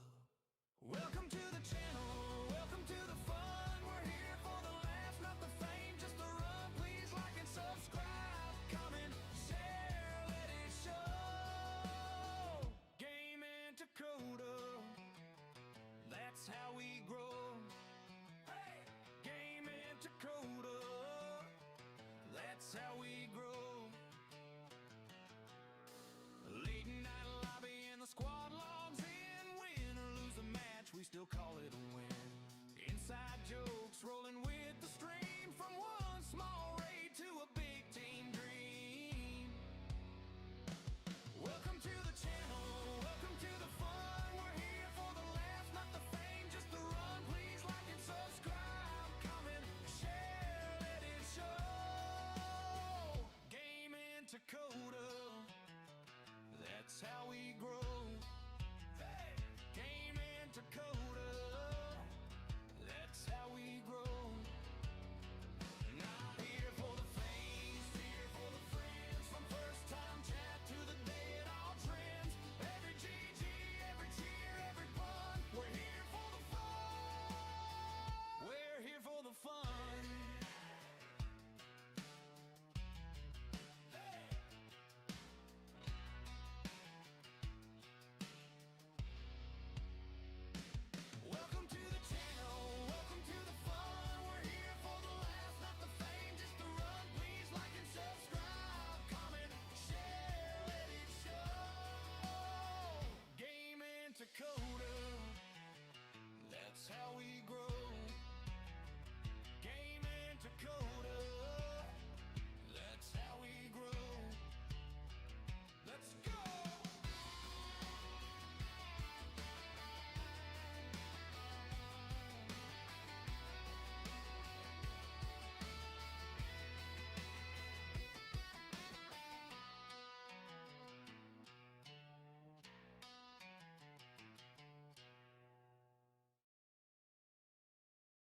Welcome to the channel, welcome to the fun.